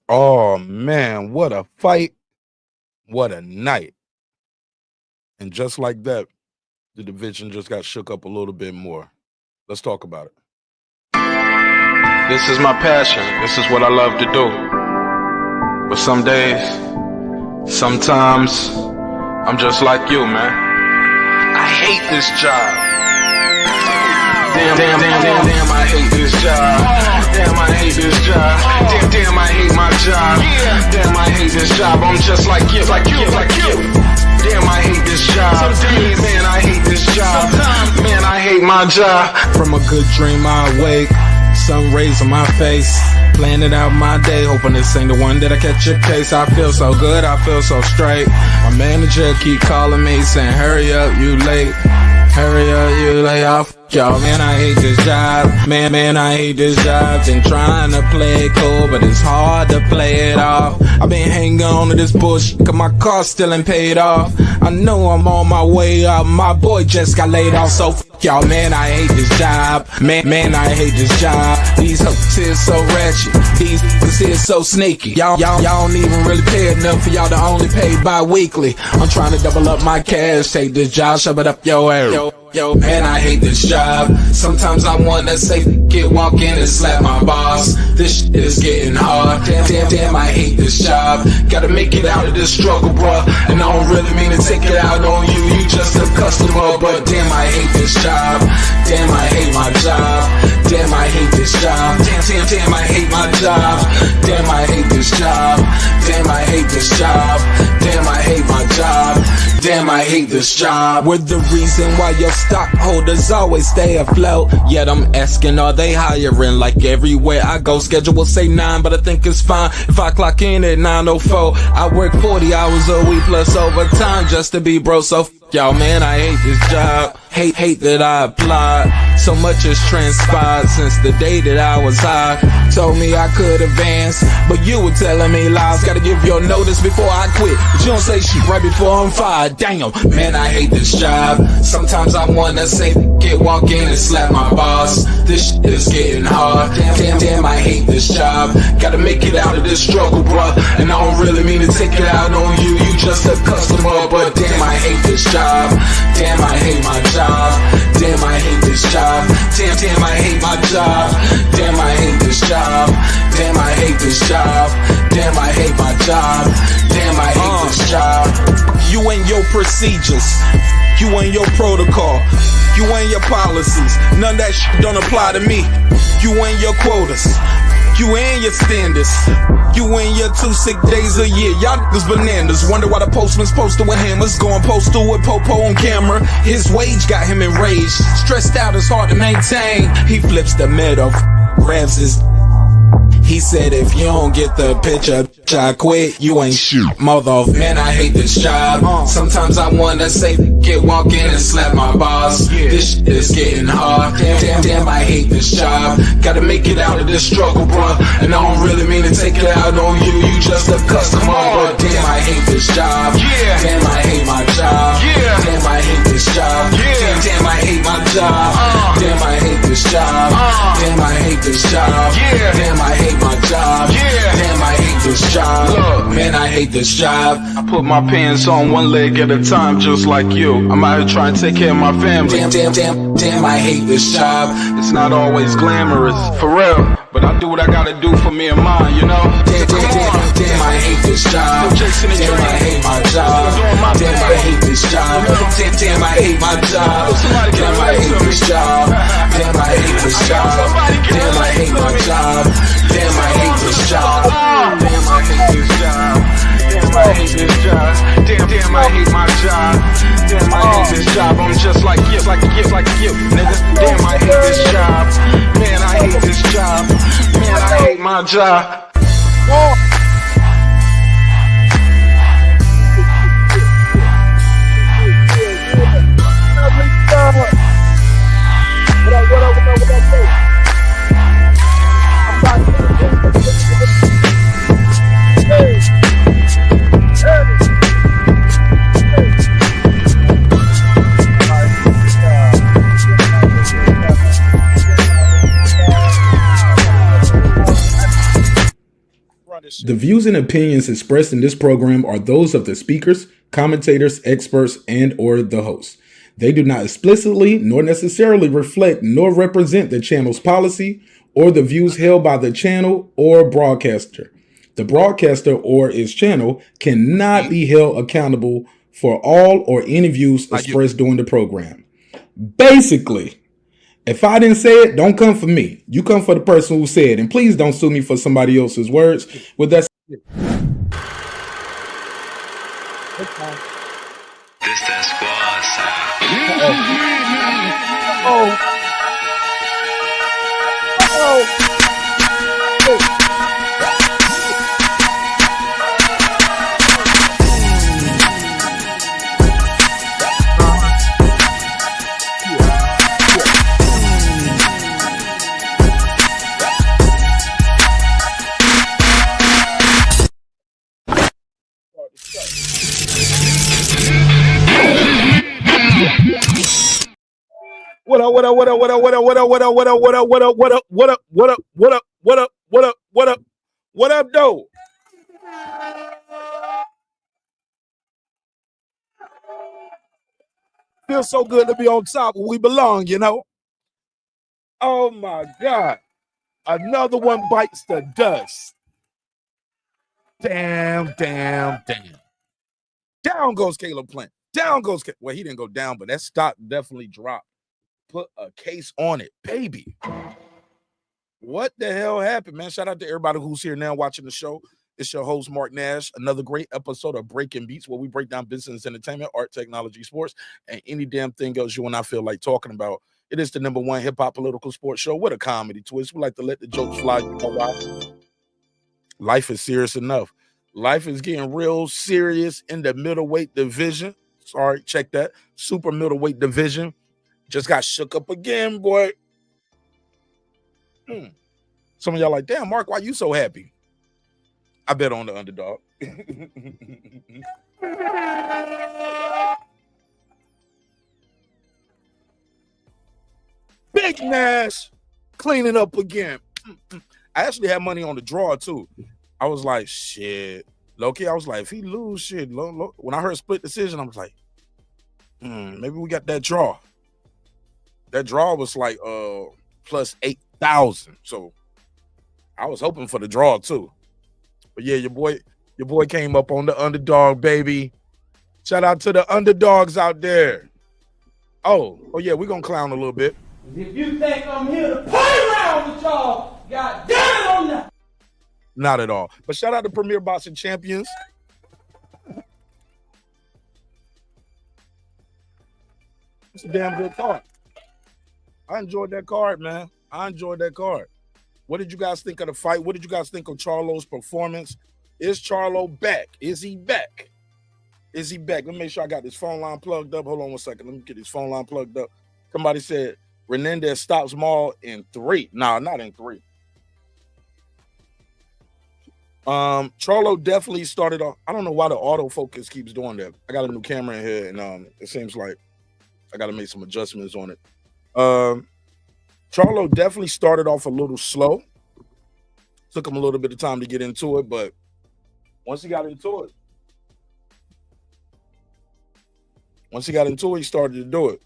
Oh man, what a fight. What a night. And just like that, the division just got shook up a little bit more. Let's talk about it. This is my passion. This is what I love to do. But some days, sometimes, I'm just like you, man. I hate this job. Damn, I hate this job. Damn, I hate this job. Damn, I hate my job. Damn, I hate this job. I'm just like you. Damn, I hate this job. Man, I hate this job. Man, I hate my job. From a good dream I awake, sun rays on my face, planning out my day, hoping this ain't the one that I catch a case. I feel so good, I feel so straight. My manager keep calling me saying, hurry up, you late. Hurry up, you lay off. Y'all, man, I hate this job. Man, I hate this job. Been trying to play it cool, but it's hard to play it off. I've been hanging on to this bullshit, cause my car still ain't paid off. I know I'm on my way up, my boy just got laid off, so f y'all, man, I hate this job. Man, I hate this job. These hoes here so ratchet, these niggas here so sneaky. Y'all don't even really pay enough for y'all to only pay bi-weekly. I'm trying to double up my cash, take this job, shove it up your ass. Yo, man, I hate this job. Sometimes I wanna say, get walk in and slap my boss. This shit is getting hard. Damn, I hate this job. Gotta make it out of this struggle, bruh. And I don't really mean to take it out on you. You just a customer, but damn, I hate this job. Damn, I hate my job. Damn, I hate this job. Damn, I hate my job. Damn, I hate this job. Damn, I hate this job. Damn, I hate my job. Damn, I hate this job. We're the reason why your stockholders always stay afloat. Yet I'm asking, are they hiring? Like everywhere I go, schedule will say 9, but I think it's fine if I clock in at 9:04. I work 40 hours a week plus overtime just to be bro. So f y'all, man, I hate this job. Hate that I applied. So much has transpired since the day that I was high. Told me I could advance, but you were telling me lies. Gotta give your notice before I quit, but you don't say shit right before I'm fired. Damn, man, I hate this job. Sometimes I wanna say, get walk in and slap my boss. This shit is getting hard. Damn, I hate this job. Gotta make it out of this struggle, bruh. And I don't really mean to take it out on you. You just a customer, but damn, I hate this job. Damn, I hate my job. Damn, I hate this job. Damn, I hate my job. Damn, I hate this job. Damn, I hate this job. Damn, I hate my job. Damn, I hate this job. You and your procedures, you and your protocol, you and your policies, none of that shit don't apply to me. You and your quotas, you and your standards, you and your 2 sick days a year. Y'all niggas bananas. Wonder why the postman's posted with hammers, going postal with Popo on camera. His wage got him enraged, stressed out, it's hard to maintain. He flips the middle, grabs his. He said, if you don't get the picture, I quit, you ain't shit, mother. Man, I hate this job. Sometimes I wanna say, get walk in and slap my boss. This shit is getting hard. Damn, I hate this job. Gotta make it out of this struggle, bruh. And I don't really mean to take it out on you. You just a customer, but damn, I hate this job. Damn, I hate my job. Damn, I hate this job. Damn, I hate my job. Damn, I hate this job. Damn, I hate this job. Damn, I hate my job. Damn, I hate this job. Look, man, I hate this job. I put my pants on one leg at a time, just like you. I'm out here trying to take care of my family. Damn, I hate this job. It's not always glamorous, for real, but I do what I gotta do for me and mine, you know? Damn, I hate this job. Damn, I hate my job. Damn, I hate this job. Damn, I hate my job. Damn, I hate this job. Damn, I hate this job. Damn, I hate my job. Damn, I hate this job. Damn, I hate this job. Damn, I hate this job. Damn, I hate my job. Damn, I hate this job. I'm just like you, nigga. Damn, I hate this job. Man, I hate this job. Man, I hate my job. The views and opinions expressed in this program are those of the speakers, commentators, experts, and or the host. They do not explicitly nor necessarily reflect nor represent the channel's policy or the views held by the channel or broadcaster. The broadcaster or its channel cannot be held accountable for all or any views expressed during the program. Basically, if I didn't say it, don't come for me. You come for the person who said it. And please don't sue me for somebody else's words. With that, This that squad What up, what up, what up, what up, what up, what up, what up, what up, what up, what up, what up, what up, what up, what up, what up, what up, what up, what up, though? Feels so good to be on top where we belong, you know? Oh my God. Another one bites the dust. Damn. Down goes Caleb Plant. Down goes, well, he didn't go down, but that stock definitely dropped. Put a case on it, baby. What the hell happened, man? Shout out to everybody who's here now watching the show. It's your host, Mark Nash. Another great episode of Breaking Beats, where we break down business, entertainment, art, technology, sports, and any damn thing else you and I feel like talking about. It is the #1 hip-hop political sports show with a comedy twist. We like to let the jokes fly. You know why? Life is serious enough. Life is getting real serious in the middleweight division. Sorry, check that. Super middleweight division. Just got shook up again, boy. Some of y'all like, damn, Mark, why you so happy? I bet on the underdog. Big Nash cleaning up again. I actually had money on the draw, too. I was like, shit. Low-key, I was like, if he lose, shit. When I heard split decision, I was like, maybe we got that draw. That draw was like plus 8,000. So I was hoping for the draw too. But yeah, your boy came up on the underdog, baby. Shout out to the underdogs out there. Oh yeah, we're gonna clown a little bit. If you think I'm here to play around with y'all, God damn it, I'm not. Not at all. But shout out to Premier Boxing Champions. It's a damn good card. I enjoyed that card, man. I enjoyed that card. What did you guys think of the fight? What did you guys think of Charlo's performance? Is Charlo back? Is he back? Is he back? Let me make sure I got this phone line plugged up. Hold on 1 second. Let me get this phone line plugged up. Somebody said Resendiz stops Maul in 3. No, not in 3. Charlo definitely started off. I don't know why the autofocus keeps doing that. I got a new camera in here, and it seems like I got to make some adjustments on it. Charlo definitely started off a little slow. Took him a little bit of time to get into it, but once he got into it, he started to do it.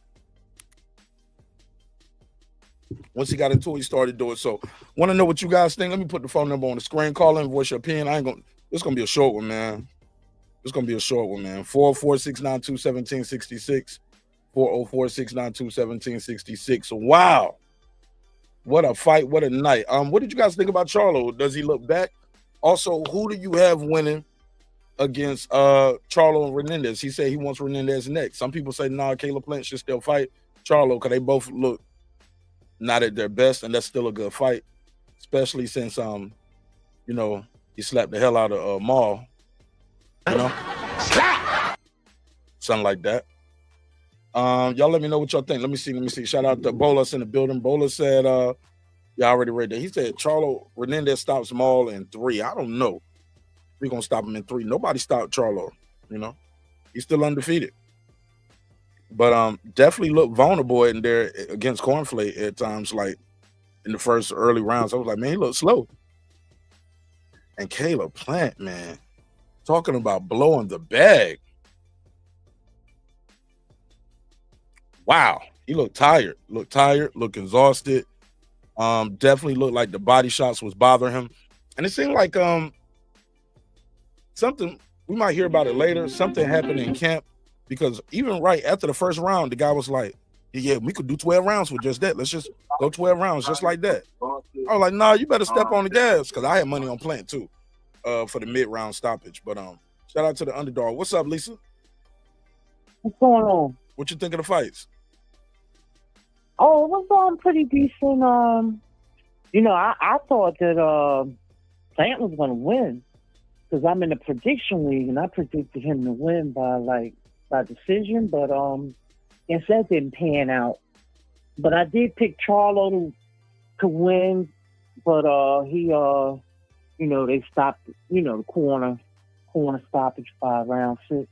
Once he got into it, he started to do it. So, want to know what you guys think? Let me put the phone number on the screen. Call in, voice your opinion. It's gonna be a short one, man. 404-692-1766. 404-692-1766. Wow. What a fight. What a night. What did you guys think about Charlo? Does he look back? Also, who do you have winning against Charlo and Resendiz? He said he wants Resendiz next. Some people say, nah, Caleb Plant should still fight Charlo because they both look not at their best, and that's still a good fight, especially since he slapped the hell out of Maul. Something like that. Y'all let me know what y'all think. Let me see. Shout out to Bolas in the building. Bolas said, I already read that. He said Resendiz stops Maul in 3. I don't know. We're gonna stop him in 3. Nobody stopped Charlo, He's still undefeated. But definitely looked vulnerable in there against Cornflake at times, like in the first early rounds. I was like, man, he looked slow. And Caleb Plant, man, talking about blowing the bag. Wow, he looked tired, looked exhausted. Definitely looked like the body shots was bothering him. And it seemed like something, we might hear about it later, something happened in camp, because even right after the first round, the guy was like, yeah, we could do 12 rounds with just that. Let's just go 12 rounds just like that. I was like, nah, you better step on the gas, because I had money on Plant too for the mid-round stoppage. But shout out to the underdog. What's up, Lisa? What's going on? What you think of the fights? Oh, it was pretty decent. I thought that Plant was going to win, because I'm in the prediction league and I predicted him to win by decision, but guess that didn't pan out. But I did pick Charlo to win, but he they stopped the corner stoppage by round 6,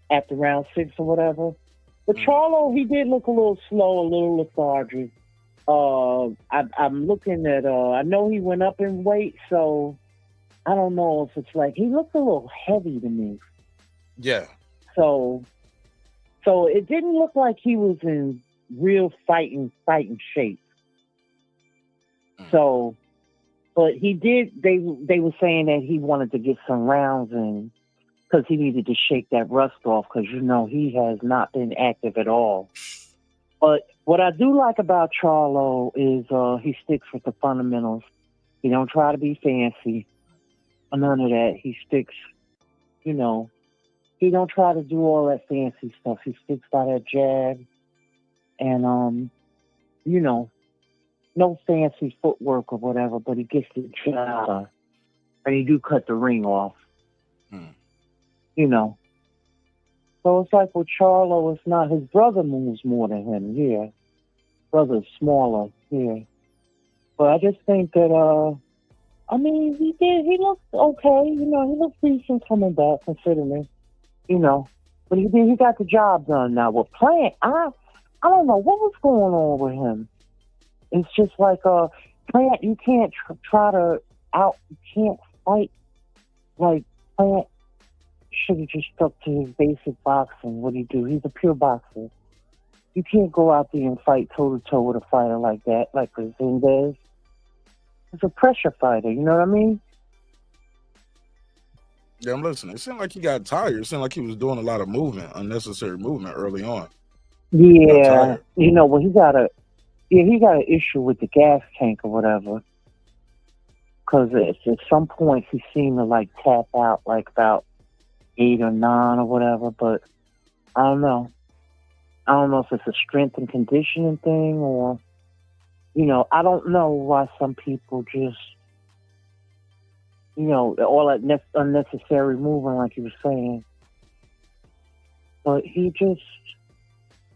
after round 6 or whatever. But Charlo, he did look a little slow, a little lethargic. I'm looking at, I know he went up in weight, so I don't know if it's like, he looked a little heavy to me. Yeah. So it didn't look like he was in real fighting shape. So, but he did, they were saying that he wanted to get some rounds in, because he needed to shake that rust off, because, he has not been active at all. But what I do like about Charlo is he sticks with the fundamentals. He don't try to be fancy or none of that. He sticks, he don't try to do all that fancy stuff. He sticks by that jab and, no fancy footwork or whatever, but he gets the job. And he do cut the ring off. So it's like with Charlo, it's not, his brother moves more than him, yeah. Brother's smaller, yeah. But I just think that, he looked okay, he looked decent coming back, considering, but he got the job done now. With Plant, I don't know what was going on with him. It's just like, Plant, you can't you can't fight like Plant. Should have just stuck to his basic boxing. What he do? He's a pure boxer. You can't go out there and fight toe-to-toe with a fighter like that, like Resendiz. He's a pressure fighter, you know what I mean? Yeah, I'm listening. It seemed like he got tired. It seemed like he was doing a lot of movement, unnecessary movement early on. Yeah, he got an issue with the gas tank or whatever. Because at some point he seemed to like tap out like about 8 or 9 or whatever, but I don't know. I don't know if it's a strength and conditioning thing or, I don't know why some people just, all that unnecessary movement like you were saying. But he just,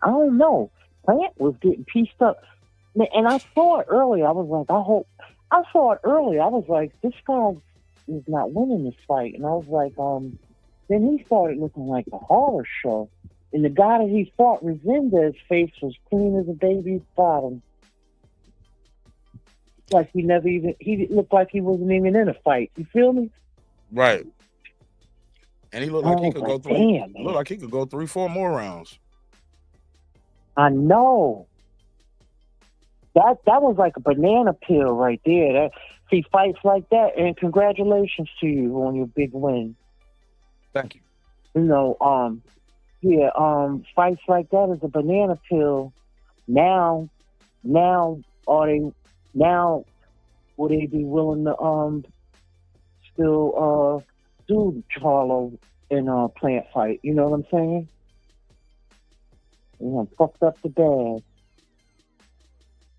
I don't know. Plant was getting pieced up. And I saw it earlier. I was like, this guy is not winning this fight. And I was like, then he started looking like a horror show. And the guy that he fought, Resendiz's face was clean as a baby's bottom. Like he looked like he wasn't even in a fight. You feel me? Right. And he looked like he could go 3-4 more rounds. I know. That was like a banana peel right there. See, fights like that, and congratulations to you on your big win. Thank you. Fights like that is a banana peel. Now will they be willing to still do Charlo and Plant fight? You know what I'm saying? Fucked up the bag.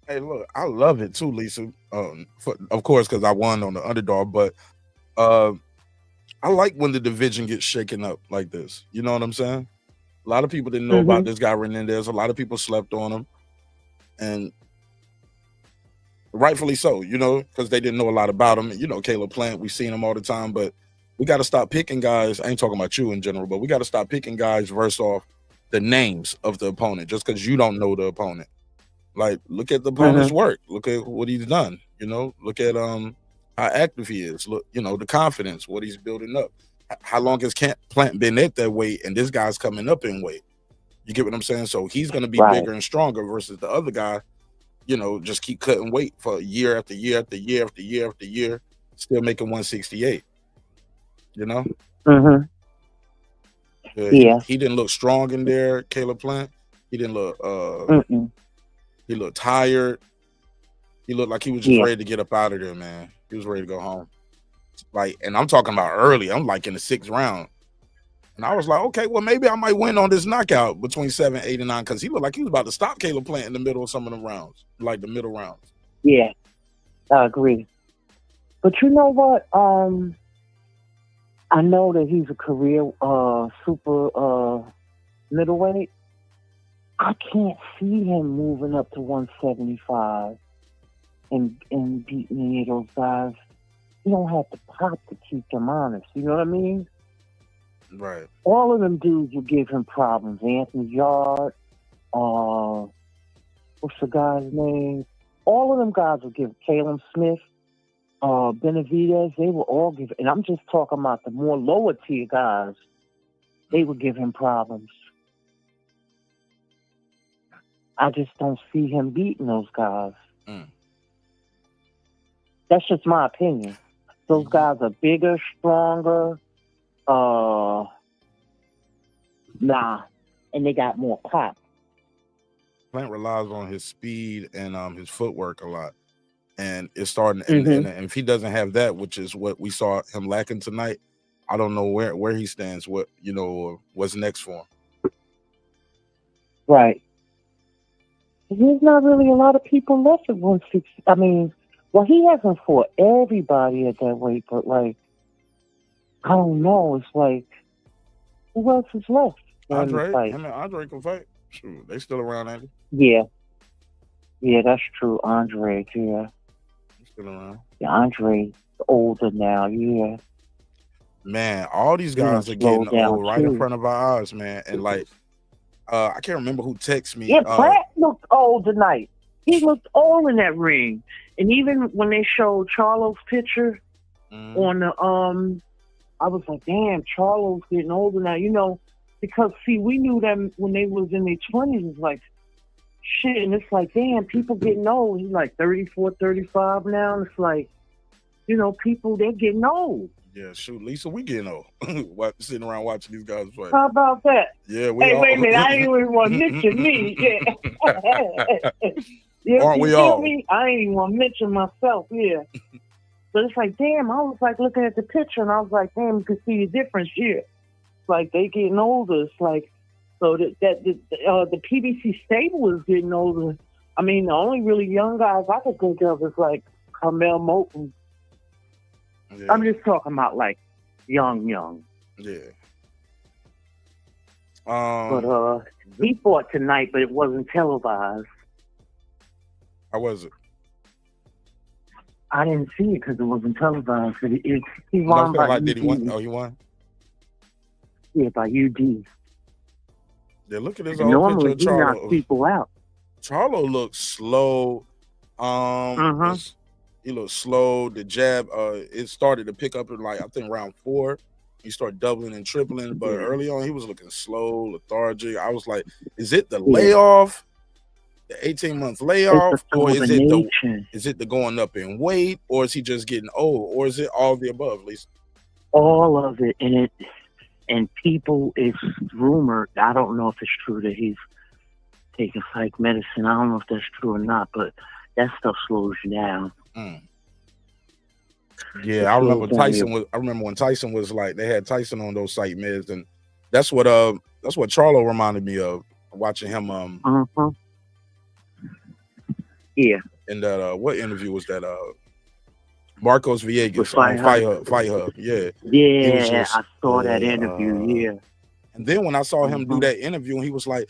Hey, look, I love it too, Lisa. Of course, because I won on the underdog, but I like when the division gets shaken up like this. You know what I'm saying? A lot of people didn't know about this guy Resendiz. A lot of people slept on him, and rightfully so. Because they didn't know a lot about him. Caleb Plant, we've seen him all the time, but we got to stop picking guys. I ain't talking about you in general, but we got to stop picking guys versus off the names of the opponent just because you don't know the opponent. Like, look at the opponent's work. Look at what he's done. Look at how active he is. Look, the confidence, what he's building up. How long has Plant been at that weight, and this guy's coming up in weight? You get what I'm saying? So he's going to be bigger and stronger versus the other guy. Just keep cutting weight for year after year after year after year after year, still making 168. Mm-hmm. He didn't look strong in there, Caleb Plant. He didn't look. He looked tired. He looked like he was just ready to get up out of there, man. He was ready to go home. And I'm talking about early. I'm like in the 6th round. And I was like, okay, well, maybe I might win on this knockout between 7, 8, and 9, because he looked like he was about to stop Caleb Plant in the middle of some of them rounds, like the middle rounds. Yeah, I agree. But you know what? I know that he's a career super middleweight. I can't see him moving up to 175 and beating any of those guys. You don't have to pop to keep them honest. You know what I mean? Right. All of them dudes will give him problems. Anthony Yard, what's the guy's name? All of them guys will give Caleb Smith, Benavidez, they will all give, and I'm just talking about the more lower tier guys, they would give him problems. I just don't see him beating those guys. That's just my opinion. Those guys are bigger, stronger, and they got more pop. Plant relies on his speed and his footwork a lot. And it's starting, and if he doesn't have that, which is what we saw him lacking tonight, I don't know where he stands, what's next for him. Right. There's not really a lot of people left at 160. I mean, well, he hasn't fought everybody at that weight, but I don't know. It's like, who else is left? Andre can fight. Shoot, they still around, Andy. Yeah, that's true. Andre, yeah. Still around. Yeah, Andre's older now, yeah. Man, all these guys are getting old right in front of our eyes, man. And I can't remember who texted me. Yeah, Pratt looked old tonight. He looked old in that ring. And even when they showed Charlo's picture on the I was like, damn, Charlo's getting older now, because see, we knew them when they was in their 20s. It's like, shit, and it's like, damn, people getting old. He's like 34, 35 now, and it's like, people, they're getting old. Yeah, shoot, Lisa, we getting old. Sitting around watching these guys fight. How about that? Yeah, wait a minute, I ain't even want to mention me. Yeah. Aren't we all? Me? I ain't even want to mention myself, yeah. But it's like, damn, I was like looking at the picture, and I was like, damn, you can see the difference here. It's like they getting older. It's like, so the PBC stable is getting older. I mean, the only really young guys I could think of is like Carmel Moulton. Yeah. I'm just talking about like young. Yeah. But he fought tonight, but it wasn't televised. How was it? I didn't see it because it wasn't televised. He won by UD. Did he win? Oh, he won? Yeah, by UD. Yeah, look at this old picture of Charlo. Normally, he knocks people out. Charlo looks slow. He looked slow. The jab, it started to pick up in I think round 4. He started doubling and tripling, but early on he was looking slow, lethargic. I was like, is it the layoff, the 18-month layoff, or is it the going up in weight, or is he just getting old, or is it all of the above, Lisa? All of it, and people, it's rumored. I don't know if it's true that he's taking psych medicine. I don't know if that's true or not, but that stuff slows you down. Yeah, I remember when Tyson was like, they had Tyson on those psych meds, and that's what Charlo reminded me of, watching him. Yeah. And that what interview was that? Marcos Villegas on Fight Hub. Yeah. Yeah, I saw that interview. Yeah. And then when I saw him do that interview, and he was like,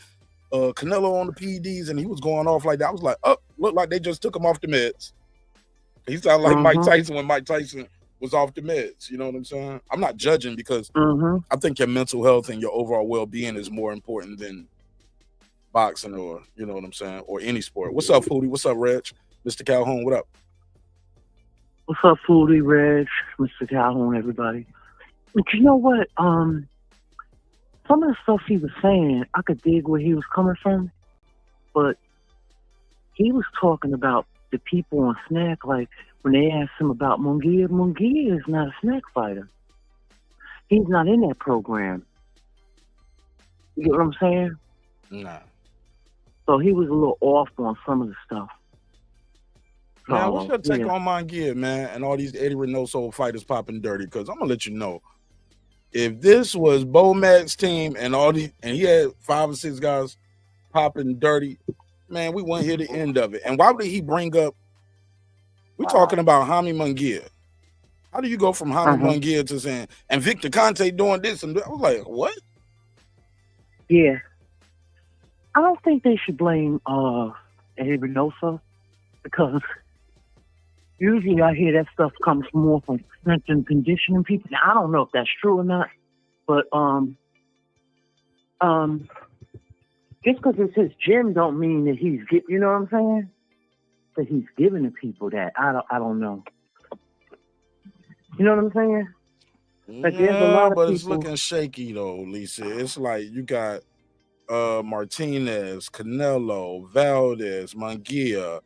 Canelo on the PEDs, and he was going off like that, I was like, oh, look like they just took him off the meds. He sounded like Mike Tyson when Mike Tyson was off the meds. You know what I'm saying? I'm not judging, because I think your mental health and your overall well-being is more important than boxing, or, you know what I'm saying, or any sport. What's up, Foodie? What's up, Reg? Mr. Calhoun, what up? What's up, Foodie Reg, Mr. Calhoun, everybody? But you know what? Some of the stuff he was saying, I could dig where he was coming from, but he was talking about the people on Snack, like when they asked him about Munguia. Munguia is not a Snack fighter. He's not in that program. You get what I'm saying? Nah. So he was a little off on some of the stuff. Man, what's your take on Munguia, man, and all these Eddie Reynoso fighters popping dirty? Because I'm gonna let you know, if this was Bo Mac's team and he had 5 or 6 guys popping dirty, man, we wouldn't hear the end of it. And why would he bring up? We're talking about Jaime Munguia. How do you go from Jaime Munguia to saying and Victor Conte doing this? And I was like, what? Yeah, I don't think they should blame Eddie Reynoso, because usually I hear that stuff comes more from strength and conditioning people. Now, I don't know if that's true or not, but just because it's his gym don't mean that he's you know what I'm saying? That he's giving the people that. I don't know. You know what I'm saying? Like, there's a lot of but it's people. looking shaky though, Lisa. It's like you got Martinez, Canelo, Valdez, Munguia.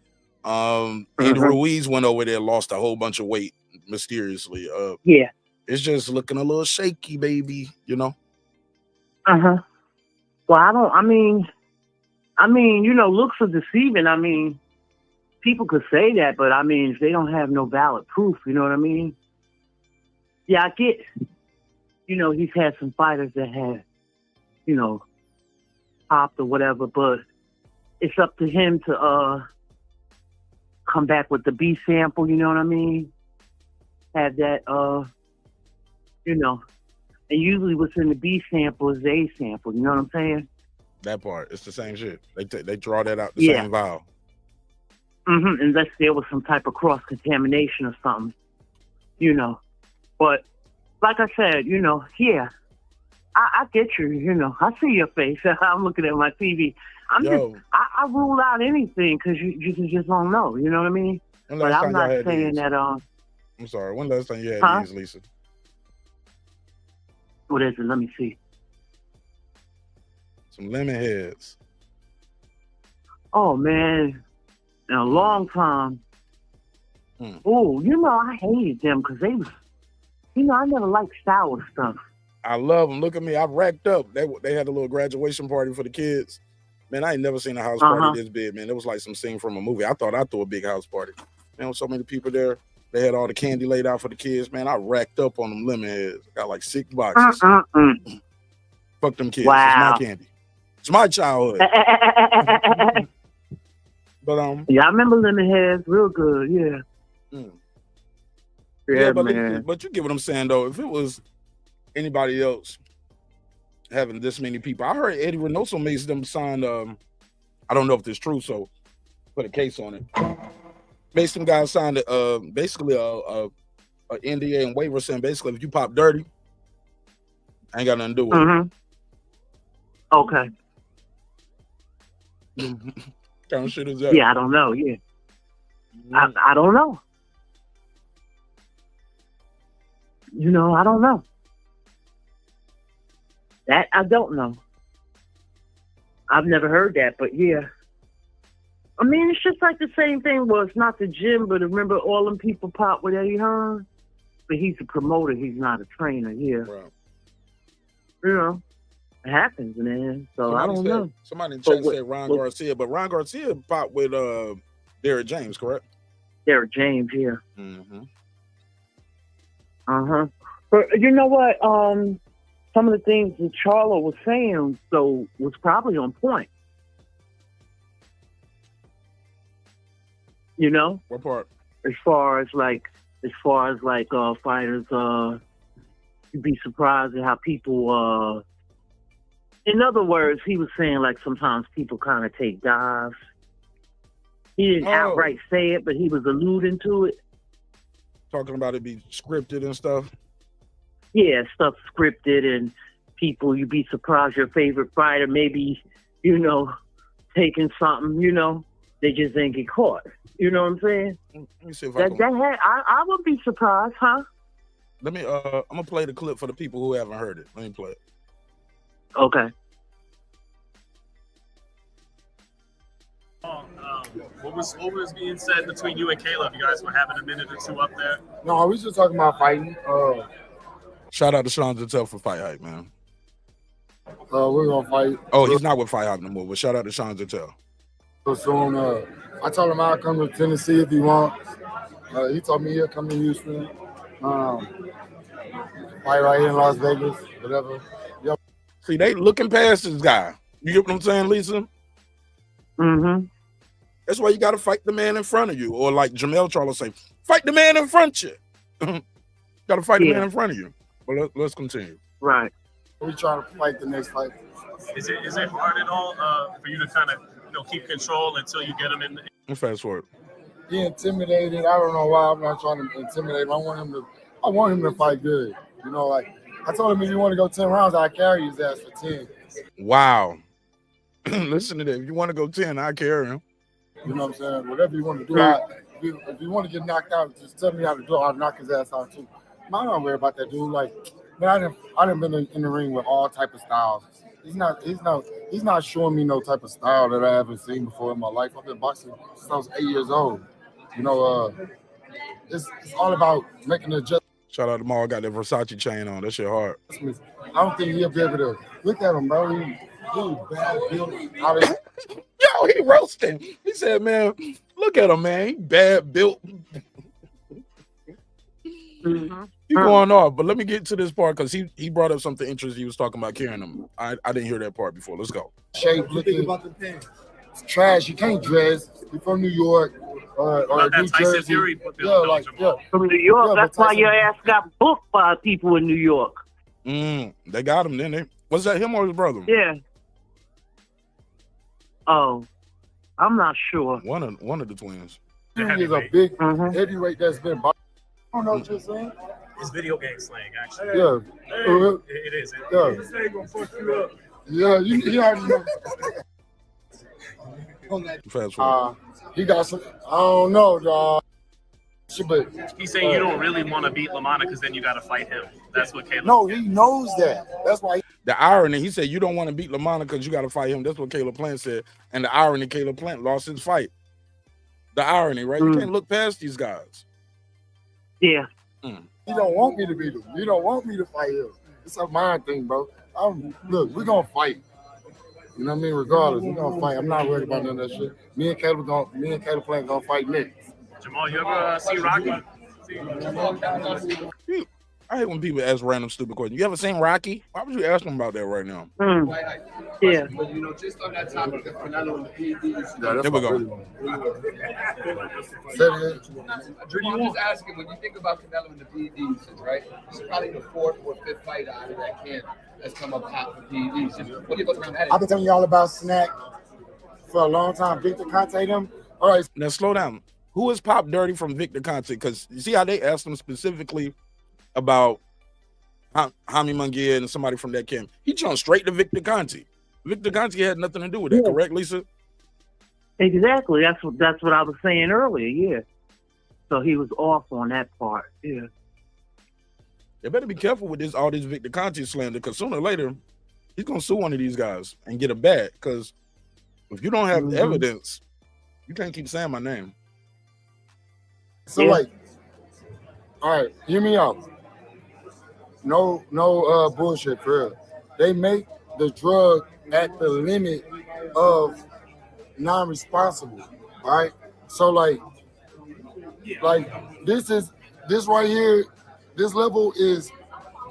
Andy Ruiz went over there, lost a whole bunch of weight mysteriously. Yeah. It's just looking a little shaky, baby, you know? Well, I mean, you know, looks are deceiving. I mean, people could say that, but I mean, if they don't have no valid proof, you know what I mean? Yeah, I get, you know, he's had some fighters that have, you know, popped or whatever, but it's up to him to come back with the B sample, you know what I mean? Have that, you know, and usually what's in the B sample is the A sample, you know what I'm saying? That part, it's the same shit. They draw that out the same vial. Unless there was some type of cross-contamination or something, you know. But like I said, you know, yeah, I get you, you know. I see your face. I'm looking at my TV. I rule out anything because you just don't know, you know what I mean? But I'm not saying that. I'm sorry. When last time you had these, Lisa? What is it? Let me see. Some lemon heads. Oh man, in a long time. Oh, you know, I hated them because they was, you know, I never liked sour stuff. I love them. Look at me. I racked up. They had a little graduation party for the kids. Man, I ain't never seen a house party this big, man. It was like some scene from a movie. I thought I'd throw a big house party. Man, with so many people there. They had all the candy laid out for the kids. Man, I racked up on them lemon heads. Got like 6 boxes. Fuck them kids. Wow. It's my candy. It's my childhood. But yeah, I remember lemon heads. Real good, yeah. Yeah, but you get what I'm saying though. If it was anybody else having this many people, I heard Eddie Reynoso made them sign. I don't know if this is true, so put a case on it. Made some guys sign basically a NDA and waiver saying basically if you pop dirty, I ain't got nothing to do with it. Okay. Kind of shit is that? Yeah, I don't know. Yeah, I don't know. You know, I don't know. That I don't know. I've never heard that, but yeah. I mean, it's just like the same thing was not the gym, but remember all them people pop with Eddie Hearn? But he's a promoter, he's not a trainer, yeah. Right. You know, it happens, man. So I don't know. Somebody in chat said Ron Garcia, but Ron Garcia popped with Derek James, correct? Derek James, yeah. But you know what? Some of the things that Charlo was saying was probably on point. You know? What part? As far as fighters, you'd be surprised at how people in other words, he was saying like sometimes people kind of take dives. He didn't outright say it, but he was alluding to it. Talking about it be scripted and stuff? Yeah, stuff scripted and people, you'd be surprised your favorite fighter maybe, you know, taking something, you know. They just didn't get caught. You know what I'm saying? Let me see if I would be surprised, huh? Let me I'm gonna play the clip for the people who haven't heard it. Let me play it. Okay. What was being said between you and Caleb? You guys were having a minute or two up there. No, we just talking about fighting. Shout out to Sean Zettel for Fight Hype, man. We're gonna fight. Oh, he's not with Fight Hype no more, but shout out to Sean Zettel. So soon. I told him I'll come to Tennessee if he wants. He told me he'll come to Houston. Fight right here in Las Vegas, whatever. Yep. See, they looking past this guy. You get what I'm saying, Lisa? Mm-hmm. That's why you got to fight the man in front of you. Or like Jamel Charlo say, fight the man in front of you. Got to fight the man in front of you. But let's continue. Right. We trying to fight the next fight. Is it hard at all for you to kind of keep control until you get him in? Let's fast forward. He intimidated. I don't know why I'm not trying to intimidate him. I want him to fight good. Like I told him if you want to go 10 rounds, I'll carry his ass for 10. Wow. Listen to that. If you want to go 10, I'll carry him. You know what I'm saying? Whatever you want to do, if you want to get knocked out, just tell me how to do it. I'll knock his ass out too. I'm not worried about that dude. Like, man, I done been in the ring with all type of styles. He's not showing me no type of style that I haven't seen before in my life. I've been boxing since I was 8 years old. It's all about making a just. Shout out to Maul, got that Versace chain on. That shit hard. I don't think he'll be able to look at him, bro. He bad built. Yo, he roasting. He said, man, look at him, man. He bad built. Mm-hmm. He going off, but let me get to this part because he brought up something interesting. He was talking about carrying him. I didn't hear that part before. Let's go. Shape looking about the pants. It's trash. You can't dress. You're from New York or New Jersey. From New York. That's why your ass got booked by people in New York. They got him, didn't they? Was that him or his brother? Yeah. Oh, I'm not sure. One of the twins. He's a big heavyweight that's been boxing. I don't know what you're saying. It's video game slang, actually. Yeah. It is. Yeah. This ain't gonna fuck you up. Yeah, you already know. Fast forward. He got some. I don't know, dog. But he's saying you don't really want to beat LaManna because then you got to fight him. That's what Caleb. No, he knows that. That's why. The irony, he said you don't want to beat LaManna because you got to fight him. That's what Caleb Plant said. And the irony, Caleb Plant lost his fight. The irony, right? You can't look past these guys. Yeah. You don't want me to beat him. You don't want me to fight him. It's a mind thing, bro. Look, we're gonna fight. You know what I mean? Regardless, we're gonna fight. I'm not worried about none of that shit. Me and Caleb Plant gonna fight next. Jamal, you ever see Rocky? I hate when people ask random stupid questions. You ever seen Rocky? Why would you ask them about that right now? Yeah. But just on that topic of Canelo and the PEDs. There we go. Drew, I'm just asking, when you think about Canelo and the PEDs, right? It's probably the 4th or 5th fight out of that camp that's come up hot for PEDs. What do you look around at? I've been telling y'all about Snack for a long time. Victor Conte them. All right. Now slow down. Who is Pop Dirty from Victor Conte? Because you see how they asked him specifically about Jaime Munguia and somebody from that camp. He jumped straight to Victor Conte. Victor Conte had nothing to do with that, correct, Lisa? Exactly. That's what I was saying earlier. Yeah. So he was off on that part. Yeah. You better be careful with all this Victor Conte slander, because sooner or later he's gonna sue one of these guys and get a bat. Because if you don't have evidence, you can't keep saying my name. So like, all right, hear me out. No bullshit for real. They make the drug at the limit of non-responsible. All right. So like this right here, this level is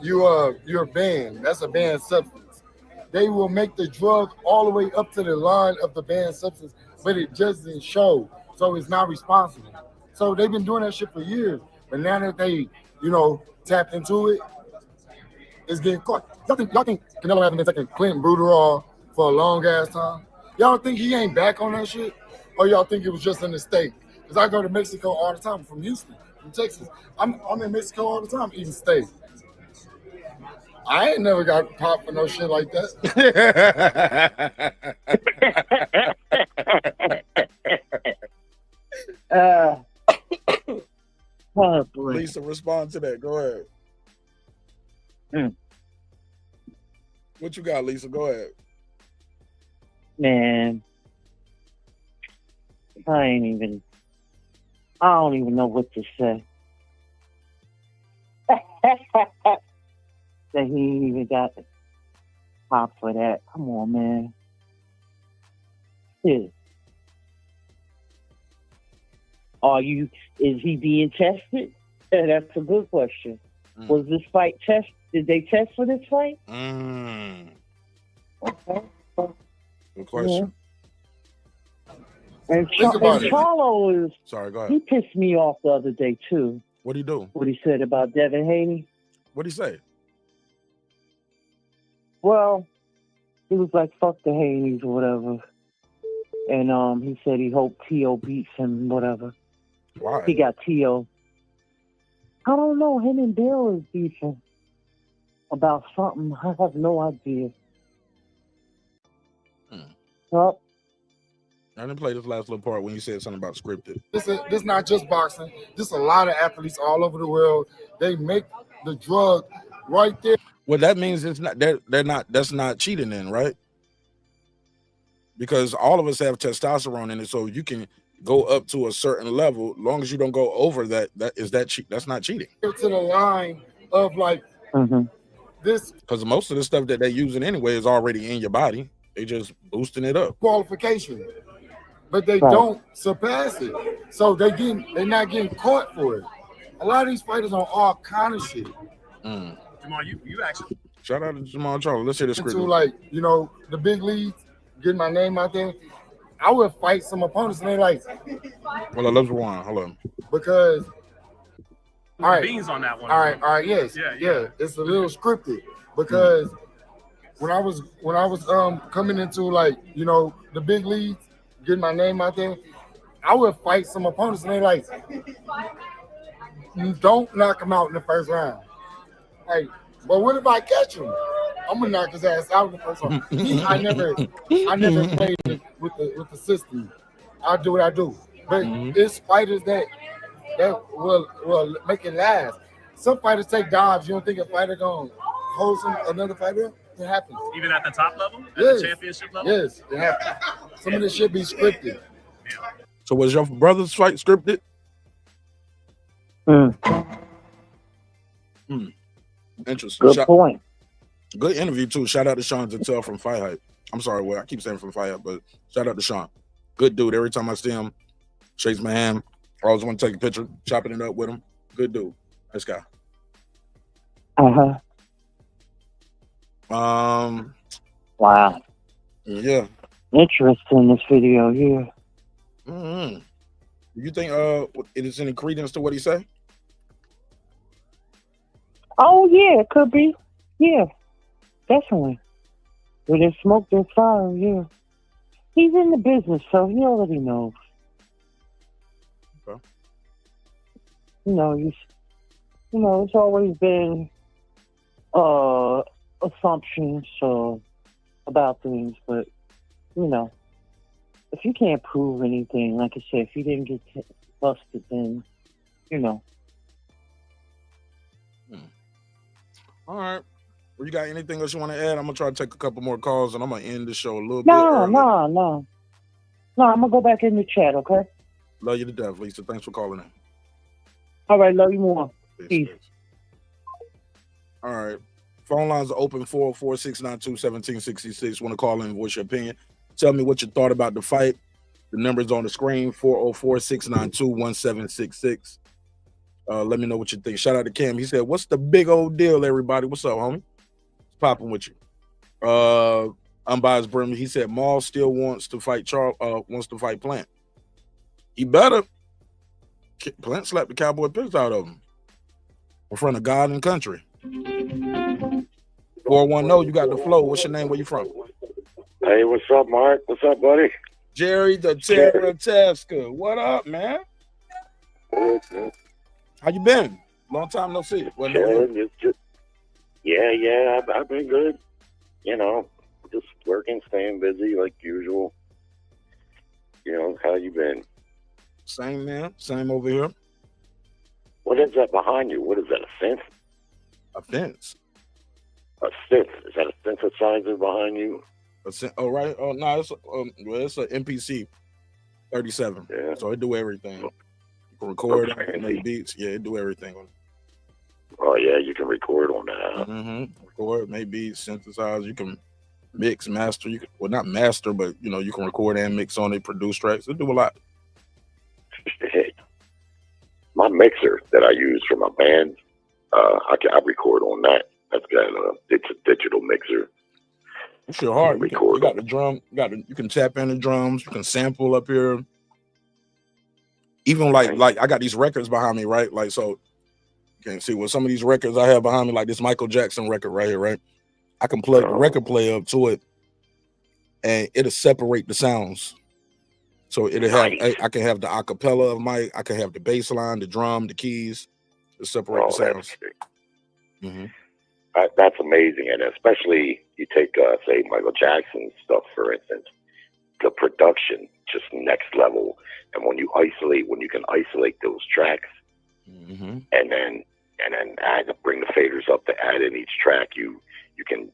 you're banned. That's a banned substance. They will make the drug all the way up to the line of the banned substance, but it doesn't show. So it's not responsible. So they've been doing that shit for years. But now that they, tapped into it, it's getting caught. Y'all think Canelo hasn't been taking Clinton Bruderol for a long ass time? Y'all think he ain't back on that shit? Or y'all think it was just a mistake? Because I go to Mexico all the time, from Houston, from Texas. I'm in Mexico all the time eating steak. I ain't never got popped for no shit like that. Oh boy. Lisa, respond to that. Go ahead. What you got, Lisa? Go ahead. Man, I don't even know what to say. That he ain't even got pop for that. Come on, man. Yeah. Is he being tested? That's a good question. Was this fight test? Did they test for this fight? Okay. Good question. Yeah. And Charlo is. Sorry, go ahead. He pissed me off the other day too. What'd he do? What he said about Devin Haney. What'd he say? Well, he was like, "Fuck the Haneys" or whatever, and he said he hoped T.O. beats him, whatever. Why? He got T.O. I don't know. Him and Bill is beefing about something. I have no idea. Well, I didn't play this last little part when you said something about scripted. This not just boxing. This a lot of athletes all over the world. They make the drug right there. Well, that means it's not. They're not. That's not cheating, then, right? Because all of us have testosterone in it, so you can go up to a certain level. As long as you don't go over that, that's not cheating. To the line of like this, because most of the stuff that they're using anyway is already in your body. They just boosting it up. Qualification, but they don't surpass it, so they're not getting caught for it. A lot of these fighters on all kind of shit. Jamal, you actually shout out to Jamal Charlo. Let's hear the script. To like, you know, the big leagues, getting my name out there. I would fight some opponents and they like. Well, let's rewind. Hold on. Because all right, beans on that one. All right, yes, yeah. It's a little scripted because when I was coming into like, you know, the big leagues, getting my name out there, I would fight some opponents and they like, don't knock him out in the first round. Like, but what if I catch him? I'm gonna knock his ass out in the first round. I never played it with the system. I do what I do, but it's fighters that will make it last. Some fighters take dives. You don't think a fighter gonna hold another fighter? It happens. Even at the top level, at yes. the championship level. Yes, it happens. Some of this shit be scripted. So was your brother's fight scripted? Interesting. Good point. Good interview too. Shout out to Sean Zettel from Fight Hype. I'm sorry, well, I keep saying from Fight Hype, but shout out to Sean. Good dude. Every time I see him, shakes my hand. I always want to take a picture, chopping it up with him. Good dude. Nice guy. Wow. Yeah. Interesting, this video here. You think it is any credence to what he said? Oh yeah, it could be. Yeah, definitely. When there's smoke, there's fire. Yeah, he's in the business, so he already knows. Okay. It's always been assumptions about things, but if you can't prove anything, like I said, if you didn't get busted, then All right. Well, you got anything else you want to add? I'm gonna try to take a couple more calls, and I'm gonna end the show a little bit early. No. I'm gonna go back in the chat. Okay. Love you to death, Lisa. Thanks for calling in. All right, love you more. Peace. All right. Phone lines are open 404-692-1766. Want to call in and voice your opinion. Tell me what you thought about the fight. The number's on the screen, 404-692-1766. Let me know what you think. Shout out to Cam. He said, what's the big old deal, everybody? What's up, homie? What's popping with you? Unbiased Brim. He said, Maul still wants to fight Plant. He better. Plant slapped the cowboy piss out of him in front of God and country. 410, you got the flow. What's your name? Where you from? Hey, what's up, Mark? What's up, buddy? Jerry the Terror Tesca. What up, man? How you been? Long time no see. I've been good. Just working, staying busy like usual. How you been? Same, man. Same over here. What is that behind you? What is that, a synth? A fence. A synth. Is that a synthesizer behind you? Oh, right. Oh, no, it's an MPC 37. Yeah. So it do everything. You can record, make beats. Yeah, it do everything. Oh, yeah, you can record on that. Mm-hmm. Record, make beats, synthesize. You can mix, master. You can, well, not master, but, you know, you can record and mix on it, produce tracks. It do a lot. My mixer that I use for my band, I record on that. That's got it's a digital mixer. It's your heart. You got the drum. You can tap in the drums. You can sample up here. Even like I got these records behind me, right? Like, so you can see what some of these records I have behind me, like this Michael Jackson record right here, right? I can plug the record player up to it, and it'll separate the sounds. So it'll have, I can have the acapella of Mike, I can have the bass line, the drum, the keys, to separate the sounds. That's amazing, and especially you take, say, Michael Jackson stuff, for instance, the production just next level. And when you can isolate those tracks, and then bring the faders up to add in each track, you can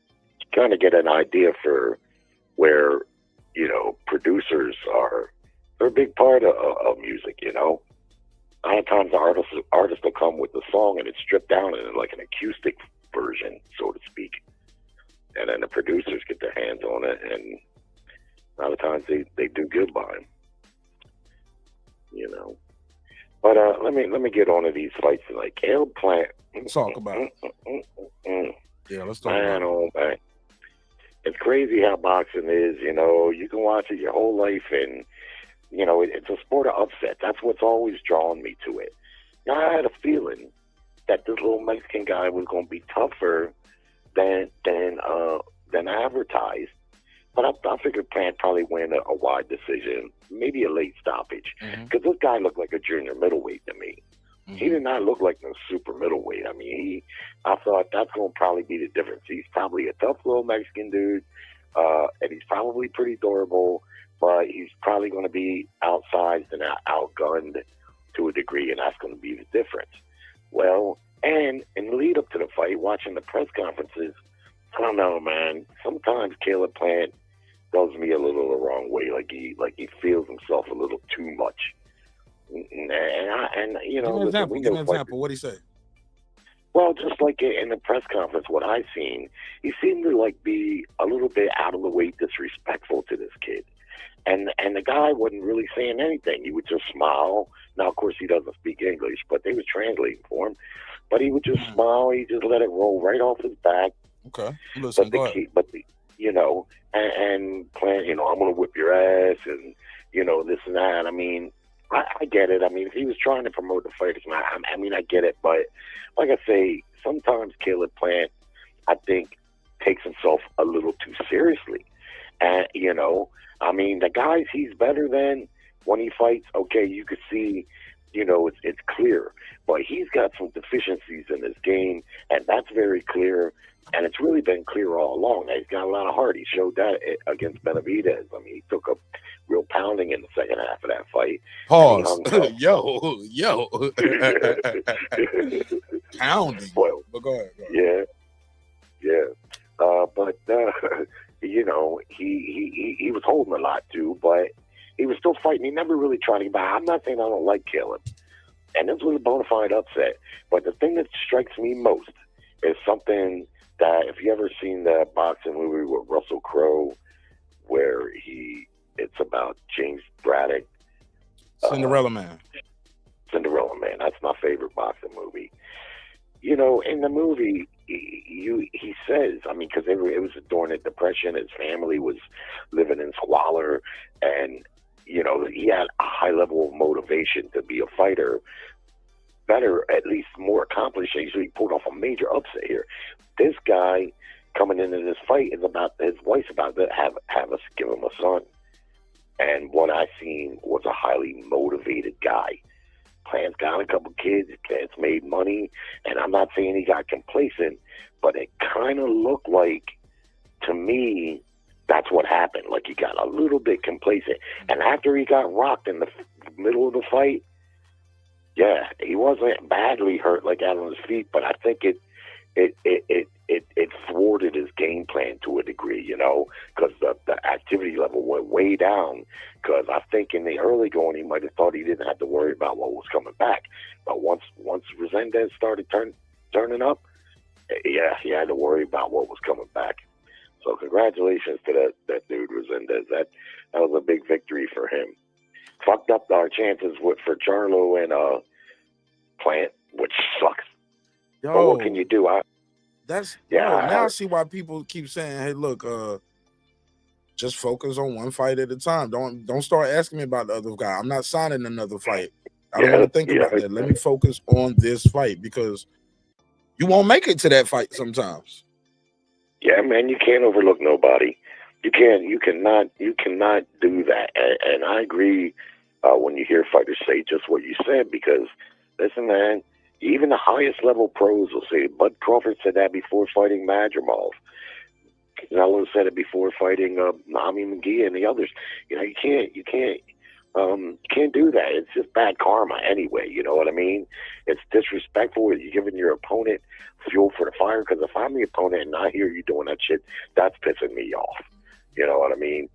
kind of get an idea for where, you know, producers they're a big part of music, you know. A lot of times the artists will come with the song and it's stripped down in like an acoustic version, so to speak. And then the producers get their hands on it, and a lot of times they do good by them, you know. But let me get on to these fights tonight. Caleb Plant. Let's talk about it. Yeah, let's talk about it. Oh, man. It's crazy how boxing is, you know. You can watch it your whole life, and you know, it's a sport of upset. That's what's always drawn me to it. Now, I had a feeling that this little Mexican guy was going to be tougher than advertised. But I figured Plant probably win a wide decision, maybe a late stoppage, because this guy looked like a junior middleweight to me. He did not look like no super middleweight. I mean, I thought that's going to probably be the difference. He's probably a tough little Mexican dude, and he's probably pretty durable, but he's probably going to be outsized and outgunned to a degree, and that's going to be the difference. Well, and in the lead up to the fight, watching the press conferences, I don't know, man. Sometimes Caleb Plant goes me a little the wrong way, like he feels himself a little too much. And you know, give an example. What'd he say? Well, just like in the press conference, what I seen, he seemed to like be a little bit out of the way disrespectful to this kid. And the guy wasn't really saying anything. He would just smile. Now, of course, he doesn't speak English, but they was translating for him. But he would just smile. He just let it roll right off his back. Okay. Listen, you know, and Plant, you know, I'm going to whip your ass and, you know, this and that. I mean, I get it. I mean, if he was trying to promote the fighters, I mean, I get it. But like I say, sometimes Caleb Plant, I think, takes himself a little too seriously. And, you know, I mean, the guys he's better than when he fights, okay, you could see, you know, it's clear. But he's got some deficiencies in his game, and that's very clear. And it's really been clear all along. He's got a lot of heart. He showed that against Benavidez. I mean, he took a real pounding in the second half of that fight. Pause. Yo. Pounding. Well, but go ahead. Yeah. But you know, he was holding a lot too, but he was still fighting. He never really tried to get by. I'm not saying I don't like Caleb, and this was a bona fide upset. But the thing that strikes me most is something that, if you ever seen the boxing movie with Russell Crowe, where it's about James Braddock, Cinderella Man. That's my favorite boxing movie. You know, in the movie, he says, I mean, because it was during the Depression, his family was living in squalor, and, you know, he had a high level of motivation to be a fighter, better, at least more accomplished. So he pulled off a major upset here. This guy coming into this fight is about, his wife's about to have us give him a son. And what I seen was a highly motivated guy. Plant's got a couple kids, Plant's made money, and I'm not saying he got complacent, but it kind of looked like, to me, that's what happened. Like, he got a little bit complacent. And after he got rocked in the middle of the fight, yeah, he wasn't badly hurt like out on his feet, but I think it thwarted his game plan to a degree, you know, because the activity level went way down. Because I think in the early going, he might have thought he didn't have to worry about what was coming back. But once Resendiz started turning up, yeah, he had to worry about what was coming back. So congratulations to that dude Resendiz. That was a big victory for him. Fucked up our chances for Charlo and Plant, which sucks. Yo, but what can you do? Now I see why people keep saying, "Hey, look, just focus on one fight at a time. Don't start asking me about the other guy. I'm not signing another fight. I don't want to think about that. Let me focus on this fight because you won't make it to that fight sometimes." Yeah, man, you can't overlook nobody. You cannot do that. And I agree when you hear fighters say just what you said, because listen, man, even the highest level pros will say. Bud Crawford said that before fighting Jermall. Canelo said it before fighting munguia and the others. You know, you can't do that. It's just bad karma anyway. You know what I mean? It's disrespectful. You're giving your opponent fuel for the fire. Because if I'm the opponent and I hear you doing that shit, that's pissing me off. You know what I mean?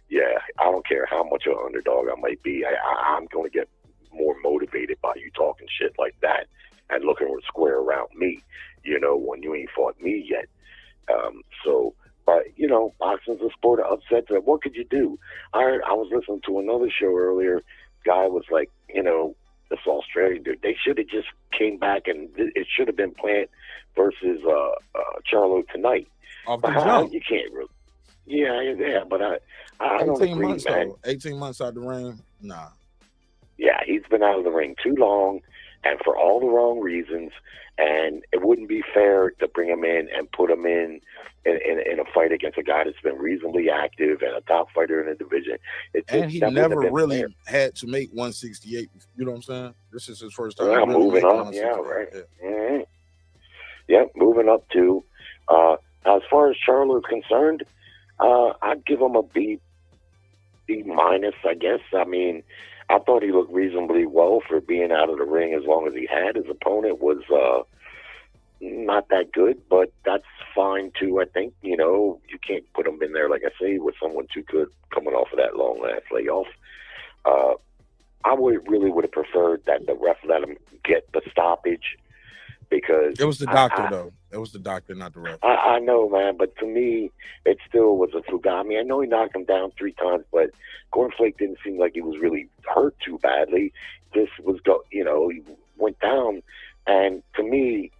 Yeah, I don't care how much of an underdog I might be. I'm going to get more motivated by you talking shit like that and looking square around me, you know, when you ain't fought me yet. But, you know, boxing's a sport of upsets. What could you do? I was listening to another show earlier. Guy was like, you know, this Australian dude, they should have just came back and it should have been Plant versus Charlo tonight. Off the jump. You can't really. Yeah, but I don't agree, months, man. though. 18 months out the ring? Nah. Yeah, he's been out of the ring too long and for all the wrong reasons, and it wouldn't be fair to bring him in and put him in a fight against a guy that's been reasonably active and a top fighter in the division. And he never really had to make 168. You know what I'm saying? This is his first time. Yeah, really moving up. Yeah, right. Yeah. Mm-hmm. Yep, moving up too. As far as Charlo is concerned, I'd give him a B minus, I guess. I mean, I thought he looked reasonably well for being out of the ring as long as he had. His opponent was not that good, but that's fine too, I think. You know, you can't put him in there, like I say, with someone too good coming off of that long last layoff. I really would have preferred that the ref let him get the stoppage, because it was the doctor, though. It was the doctor, not the ref. I know, man, but to me, it still was a fluke. I mean, I know he knocked him down 3 times, but Cornflake didn't seem like he was really hurt too badly. This was, he went down, and to me,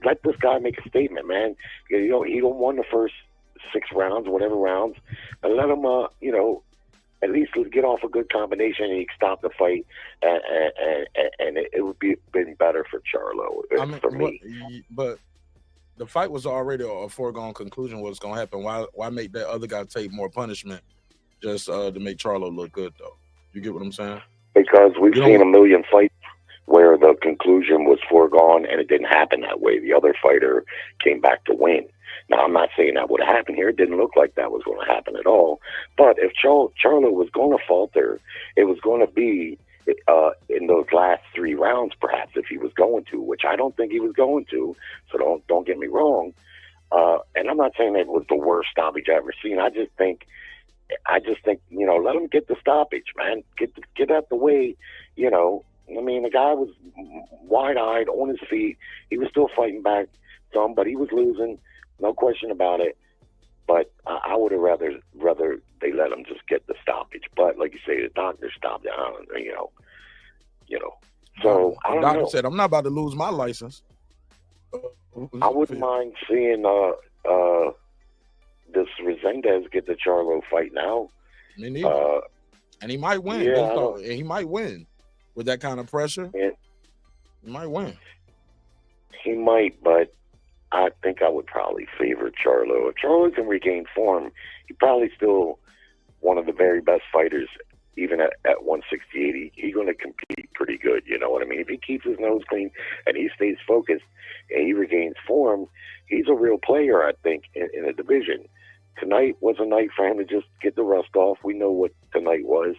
let this guy make a statement, man. You know, he don't won the first 6 rounds, whatever rounds, and let him, at least get off a good combination, and he could stop the fight, and it would be been better for Charlo, for me. But the fight was already a foregone conclusion what's going to happen. Why make that other guy take more punishment just to make Charlo look good, though? You get what I'm saying? Because we've seen a million fights where the conclusion was foregone and it didn't happen that way. The other fighter came back to win. Now, I'm not saying that would have happened here. It didn't look like that was going to happen at all. But if Charlo was going to falter, it was going to be in those last 3 rounds, perhaps, if he was going to, which I don't think he was going to. So don't get me wrong. And I'm not saying that it was the worst stoppage I've ever seen. I just think, let him get the stoppage, man. Get out the way, I mean, the guy was wide-eyed, on his feet. He was still fighting back some, but he was losing. No question about it. But I would have rather they let him just get the stoppage. But like you say, the doctor stopped it. So I don't know. The doctor said, "I'm not about to lose my license." I wouldn't mind seeing this Resendiz get the Charlo fight now. Me neither. And he might win. Yeah, he might win with that kind of pressure. Yeah. He might win. He might, but I think I would probably favor Charlo. If Charlo can regain form, he's probably still one of the very best fighters, even at 168. He's going to compete pretty good, you know what I mean? If he keeps his nose clean and he stays focused and he regains form, he's a real player, I think, in the division. Tonight was a night for him to just get the rust off. We know what tonight was.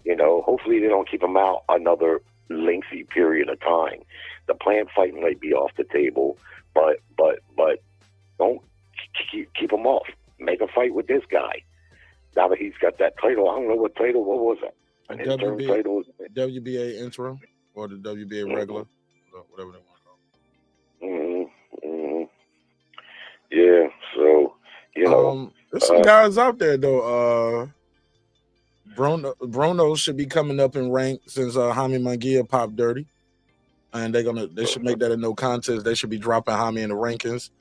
You know, hopefully they don't keep him out another lengthy period of time. The Plant fight might be off the table, but don't keep him off. Make a fight with this guy. Now that he's got that title, I don't know what title. What was that? An interim title? WBA interim or the WBA regular, whatever they want to call. Yeah. So you know, there's some guys out there though. Bruno should be coming up in rank since Jaime Munguia popped dirty, and they should make that a no contest. They should be dropping Jaime in the rankings.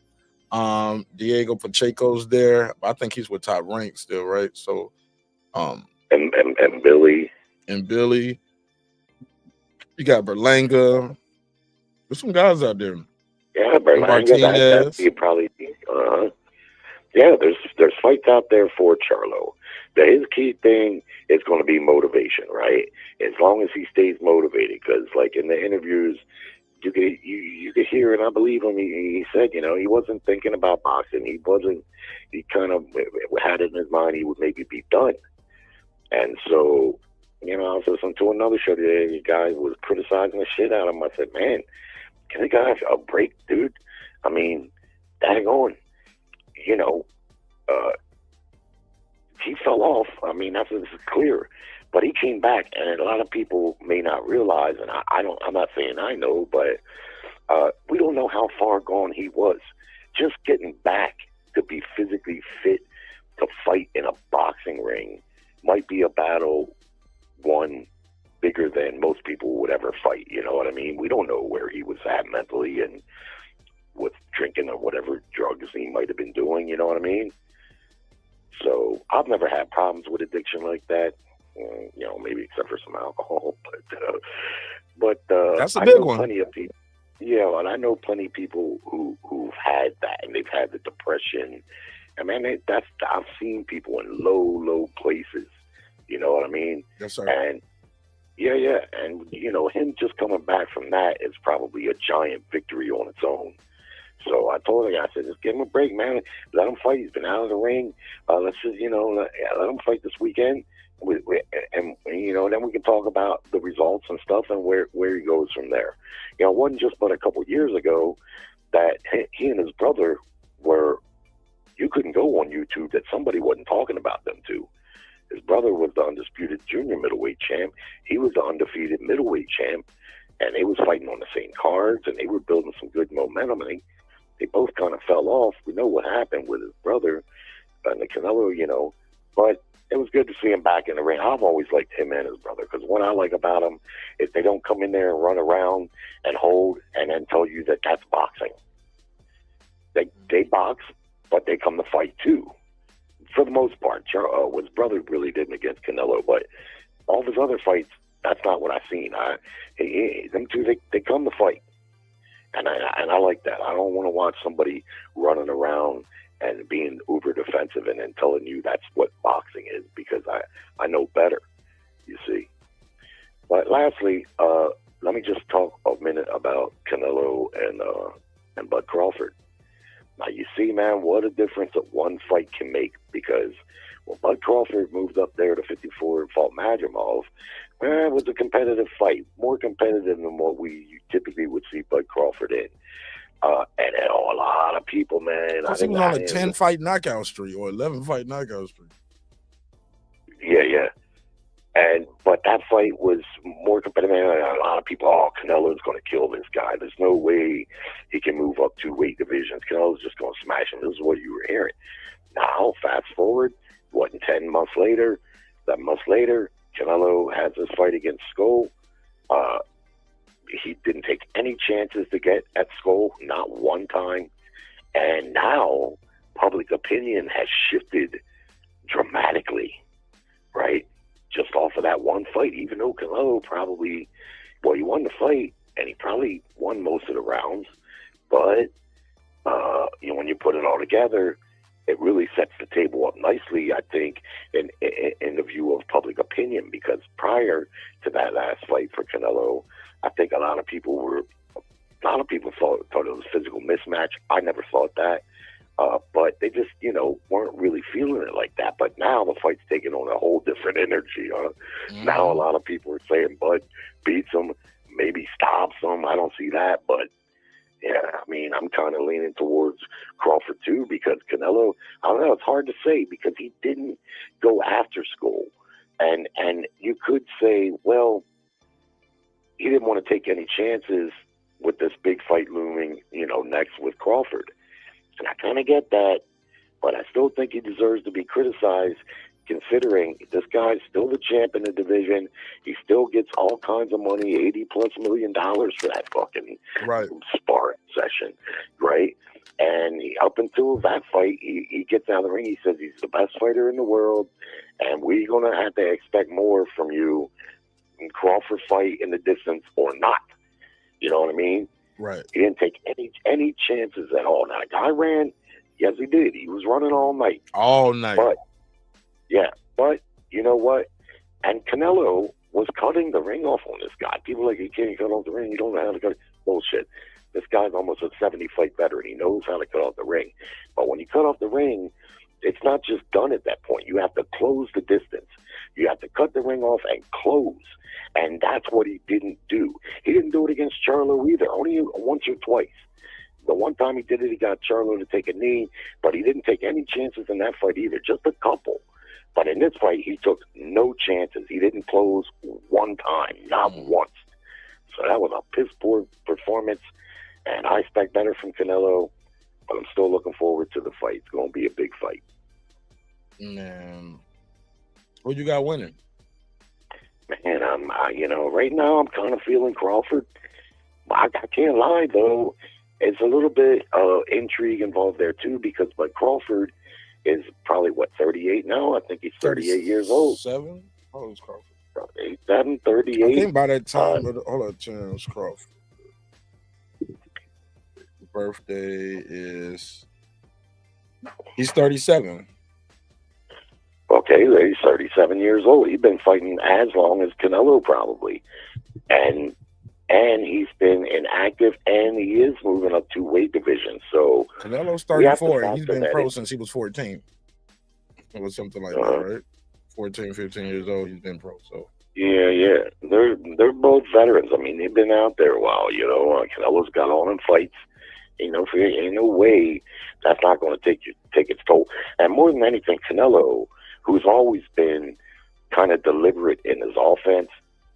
Diego Pacheco's there. I think he's with Top Rank still, right? So, and Billy. You got Berlanga. There's some guys out there. Yeah, Berlanga. That'd probably. Yeah, there's fights out there for Charlo. His key thing is going to be motivation, right? As long as he stays motivated, because like in the interviews, you could hear, and I believe him. He said, you know, he wasn't thinking about boxing. He kind of had it in his mind he would maybe be done. And so, you know, I was listening to another show today. The guy was criticizing the shit out of him. I said, man, can the guy have a break, dude? I mean, dang on. You know, he fell off. I mean, this is clear. But he came back, and a lot of people may not realize, and I'm not saying I know, but we don't know how far gone he was. Just getting back to be physically fit to fight in a boxing ring might be a battle one bigger than most people would ever fight. You know what I mean? We don't know where he was at mentally and with drinking or whatever drugs he might have been doing. You know what I mean? So I've never had problems with addiction like that. You know, maybe except for some alcohol, but that's a big one. Plenty of people, yeah, and I know plenty of people who've had that, and they've had the depression. I mean, I've seen people in low places. You know what I mean? Yes, sir. And yeah, and you know, him just coming back from that is probably a giant victory on its own. So I told him, I said, just give him a break, man. Let him fight. He's been out of the ring. Let's just, you know, let him fight this weekend. And you know, then we can talk about the results and stuff and where he goes from there. You know, it wasn't just but a couple of years ago that he and his brother you couldn't go on YouTube that somebody wasn't talking about them too. His brother was the undisputed junior middleweight champ. He was the undefeated middleweight champ, and they was fighting on the same cards, and they were building some good momentum, and they both kind of fell off. We know what happened with his brother and the Canelo, you know, but it was good to see him back in the ring. I've always liked him and his brother, because what I like about them is they don't come in there and run around and hold and then tell you that that's boxing. They box, but they come to fight too. For the most part, his brother really didn't against Canelo, but all of his other fights, that's not what I've seen. Them two, they come to fight, and I like that. I don't want to watch somebody running around and being uber defensive and then telling you that's what boxing is, because I know better, you see. But lastly, let me just talk a minute about Canelo and Bud Crawford. Now, you see, man, what a difference that one fight can make, because when Bud Crawford moved up there to 54 and fought Madrimov, it was a competitive fight, more competitive than what we typically would see Bud Crawford in. And a lot of people, man. I think he was on a 10-fight knockout streak or 11-fight knockout streak. Yeah. But that fight was more competitive. A lot of people, Canelo's going to kill this guy. There's no way he can move up 2 weight divisions. Canelo's just going to smash him. This is what you were hearing. Now, fast forward, 10 months later, 11 months later, Canelo has this fight against Skull. He didn't take any chances to get at Skull, not one time. And now public opinion has shifted dramatically, right? Just off of that one fight, even though Canelo probably, he won the fight, and he probably won most of the rounds. But, you know, when you put it all together, it really sets the table up nicely, I think, in the view of public opinion, because prior to that last fight for Canelo, I think a lot of people thought it was a physical mismatch. I never thought that. But they just, weren't really feeling it like that. But now the fight's taking on a whole different energy. Now a lot of people are saying Bud beats him, maybe stops him. I don't see that, but yeah, I mean, I'm kind of leaning towards Crawford too, because Canelo, I don't know, it's hard to say because he didn't go after school. And you could say, well, he didn't want to take any chances with this big fight looming, next with Crawford. And I kind of get that, but I still think he deserves to be criticized, considering this guy's still the champ in the division. He still gets all kinds of money, $80+ million for that fucking sparring session, right? And up until that fight, he gets out of the ring. He says he's the best fighter in the world, and we're going to have to expect more from you in Crawford fight in the distance or not. You know what I mean? Right. He didn't take any chances at all. Now, the guy ran. Yes, he did. He was running all night. All night. But you know what? And Canelo was cutting the ring off on this guy. People are like, you can't cut off the ring. You don't know how to cut it. Bullshit. This guy's almost a 70-fight veteran. He knows how to cut off the ring. But when you cut off the ring, it's not just done at that point. You have to close the distance. You have to cut the ring off and close. And that's what he didn't do. He didn't do it against Charlo either, only once or twice. The one time he did it, he got Charlo to take a knee, but he didn't take any chances in that fight either, just a couple. But in this fight, he took no chances. He didn't close one time, not once. So that was a piss-poor performance, and I expect better from Canelo, but I'm still looking forward to the fight. It's going to be a big fight. Man, who you got winning? Man, right now I'm kind of feeling Crawford. I can't lie, though. It's a little bit intrigue involved there, too, because Crawford is probably, 38 now? I think he's 38 years old. 7? How old is Crawford? 37, 38. I think by that time, hold on, Terence Crawford. Birthday is, he's 37. Okay, he's 37 years old. He's been fighting as long as Canelo probably. And he's been inactive, and he is moving up 2 weight divisions. So Canelo's 34, and he's been pro since he was 14. It was something like that, right? 14, 15 years old, he's been pro. So yeah. They're both veterans. I mean, they've been out there a while, Canelo's got on in fights. Ain't no way that's not going to take its toll. And more than anything, Canelo, who's always been kind of deliberate in his offense,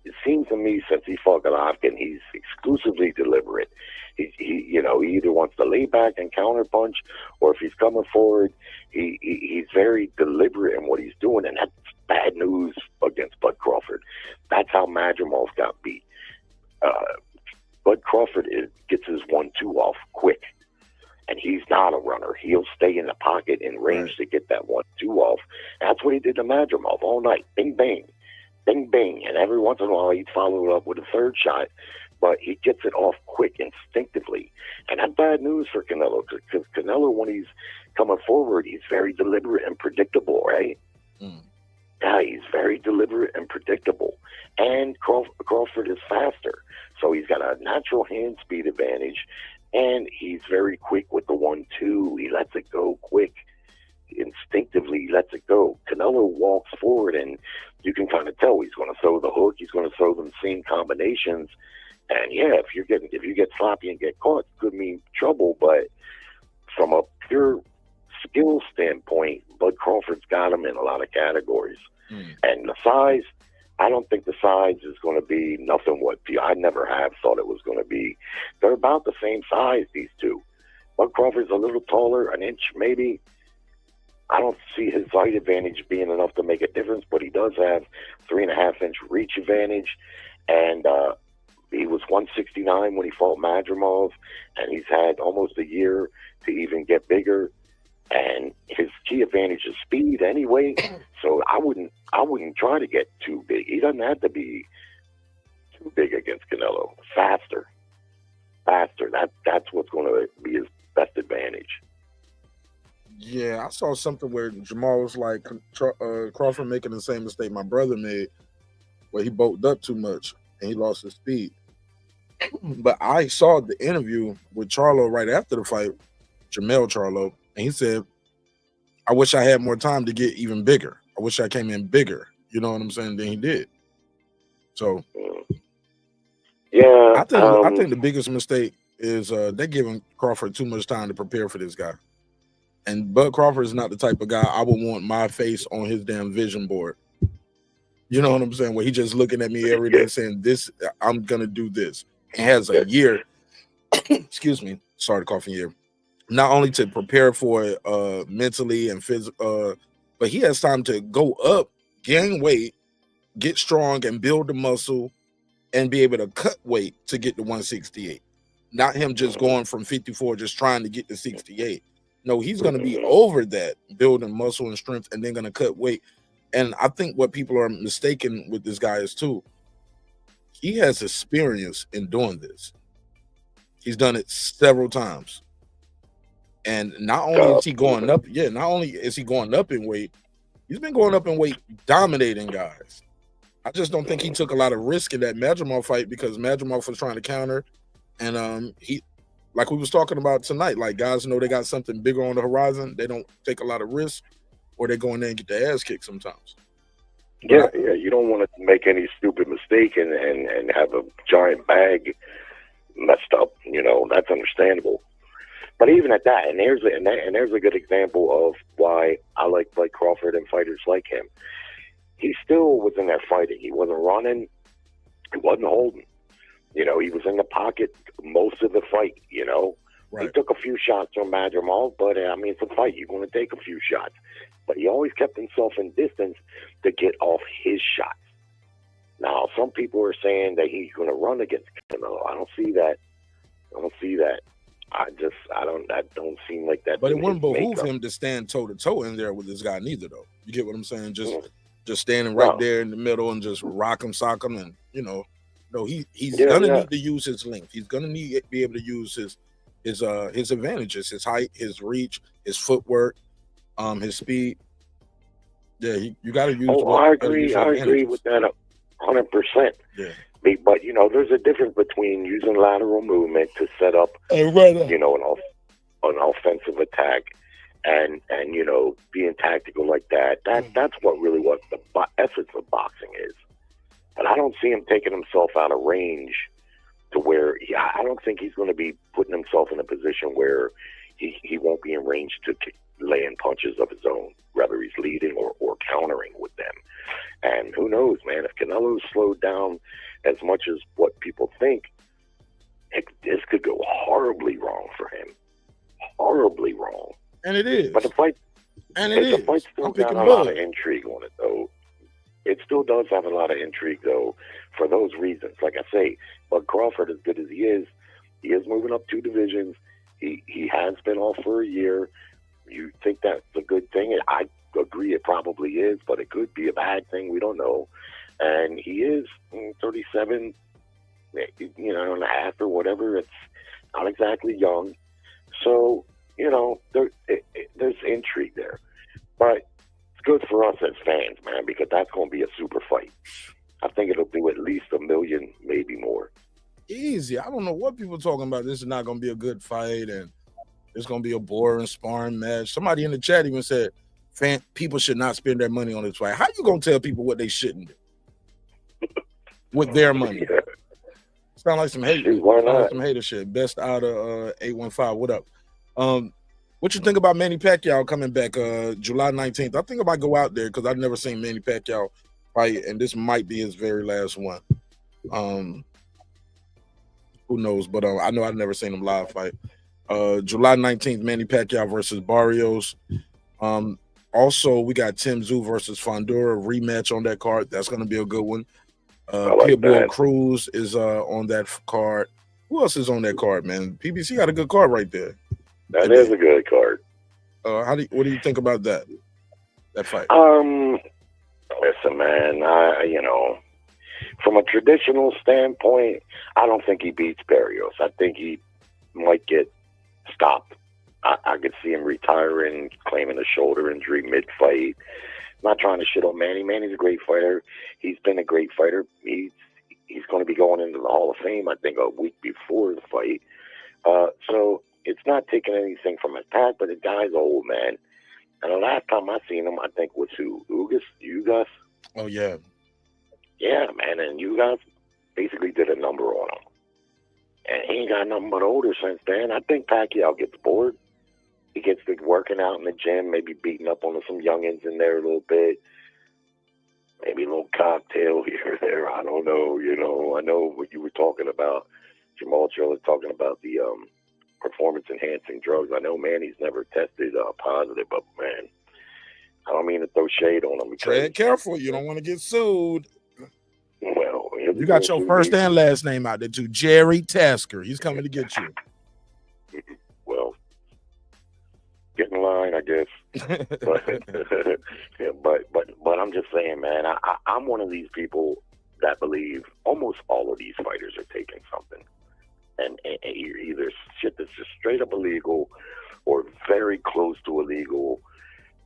it seems to me since he fought Golovkin, he's exclusively deliberate. He either wants to lay back and counter punch, or if he's coming forward, he's very deliberate in what he's doing, and that's bad news against Bud Crawford. That's how Madrimov got beat. Bud Crawford gets his 1-2 off quick, and he's not a runner. He'll stay in the pocket in range to get that 1-2 off. That's what he did to Madrimov all night. Bing, bang. Bing, bang. And every once in a while, he'd follow it up with a third shot, but he gets it off quick, instinctively. And that's bad news for Canelo, because Canelo, when he's coming forward, he's very deliberate and predictable, right? Yeah, he's very deliberate and predictable. And Crawford is faster. So he's got a natural hand speed advantage, and he's very quick with the 1-2. He lets it go quick. Instinctively, he lets it go. Canelo walks forward, and you can kind of tell he's going to throw the hook. He's going to throw them same combinations. And yeah, if you get sloppy and get caught, it could mean trouble. But from a pure skill standpoint, Bud Crawford's got him in a lot of categories. And the size, I don't think the size is going to be nothing what I never have thought it was going to be. They're about the same size, these two. Bud Crawford's a little taller, an inch maybe. I don't see his height advantage being enough to make a difference, but he does have 3.5-inch reach advantage. And he was 169 when he fought Madrimov, and he's had almost a year to even get bigger. And his key advantage is speed anyway, so I wouldn't try to get too big. He doesn't have to be too big against Canelo. Faster. That's what's going to be his best advantage. Yeah, I saw something where Jermall was like Crawford making the same mistake my brother made, where he bulked up too much and he lost his speed. But I saw the interview with Charlo right after the fight, Charlo, And he said, I wish I had more time to get even bigger. I wish I came in bigger. You know what I'm saying? Than he did. So Yeah, I think the biggest mistake is they're giving Crawford too much time to prepare for this guy. And Bud Crawford is not the type of guy I would want my face on his damn vision board. You know what I'm saying? Where he just looking at me every day saying, this, I'm gonna do this. He has a year, excuse me, sorry to cough in here. Not only to prepare for it mentally and physically, but he has time to go up, gain weight, get strong, and build the muscle, and be able to cut weight to get to 168. Not him just going from 54, just trying to get to 68. No, he's going to be over that, building muscle and strength, and then going to cut weight. And I think what people are mistaken with this guy is too, he has experience in doing this. He's done it several times. And not only is he going up, not only is he going up in weight, he's been going up in weight, dominating guys. I just don't think he took a lot of risk in that Madrimov fight because Madrimov was trying to counter. And he, like we was talking about tonight, like guys know they got something bigger on the horizon. They don't take a lot of risk, or they go in there and get their ass kicked sometimes. Yeah, you don't want to make any stupid mistake and have a giant bag messed up. You know, that's understandable. But even at that, and there's a good example of why I like Crawford and fighters like him. He still was in there fighting. He wasn't running. He wasn't holding. You know, he was in the pocket most of the fight, you know. Right. He took a few shots on Madrimov, but, I mean, it's a fight. You're going to take a few shots. But he always kept himself in distance to get off his shots. Now, some people are saying that he's going to run against Canelo. I don't see that. That don't seem like that. But it wouldn't behoove him to stand toe-to-toe in there with this guy neither, though. You get what I'm saying? Just standing right there in the middle and just rock him, sock him, and, you know, no, he's gonna need to use his length. He's gonna need to be able to use his advantages, his height, his reach, his footwork, his speed. Yeah, you got to use. Oh, I agree with that 100%. Yeah. But you know, there's a difference between using lateral movement to set up, you know, an offensive attack, and you know, being tactical like that. That's what the essence of boxing is. But I don't see him taking himself out of range to where I don't think he's going to be putting himself in a position where he won't be in range to lay in punches of his own, whether he's leading or countering with them. And who knows, man, if Canelo's slowed down as much as what people think, this could go horribly wrong for him. Horribly wrong. And it is. But the fight still got a lot of intrigue on it, though. It still does have a lot of intrigue, though, for those reasons. Like I say, Bud Crawford, as good as he is moving up 2 divisions. He has been off for a year. You think that's a good thing? I agree it probably is, but it could be a bad thing. We don't know. And he is 37, you know, and a half or whatever. It's not exactly young. So, you know, there's intrigue there. But it's good for us as fans, man, because that's going to be a super fight. I think it'll do at least 1 million, maybe more. Easy. I don't know what people are talking about. This is not going to be a good fight, and it's going to be a boring sparring match. Somebody in the chat even said, people should not spend their money on this fight. How you going to tell people what they shouldn't do with their money? Yeah. Sound like some hate. Why not? Some hater shit. Best out of 815. What up? What you think about Manny Pacquiao coming back July 19th? I think I might go out there because I've never seen Manny Pacquiao fight, and this might be his very last one. Who knows? But I know I've never seen him live fight. July 19th, Manny Pacquiao versus Barrios. Also, we got Tim Tszyu versus Fondura rematch on that card. That's going to be a good one. Pitbull Cruz is on that card. Who else is on that card, man? PBC got a good card right there. That is a good card. What do you think about that fight? Listen, man, you know, from a traditional standpoint, I don't think he beats Barrios. I think he might get stopped. I could see him retiring, claiming a shoulder injury mid-fight. I'm not trying to shit on Manny. Manny's a great fighter. He's been a great fighter. He's going to be going into the Hall of Fame, I think, a week before the fight. So, it's not taking anything from his past, but the guy's old, man. And the last time I seen him, I think was who? Ugas? Oh, yeah. Yeah, man. And Ugas basically did a number on him. And he ain't got nothing but older since then. I think Pacquiao gets bored. He gets to working out in the gym, maybe beating up on some youngins in there a little bit. Maybe a little cocktail here or there. I don't know. You know, I know what you were talking about. Jermall was talking about the performance-enhancing drugs. I know Manny's never tested positive, but, man, I don't mean to throw shade on him. Tread careful. You don't want to get sued. Well, you got your first and last name out there, too. Jerry Tasker. He's coming to get you. Well, get in line, I guess. but I'm just saying, man, I'm one of these people that believe almost all of these fighters are taking something. And either shit that's just straight up illegal or very close to illegal.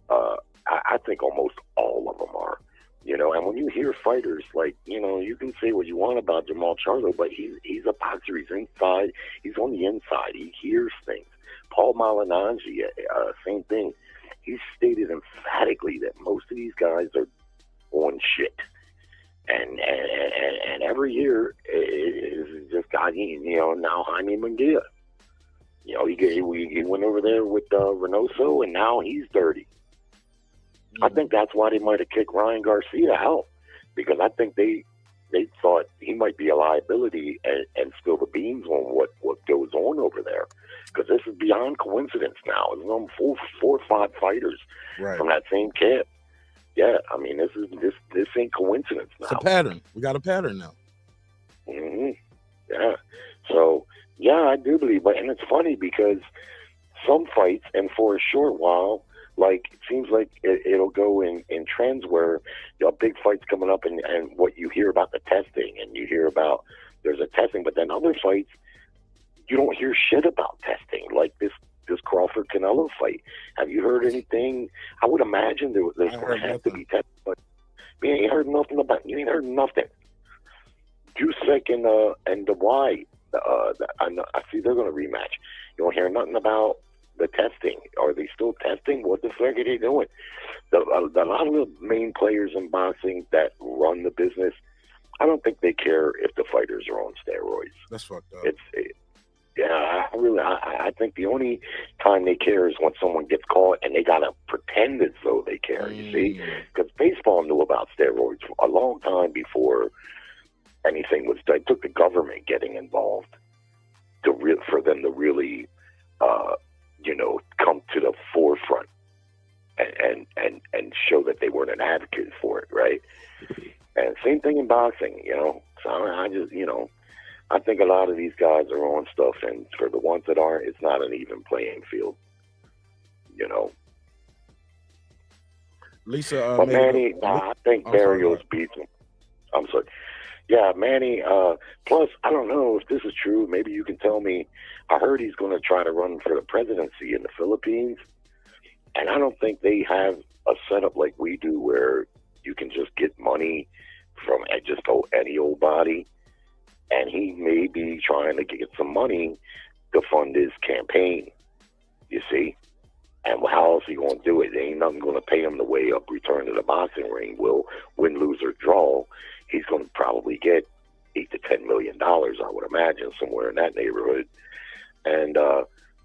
I think almost all of them are. You know, and when you hear fighters like, you know, you can say what you want about Jermall Charlo, but he's a boxer. He's inside. He's on the inside. He hears things. Paul Malignaggi, same thing. He stated emphatically that most of these guys are on shit. And every year is just got, you know, now Jaime Munguia. You know, he went over there with Reynoso, and now he's dirty. I think that's why they might have kicked Ryan Garcia out, because I think they thought he might be a liability and spill the beans on what goes on over there. Because this is beyond coincidence now. There's on 4 or 5 fighters from that same camp. Yeah, I mean, this ain't coincidence now. It's a pattern. We got a pattern now. Mm-hmm. Yeah. So, yeah, I do believe. And it's funny because some fights, and for a short while, like, it seems like it'll go in trends where, you know, big fights coming up and what you hear about the testing, and you hear about there's a testing, but then other fights, you don't hear shit about testing, like this Crawford Canelo fight. Have you heard anything? I would imagine there's going to have to be testing, but you ain't heard nothing about. You ain't heard nothing. Jusek and the Y, I see they're going to rematch. You don't hear nothing about the testing. Are they still testing? What the fuck are they doing? A lot of the main players in boxing that run the business, I don't think they care if the fighters are on steroids. That's fucked up. I think the only time they care is when someone gets caught and they gotta pretend as though they care. You see, because baseball knew about steroids for a long time before anything was done. It took the government getting involved for them to really, you know, come to the forefront and show that they weren't an advocate for it, right? And same thing in boxing, you know. So I just, you know, I think a lot of these guys are on stuff, and for the ones that aren't, it's not an even playing field, you know. Lisa, but Manny, I think Barrios beats him. I'm sorry. Yeah, Manny. Plus, I don't know if this is true. Maybe you can tell me. I heard he's going to try to run for the presidency in the Philippines, and I don't think they have a setup like we do where you can just get money from just any old body. And he may be trying to get some money to fund his campaign, you see? And how else he going to do it? There ain't nothing going to pay him the way up return to the boxing ring will win, lose, or draw. He's going to probably get $8 to $10 million, I would imagine, somewhere in that neighborhood. And,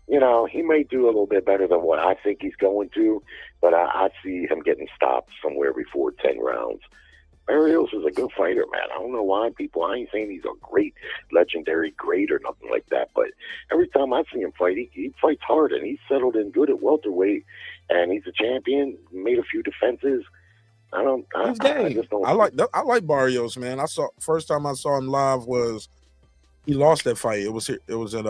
you know, he may do a little bit better than what I think he's going to, but I see him getting stopped somewhere before 10 rounds. Barrios is a good fighter, man. I don't know why I ain't saying he's a great, legendary great or nothing like that, but every time I see him fight, he fights hard, and he's settled in good at welterweight, and he's a champion, made a few defenses. He's game. I like Barrios, man. First time I saw him live was he lost that fight. It was at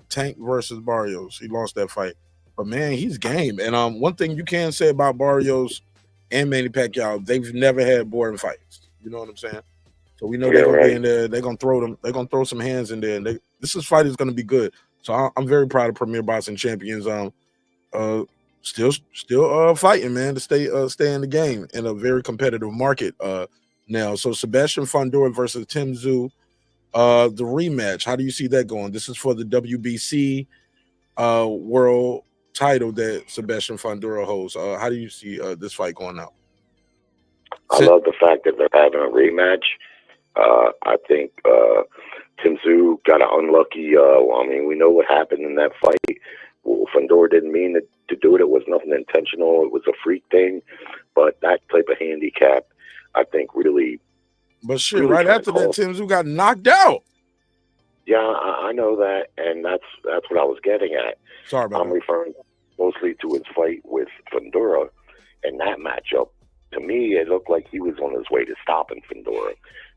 Tank versus Barrios. He lost that fight. But man, he's game. And one thing you can say about Barrios and Manny Pacquiao, they've never had boring fights. You know what I'm saying? So we know they're gonna be in there. They're gonna throw them. They're gonna throw some hands in there. And this fight is gonna be good. So I'm very proud of Premier Boxing Champions. Still fighting, man, to stay in the game in a very competitive market now. So Sebastian Fondor versus Tim Tszyu, the rematch. How do you see that going? This is for the WBC world title that Sebastian Fundora holds. How do you see this fight going out? I love the fact that they're having a rematch. I think Tim Tszyu got an unlucky. I mean, we know what happened in that fight. Well, Fundora didn't mean to do it. It was nothing intentional. It was a freak thing. But that type of handicap, I think, really. But shit, really right after that, Tim Tszyu got knocked out. Yeah, I know that, and that's what I was getting at. Sorry about I'm referring mostly to his fight with Fundora and that matchup. To me, it looked like he was on his way to stopping Fundora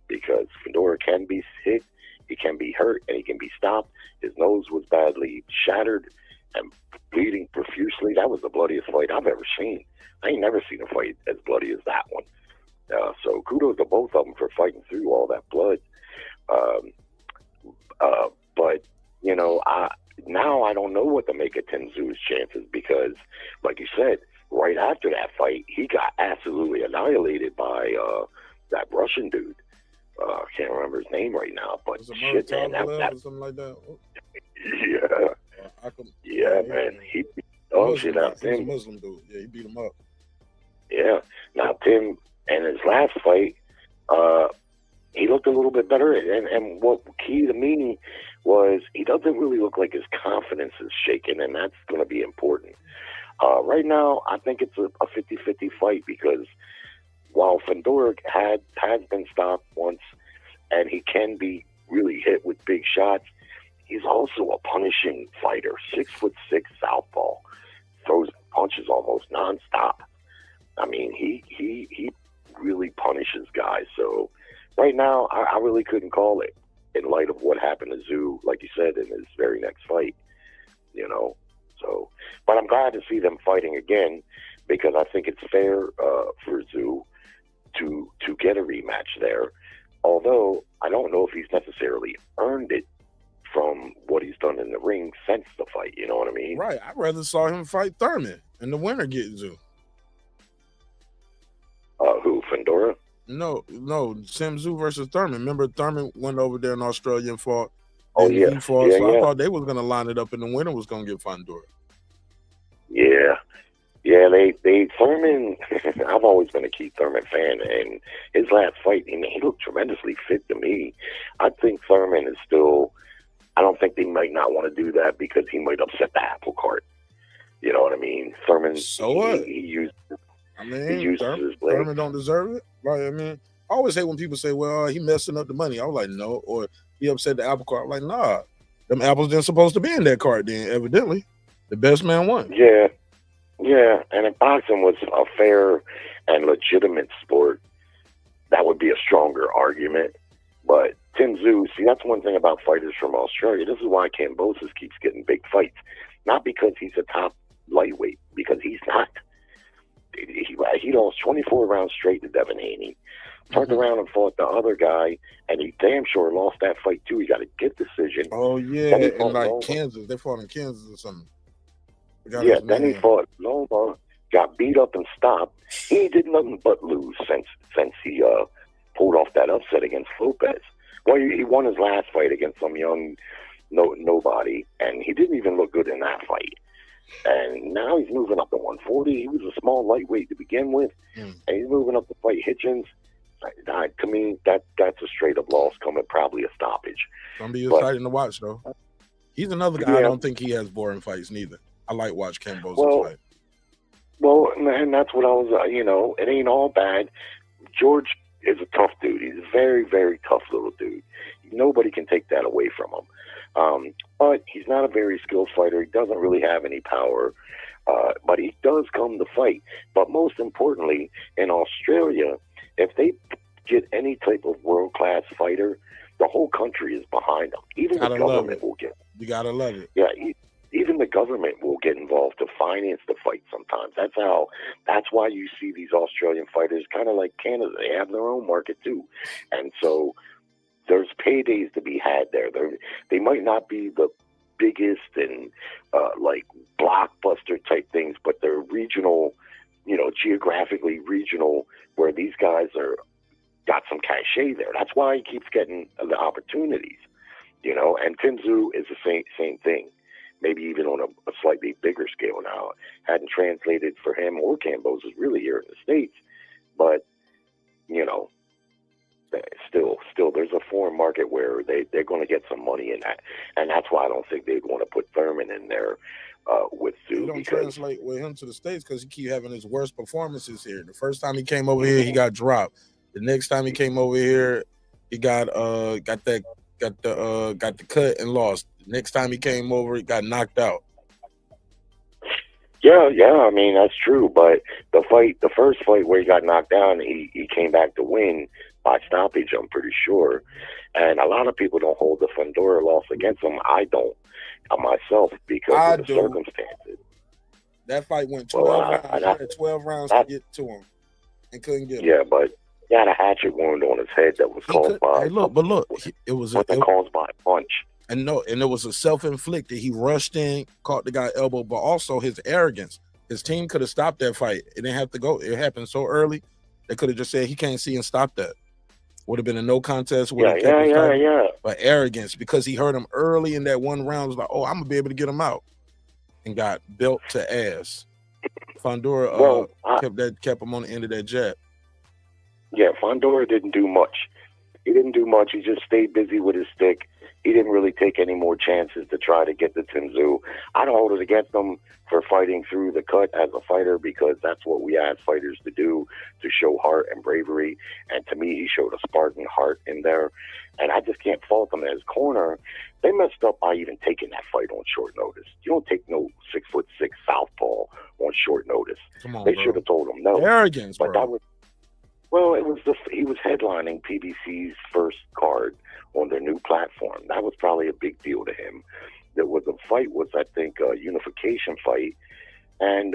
because Fundora can be hit, he can be hurt, and he can be stopped. His nose was badly shattered and bleeding profusely. That was the bloodiest fight I've ever seen. I ain't never seen a fight as bloody as that one. So kudos to both of them for fighting through all that blood. But, you know, now I don't know what to make of Tim Tszyu's chances because, like you said, right after that fight, he got absolutely annihilated by that Russian dude. I can't remember his name right now, but shit, man. That, something like that. Yeah, man. He beat shit out of Tim. He's a Muslim dude. Yeah, he beat him up. Yeah. Now, Tim, in his last fight, he looked a little bit better. And what key to me was he doesn't really look like his confidence is shaken, and that's going to be important. Right now, I think it's a 50-50 fight because while Fundora has been stopped once and he can be really hit with big shots, he's also a punishing fighter. 6'6" southpaw, throws punches almost nonstop. I mean, he really punishes guys. So right now, I really couldn't call it in light of what happened to Tszyu, like you said, in his very next fight. You know, so. But I'm glad to see them fighting again because I think it's fair for Tszyu to get a rematch there. Although I don't know if he's necessarily earned it from what he's done in the ring since the fight. You know what I mean? Right. I'd rather saw him fight Thurman and the winner get Tszyu. Who, Fundora? No, Tim Tszyu versus Thurman. Remember, Thurman went over there in Australia and fought. Oh, yeah. He fought, yeah, so yeah. I thought they was going to line it up and the winner was going to get Fundora. Yeah. Yeah, they Thurman, I've always been a Keith Thurman fan, and his last fight, I mean, he looked tremendously fit to me. I think Thurman is still, I don't think they might not want to do that because he might upset the apple cart. You know what I mean? Thurman, so what? He used Thurman don't deserve it. Like, I mean, I always hate when people say, well, he messing up the money. I was like, no, or he upset the apple cart. I'm like, nah, them apples didn't supposed to be in that cart then, evidently. The best man won. Yeah. Yeah, and if boxing was a fair and legitimate sport, that would be a stronger argument. But Tim Tszyu, see, that's one thing about fighters from Australia. This is why Kambosos keeps getting big fights. Not because he's a top lightweight, because he's not. He lost 24 rounds straight to Devin Haney. Turned around and fought the other guy, and he damn sure lost that fight, too. He got a good decision. Oh, yeah, in like Kansas. They fought in Kansas or something. Yeah, then he fought Loma, got beat up and stopped. He did nothing but lose since he pulled off that upset against Lopez. Well, he won his last fight against some young nobody, and he didn't even look good in that fight. And now he's moving up to 140. He was a small lightweight to begin with, and he's moving up to fight Hitchens. To me, that's a straight-up loss coming, probably a stoppage. Gonna be exciting to watch, though. He's another guy. I don't think he has boring fights, neither. I like watch Kambosos fight. Well, and that's what I was, it ain't all bad. George is a tough dude. He's a very, very tough little dude. Nobody can take that away from him. But he's not a very skilled fighter. He doesn't really have any power. But he does come to fight. But most importantly, in Australia, if they get any type of world-class fighter, the whole country is behind them. Even the government will get. You gotta love it. Yeah, even the government will get involved to finance the fight sometimes. That's why you see these Australian fighters kind of like Canada. They have their own market too. And so there's paydays to be had there. They might not be the biggest and like blockbuster type things, but they're regional, geographically regional, where these guys got some cachet there. That's why he keeps getting the opportunities, and Tim Tszyu is the same thing. maybe even on a slightly bigger scale now. Hadn't translated for him or Kambosos really here in the States, but you know, still there's a foreign market where they're going to get some money in that, and that's why I don't think they'd want to put Thurman in there with Zoo. He don't translate with him to the States because he keep having his worst performances here. The first time he came over here, he got dropped. The next time he came over here, he got the cut and lost. The next time he came over, he got knocked out. Yeah, I mean, that's true. But the first fight where he got knocked down, he came back to win by stoppage, I'm pretty sure. And a lot of people don't hold the Fundora loss against him. I don't myself because of the circumstances. That fight went 12 rounds. He had 12 rounds to get to him and couldn't get him. Yeah, but he had a hatchet wound on his head that was caused by. Hey, it was caused by a punch. And it was a self-inflicted. He rushed in, caught the guy elbow, but also his arrogance. His team could have stopped that fight. It didn't have to go. It happened so early. They could have just said he can't see and stop that. Would have been a no contest. Yeah. But arrogance, because he hurt him early in that one round, was like, oh, I'm gonna be able to get him out, and got built to ass. Fundora kept him on the end of that jab. Yeah, Fundora didn't do much. He didn't do much. He just stayed busy with his stick. He didn't really take any more chances to try to get the Tenzou. I don't hold it against him for fighting through the cut as a fighter, because that's what we ask fighters to do, to show heart and bravery. And to me, he showed a Spartan heart in there. And I just can't fault him. As corner, they messed up by even taking that fight on short notice. You don't take no 6'6" southpaw on short notice. Come on, they should have told him no. Arrogance, but bro. He was headlining PBC's first card on their new platform. That was probably a big deal to him. The fight was, I think, a unification fight, and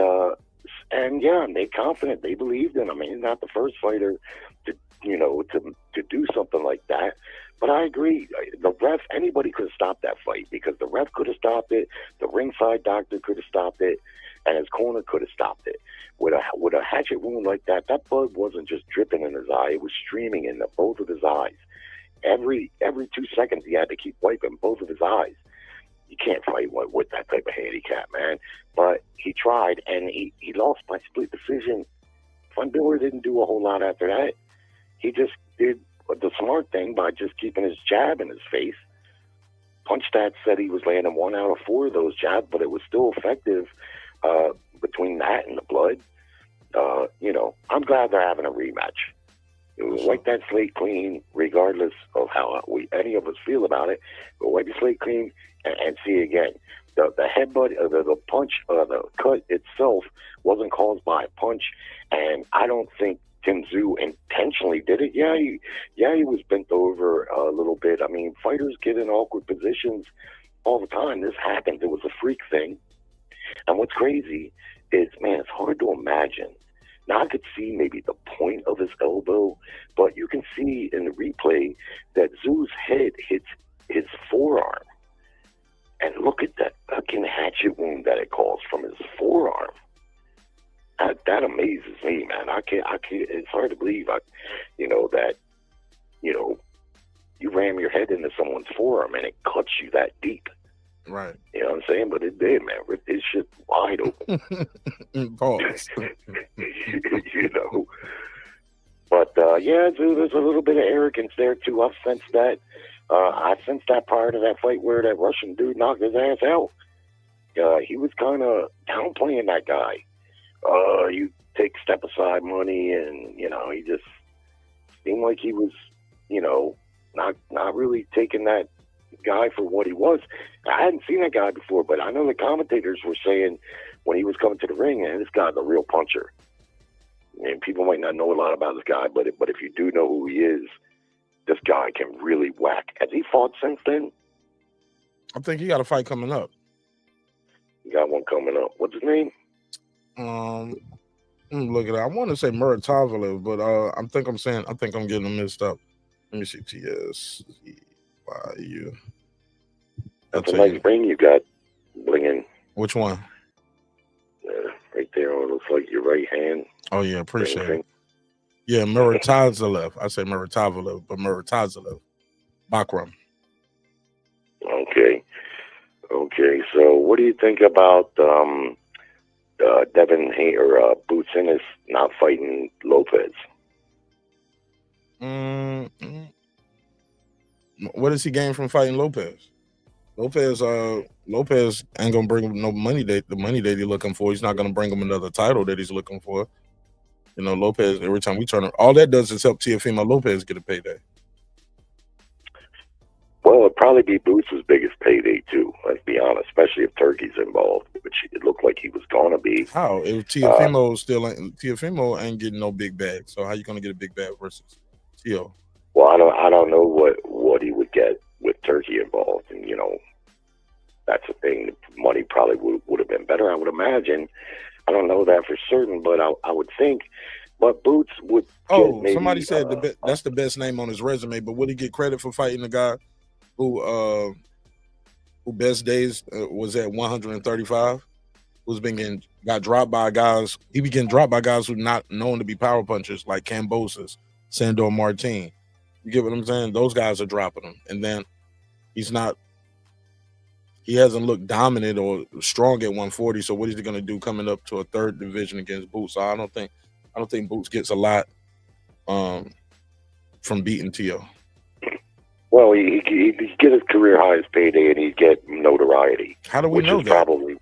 yeah, they're confident. They believed in him. I mean, he's not the first fighter to do something like that. But I agree. The ref, anybody could have stopped that fight, because the ref could have stopped it. The ringside doctor could have stopped it, and his corner could have stopped it. With a hatchet wound like that, that blood wasn't just dripping in his eye; it was streaming in both of his eyes. Every 2 seconds, he had to keep wiping both of his eyes. You can't fight with that type of handicap, man. But he tried, and he lost by split decision. Fundora didn't do a whole lot after that. He just did the smart thing by just keeping his jab in his face. Punch Stats said he was landing 1 out of 4 of those jabs, but it was still effective between that and the blood. I'm glad they're having a rematch. Wipe that slate clean, regardless of how any of us feel about it. But wipe your slate clean and see again. The headbutt, the punch, the cut itself wasn't caused by a punch, and I don't think Tenzou intentionally did it. Yeah, he was bent over a little bit. I mean, fighters get in awkward positions all the time. This happens. It was a freak thing. And what's crazy is, man, it's hard to imagine. Now, I could see maybe the point of his elbow, but you can see in the replay that Zoo's head hits his forearm. And look at that fucking hatchet wound that it caused from his forearm. That amazes me, man. I can't. It's hard to believe, that you ram your head into someone's forearm and it cuts you that deep. Right. You know what I'm saying? But it did, man. It's shit wide open. Pause. But yeah, there's a little bit of arrogance there too. I've sensed that. I sensed that prior to that fight where that Russian dude knocked his ass out. He was kind of downplaying that guy. You take step aside money, and he just seemed like he was, not really taking that guy for what he was. I hadn't seen that guy before, but I know the commentators were saying when he was coming to the ring, and this guy's a real puncher. I mean, people might not know a lot about this guy, but if you do know who he is, this guy can really whack. Has he fought since then? I think he got a fight coming up. He got one coming up. What's his name? Look at that. I want to say Muratavalev, but I think I'm getting him mixed up. Let me see. TSYU. That's a nice ring you got blinging. Which one? Right there. It looks like your right hand. Oh yeah, appreciate it. Yeah, Muratavalev. I say Muratavalev, but Muratavalev. Bakram. Okay. Okay, so what do you think about Devin or Boots Ennis not fighting Lopez? What does he gain from fighting Lopez? Lopez ain't gonna bring him no money the money that he's looking for. He's not gonna bring him another title that he's looking for. You know, Lopez, every time we turn him, all that does is help Teofimo Lopez get a payday. Well, it'd probably be Boots' biggest payday too. Let's be honest, especially if Turkey's involved, which it looked like he was gonna be. How? If Teofimo ain't getting no big bag, so how you gonna get a big bag versus Teo? Well, I don't know what he would get with Turkey involved, and you know, that's the thing. Money probably would have been better, I would imagine. I don't know that for certain, but I would think. But Boots would. Oh, maybe, somebody said that's the best name on his resume. But would he get credit for fighting the guy who best days was at 135? Who's been got dropped by guys? He be getting dropped by guys who not known to be power punchers like Cambosis, Sandor Martin. You get what I'm saying? Those guys are dropping him, and then he's not. He hasn't looked dominant or strong at 140. So what is he going to do coming up to a third division against Boots? So I don't think Boots gets a lot from beating Teo. Well, he get his career highest payday and he get notoriety. How do we know that? Probably.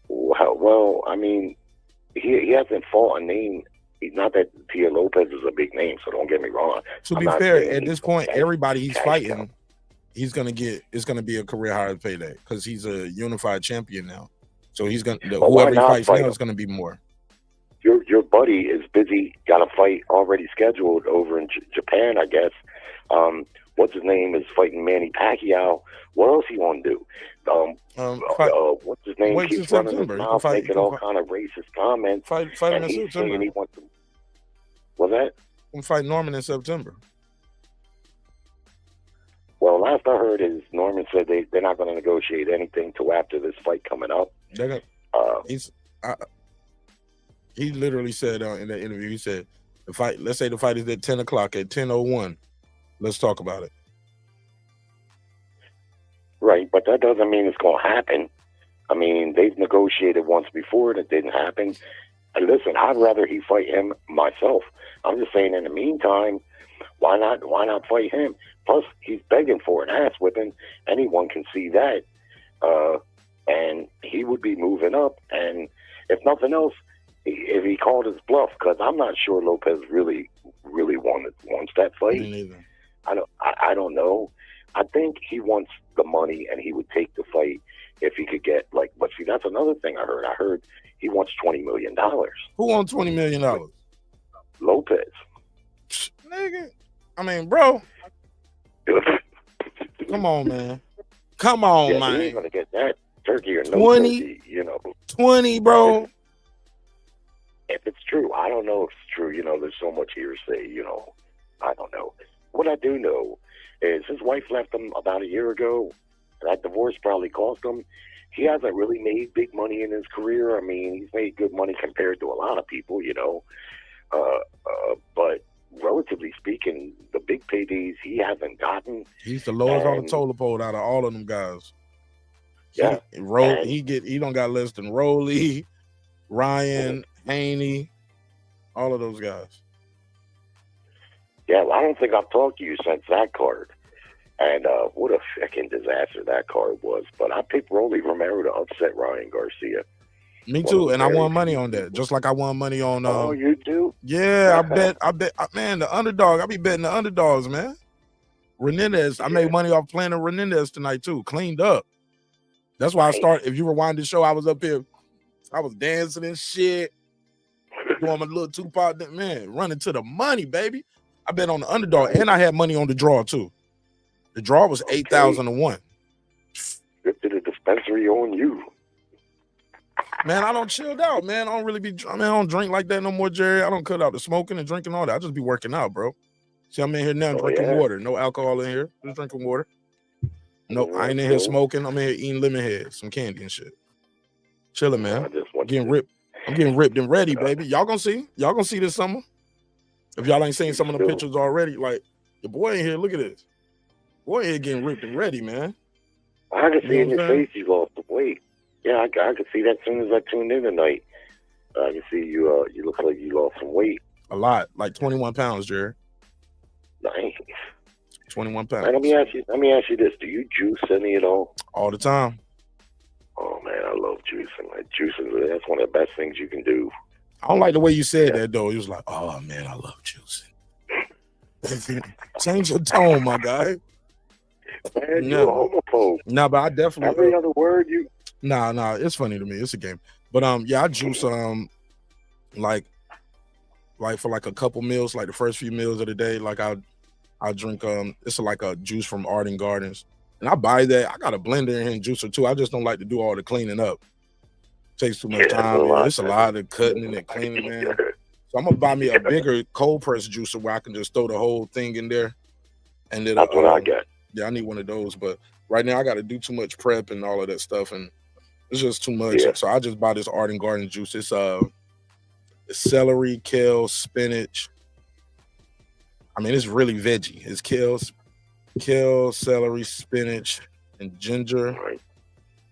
Well, I mean, he hasn't fought a name. Not that Teo Lopez is a big name, so don't get me wrong. To be fair, at this point, everybody he's fighting. It's gonna be a career high payday because he's a unified champion now. So he's gonna whoever he fights now is gonna be more. Your buddy is busy, got a fight already scheduled over in Japan, I guess. What's his name is fighting Manny Pacquiao. What else he want to do? What's his name? Keeps running his mouth, making all kind of racist comments. Fight in September. He wants to. What's that? I'm fighting Norman in September. Well, last I heard is Norman said they're not going to negotiate anything till after this fight coming up. He literally said in the interview, he said, the fight. Let's say the fight is at 10 o'clock. At 10:01, let's talk about it. Right, but that doesn't mean it's going to happen. I mean, they've negotiated once before and it didn't happen. And listen, I'd rather he fight him myself. I'm just saying, in the meantime, why not fight him? Plus, he's begging for an ass whipping. Anyone can see that. And he would be moving up. And if nothing else, if he called his bluff, because I'm not sure Lopez really wants that fight. Me neither. I don't know. I think he wants the money, and he would take the fight if he could get But see, that's another thing I heard. I heard he wants $20 million. Who wants $20 million? Lopez. Nigga, I mean, bro. Come on, man. Come on, man. He ain't gonna get that Turkey or no 20, Turkey, you know. 20, bro. If it's true, I don't know if it's true. You know, there's so much hearsay. You know, I don't know. What I do know is his wife left him about a year ago. That divorce probably cost him. He hasn't really made big money in his career. I mean, he's made good money compared to a lot of people, you know. But relatively speaking, the big paydays he hasn't gotten. He's the lowest on the totem pole out of all of them guys. Yeah, he don't got less than Rolly, Ryan, Haney, all of those guys. Yeah, well, I don't think I've talked to you since that card. And what a fucking disaster that card was. But I picked Rolly Romero to upset Ryan Garcia. Me too, and I won money on that, just like I won money on. Oh, you do? Yeah, I bet, man, the underdog. I be betting the underdogs, man. Resendiz, I made money off playing the Resendiz tonight too. Cleaned up. That's why I started. If you rewind the show, I was up here, I was dancing and shit, doing my little Tupac, man, running to the money, baby. I bet on the underdog, and I had money on the draw too. The draw was 8,000 to 1. Did a dispensary on you. Man, I don't chilled out, man. I don't drink like that no more, Jerry. I don't cut out the smoking and drinking all that. I just be working out, bro. See, I'm in here now drinking water. No alcohol in here. Just drinking water. No, I ain't in here smoking. I'm in here eating lemon heads, some candy and shit. Chilling, man. Getting ripped. I'm getting ripped and ready, baby. Y'all gonna see. Y'all gonna see this summer. If y'all ain't seen some of the pictures already, like, the boy in here, look at this. Boy in here getting ripped and ready, man. I can see You in know what your I'm saying? face you lost the weight. Yeah, I can see that as soon as I tuned in tonight. I can see you. You look like you lost some weight. A lot, like 21 pounds, Jared. Nice. 21 Man, let pounds. me ask you this: do you juice any at all? All the time. Oh man, I love juicing. Like, juicing, that's one of the best things you can do. I don't like the way you said that though. He was like, "Oh man, I love juicing." Change your tone, my guy. Man, you're a homophobe. No, but I definitely. Every other word you. Nah, it's funny to me. It's a game. But yeah, I juice like for like a couple meals, like the first few meals of the day. Like I drink it's like a juice from Arden Gardens, and I buy that. I got a blender in here and juicer too. I just don't like to do all the cleaning up. Takes too much time. It's a lot of cutting and cleaning, man. So I'm gonna buy me a bigger cold press juicer where I can just throw the whole thing in there. And then that's what I get. Yeah, I need one of those. But right now I got to do too much prep and all of that stuff, and it's just too much. Yeah. So I just buy this Arden Garden juice. It's celery, kale, spinach. I mean, it's really veggie. It's kale, celery, spinach, and ginger,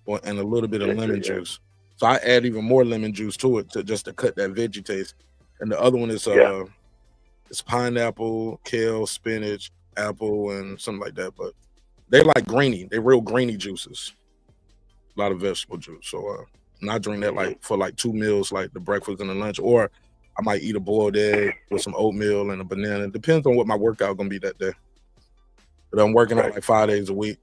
and a little bit of lemon juice. So I add even more lemon juice to it just to cut that veggie taste. And the other one is it's pineapple, kale, spinach, apple, and something like that. But they like greeny. They real greeny juices. A lot of vegetable juice. So and I drink that like for like 2 meals, like the breakfast and the lunch, or I might eat a boiled egg with some oatmeal and a banana. It depends on what my workout gonna be that day. But I'm working out like 5 days a week.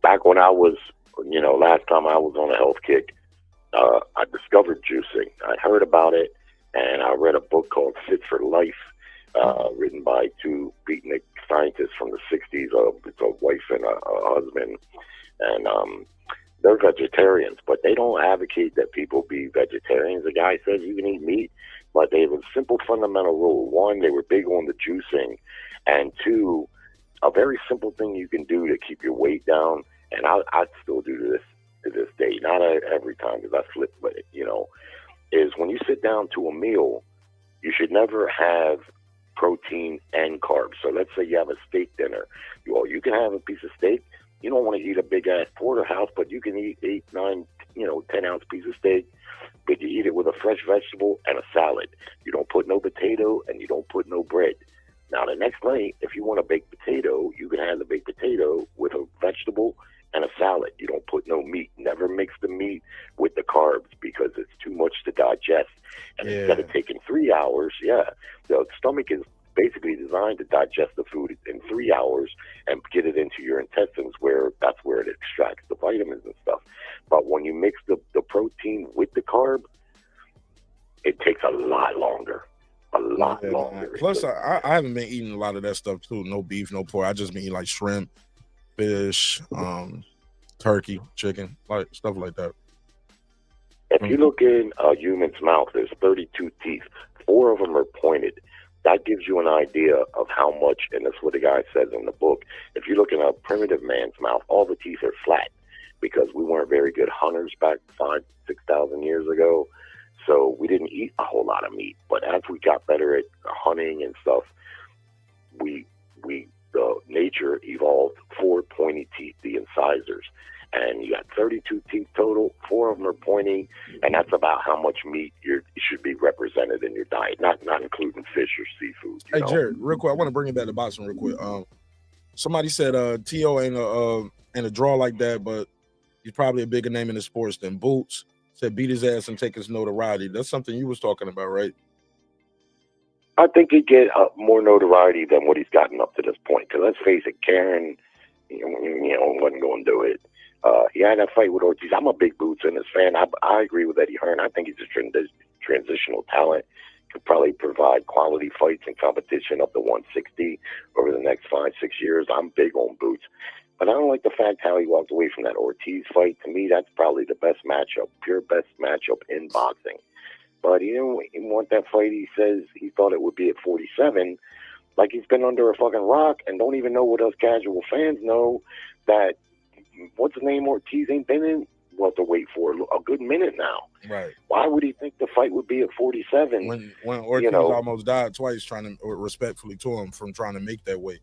Back when I was, last time I was on a health kick, I discovered juicing. I heard about it, and I read a book called Fit for Life, written by 2 beatnik scientists from the 60s. It's a wife and a husband, and they're vegetarians, but they don't advocate that people be vegetarians. The guy says you can eat meat, but they have a simple fundamental rule. 1, they were big on the juicing, and 2, a very simple thing you can do to keep your weight down, and I still do this to this day, not every time because I flip, but is when you sit down to a meal, you should never have protein and carbs. So let's say you have a steak dinner. You can have a piece of steak. You don't want to eat a big ass porterhouse, but you can eat 8, 9, 10-ounce piece of steak, but you eat it with a fresh vegetable and a salad. You don't put no potato and you don't put no bread. Now the next night, if you want a baked potato, you can have the baked potato with a vegetable and a salad. You don't put no meat. Never mix the meat with the carbs because it's too much to digest. And instead of taking 3 hours, the stomach is basically designed to digest the food in 3 hours and get it into your intestines, where that's where it extracts the vitamins and stuff. But when you mix the protein with the carb, it takes a lot longer. A lot longer. Plus, I haven't been eating a lot of that stuff too. No beef, no pork. I just been eating like shrimp, fish, turkey, chicken, like stuff like that. If you look in a human's mouth, there's 32 teeth. 4 of them are pointed. That gives you an idea of how much, and that's what the guy says in the book. If you look in a primitive man's mouth, all the teeth are flat because we weren't very good hunters back 5,000-6,000 years ago. So we didn't eat a whole lot of meat. But as we got better at hunting and stuff, nature evolved 4 pointy teeth, the incisors. And you got 32 teeth total, 4 of them are pointing, and that's about how much meat should be represented in your diet, not including fish or seafood. Hey, Jared, real quick, I want to bring it back to boxing real quick. Somebody said T.O. ain't a draw like that, but he's probably a bigger name in the sports than Boots. Said beat his ass and take his notoriety. That's something you was talking about, right? I think he'd get more notoriety than what he's gotten up to this point. Because let's face it, Karen, wasn't going to do it. He had that fight with Ortiz. I'm a big Boots in his fan. I agree with Eddie Hearn. I think he's a transitional talent. Could probably provide quality fights and competition up to 160 over the next 5-6 years. I'm big on Boots. But I don't like the fact how he walked away from that Ortiz fight. To me, that's probably the best matchup, pure best matchup in boxing. But he didn't want that fight. He says he thought it would be at 47. Like he's been under a fucking rock and don't even know what us casual fans know, that what's his name, Ortiz ain't been in welterweight for a good minute now. Right. Why would he think the fight would be at 47? When Ortiz almost died twice, respectfully to him from trying to make that weight.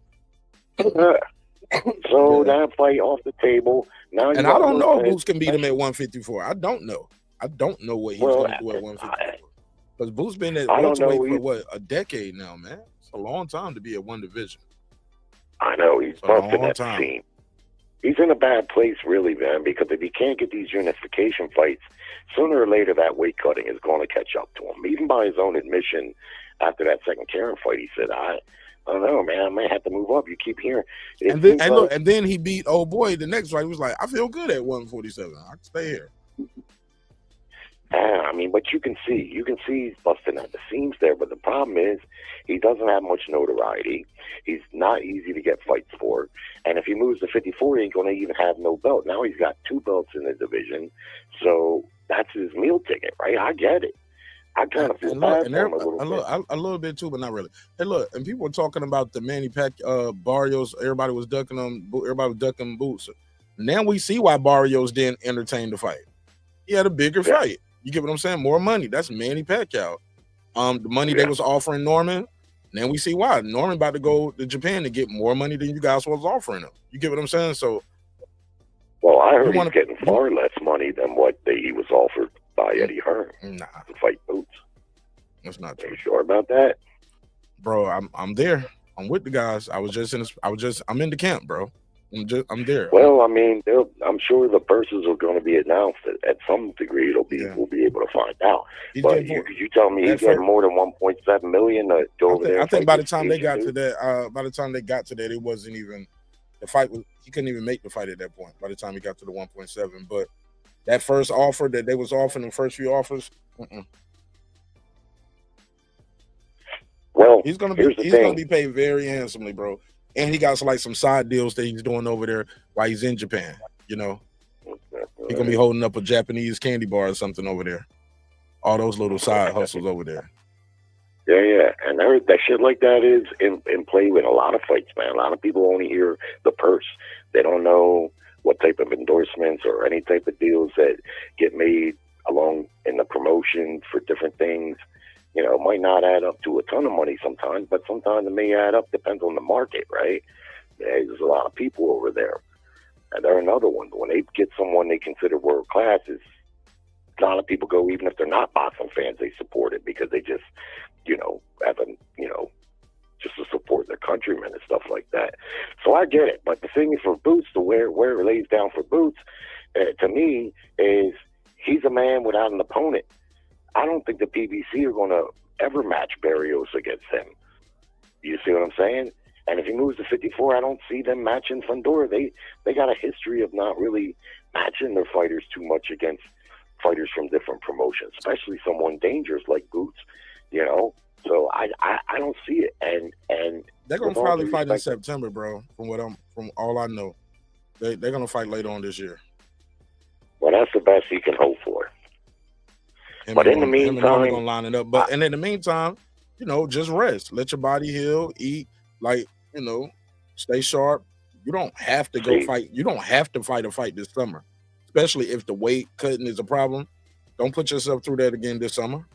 So that fight off the table. Now you And I got don't know if Lopez. Boots can beat him at 154. I don't know. I don't know what he's Well, going to do at 154. Because Boots been at I don't know welterweight for either. what, a decade now, man. It's a long time to be at one division. I know he's It's a busting long that time. scene. He's in a bad place, really, man, because if he can't get these unification fights, sooner or later that weight cutting is going to catch up to him. Even by his own admission, after that second Karen fight, he said, I don't know, man, I may have to move up. You keep hearing. And then, and then he beat old boy the next fight. He was like, I feel good at 147. I can stay here. I mean, but you can see he's busting at the seams there. But the problem is he doesn't have much notoriety. He's not easy to get fights for. And if he moves to 54, he ain't going to even have no belt. Now he's got 2 belts in the division. So that's his meal ticket, right? I get it. I kind of feel bad for him a little bit too, but not really. Hey, look, and people were talking about the Manny Barrios. Everybody was ducking them. Everybody was ducking Boots. Now we see why Barrios didn't entertain the fight. He had a bigger fight. You get what I'm saying? More money. That's Manny Pacquiao. The money they was offering Norman. Now we see why. Norman about to go to Japan to get more money than you guys was offering him. You get what I'm saying? So, well, I heard he's getting far less money than what he was offered by Eddie Hearn to fight Boots. That's not true. Are you sure about that, bro? I'm there. I'm with the guys. I'm in the camp, bro. I'm there. Well, I mean, I'm sure the purses are going to be announced at some degree. We'll be able to find out. But you tell me he's getting more than 1.7 million to go over there. I think by the time they got to that, it wasn't even the fight. He couldn't even make the fight at that point. By the time he got to the 1.7, but that first offer that they was offering, the first few offers. Well, he's gonna be paid very handsomely, bro. And he got like some side deals that he's doing over there while he's in Japan. You know, he's gonna be holding up a Japanese candy bar or something over there. All those little side hustles over there. Yeah, and I heard that shit like that is in play with a lot of fights, man. A lot of people only hear the purse. They don't know what type of endorsements or any type of deals that get made along in the promotion for different things. You know, it might not add up to a ton of money sometimes, but sometimes it may add up. Depends on the market, right? There's a lot of people over there. And they're another one. When they get someone they consider world class, a lot of people go, even if they're not boxing fans, they support it because they just, just to support their countrymen and stuff like that. So I get it. But the thing is for Boots, where it lays down for Boots, to me, is he's a man without an opponent. I don't think the PBC are going to ever match Barrios against him. You see what I'm saying? And if he moves to 54, I don't see them matching Fundora. They got a history of not really matching their fighters too much against fighters from different promotions, especially someone dangerous like Boots, you know? So I don't see it. And they're going to probably fight in September, bro, from all I know. They're going to fight later on this year. Well, that's the best he can hope for. But in the meantime, they're gonna line it up. But and in the meantime, just rest. Let your body heal. Eat, stay sharp. You don't have to go fight. You don't have to fight a fight this summer, especially if the weight cutting is a problem. Don't put yourself through that again this summer.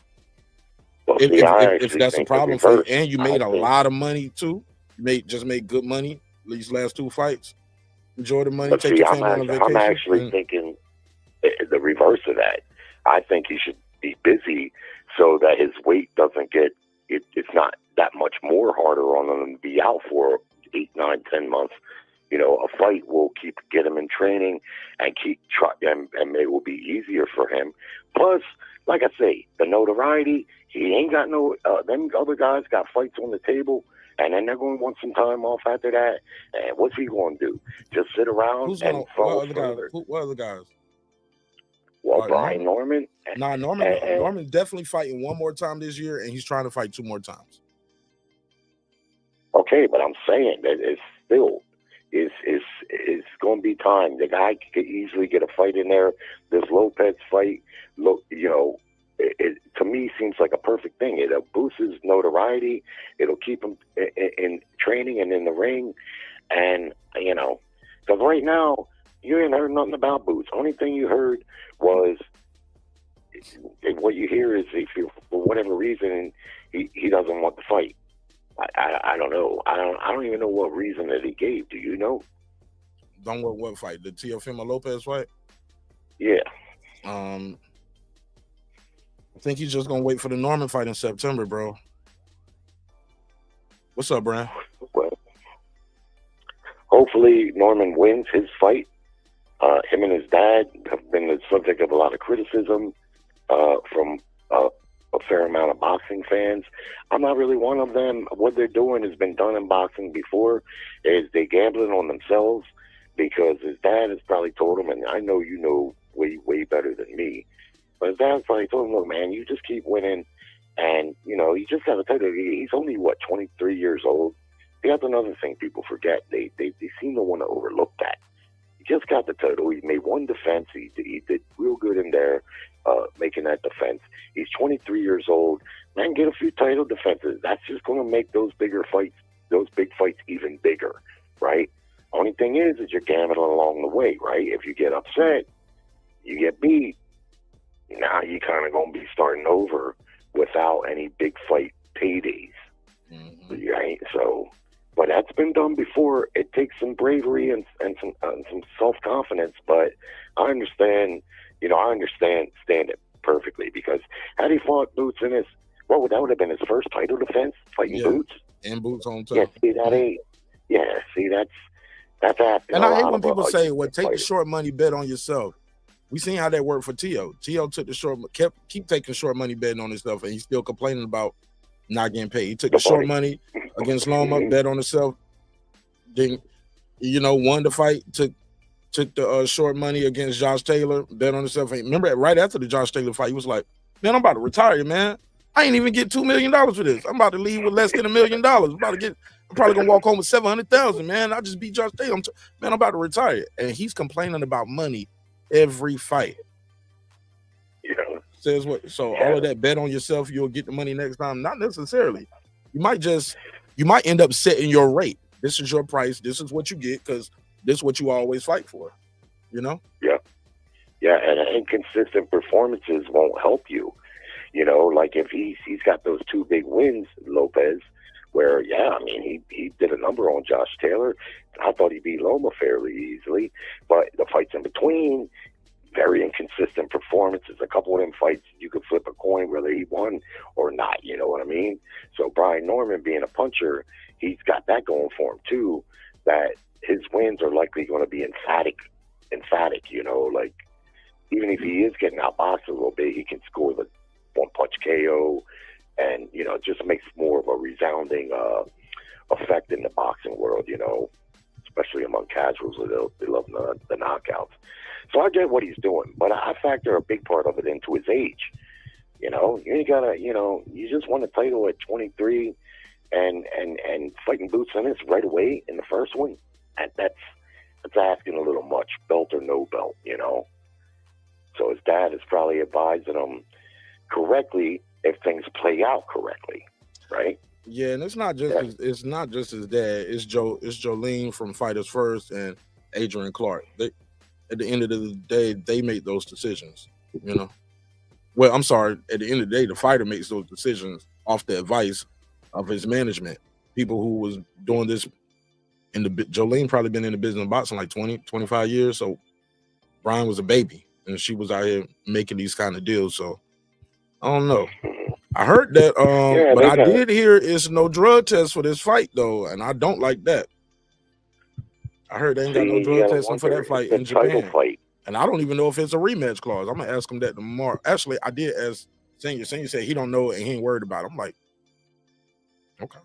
Well, if that's a problem for you, and you made a lot of money too, you made good money these last 2 fights. Enjoy the money. Take your family on a vacation. I'm actually thinking the reverse of that. I think he should be busy so that his weight doesn't get it's not that much more harder on him to be out for 8, 9, 10 months. A fight will get him in training and and it will be easier for him. Plus, like I say, the notoriety, he ain't got no them other guys got fights on the table, and then they're going to want some time off after that. And what's he going to do? Just sit around what other guys? Well, Brian Norman. Norman's definitely fighting one more time this year, and he's trying to fight 2 more times. Okay, but I'm saying that it's still it's going to be time. The guy could easily get a fight in there. This Lopez fight, it to me seems like a perfect thing. It'll boost his notoriety. It'll keep him in training and in the ring, and because right now you ain't heard nothing about Boots. Only thing you heard was what you hear is if for whatever reason he doesn't want to fight. I don't know. I don't even know what reason that he gave. Do you know? Don't what fight? The Teofimo Lopez fight? Yeah. I think he's just gonna wait for the Norman fight in September, bro. What's up, Brian? Well, hopefully Norman wins his fight. Him and his dad have been the subject of a lot of criticism from a fair amount of boxing fans. I'm not really one of them. What they're doing has been done in boxing before. Is they gambling on themselves, because his dad has probably told him, and I know you know way better than me, but his dad's probably told him, look, man, you just keep winning, and you just got to tell you, he's only 23 years old. That's another thing people forget. They seem to want to overlook that. He just got the title. He made one defense. He did real good in there, making that defense. He's 23 years old. Man, get a few title defenses. That's just going to make those big fights even bigger, right? Only thing is you're gambling along the way, right? If you get upset, you get beat. Now you kind of going to be starting over without any big fight paydays, right? So, but that's been done before. It takes some bravery and some self-confidence, but I understand it perfectly, because had he fought Boots in his, that would have been his first title defense, fighting Boots. And Boots on top. Yeah, see, that ain't, that's happening. And I hate when people say, well, take the short money bet on yourself. We seen how that worked for Tio. Tio took the keep taking short money betting on himself, and he's still complaining about not getting paid. He took the short money against Loma, bet on himself. Then, won the fight, took the short money against Josh Taylor, bet on himself. And remember, right after the Josh Taylor fight, he was like, man, I'm about to retire, man. I ain't even get $2 million for this. I'm about to leave with less than $1 million. I'm probably gonna walk home with $700,000, man. I just beat Josh Taylor. I'm about to retire. And he's complaining about money every fight. Says what? So all of that, bet on yourself, you'll get the money next time. Not necessarily. You might end up setting your rate. This is your price. This is what you get, because this is what you always fight for. Yeah, and inconsistent performances won't help you. Like if he's got those two big wins, Lopez, where he did a number on Josh Taylor. I thought he beat Loma fairly easily, but the fights in between, very inconsistent performances. A couple of them fights, you could flip a coin whether he won or not. You know what I mean? So Brian Norman, being a puncher, he's got that going for him too. That his wins are likely going to be emphatic. Like even if he is getting outboxed a little bit, he can score the one-punch KO, and it just makes more of a resounding effect in the boxing world. Especially among casuals, they love the knockouts. So I get what he's doing, but I factor a big part of it into his age. You ain't gotta, you just won the title at 23, and fighting Boots in this right away in the first one, and that's asking a little much, belt or no belt, So his dad is probably advising him correctly if things play out correctly, right? Yeah, and it's not just his dad. It's Jolene from Fighters First and Adrian Clark. At the end of the day, they make those decisions. Well, I'm sorry. At the end of the day, the fighter makes those decisions off the advice of his management. People who was doing this Jolene probably been in the business of boxing like 20, 25 years. So Brian was a baby, and she was out here making these kind of deals. So I don't know. I heard that, but I did hear it's no drug test for this fight though, and I don't like that. I heard they ain't got no drug testing for that fight in Japan. And I don't even know if it's a rematch clause. I'm gonna ask him that tomorrow. Actually, I did ask Senior. Senior said he don't know and he ain't worried about it. I'm like, okay.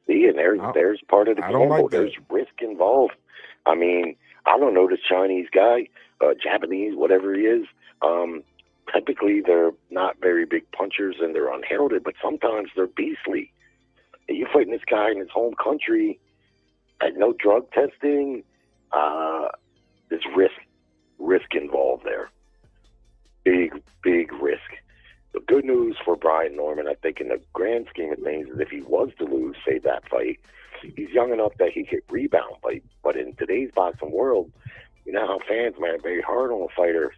See, and there's part of the gamble. Like there's risk involved. I don't know this Chinese guy, Japanese, whatever he is. Typically, they're not very big punchers and they're unheralded, but sometimes they're beastly. And you're fighting this guy in his home country at no drug testing. There's risk involved there. Big risk. The good news for Brian Norman, I think, in the grand scheme of things, is if he was to lose, say, that fight, he's young enough that he could rebound. But in today's boxing world, how fans might be very hard on fighters,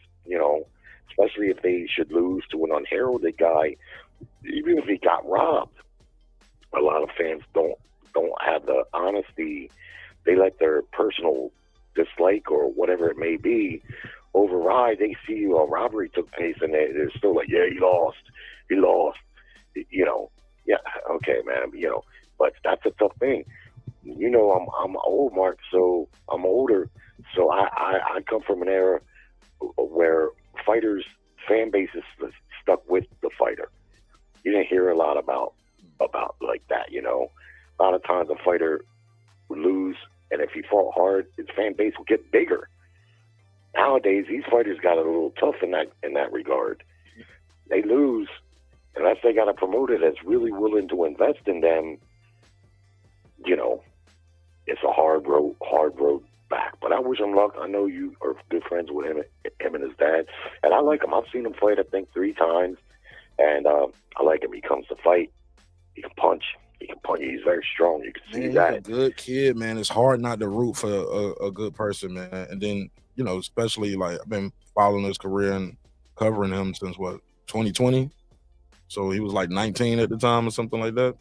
especially if they should lose to an unheralded guy, even if he got robbed. A lot of fans don't have the honesty they let their personal dislike or whatever it may be override. They see a robbery took place and they're still like, yeah, he lost, you know. Yeah, okay, man, you know, but that's a tough thing. You know, I'm old, Mark, so I'm older, so I come from an era where fighters' fan bases stuck with the fighter. You didn't hear a lot about like that, you know. A lot of times a fighter would lose, and if he fought hard, his fan base would get bigger. Nowadays, these fighters got a little tough in that regard. They lose, unless they got a promoter that's really willing to invest in them. You know, it's a hard road back. But I wish him luck. I know you are good friends with him and his dad, and I like him. I've seen him fight, I think, 3 times, and I like him. He comes to fight. He can punch. He's very strong. You can see that. He's a good kid, man. It's hard not to root for a good person, man. And then, you know, especially like I've been following his career and covering him since 2020. So he was like 19 at the time or something like that.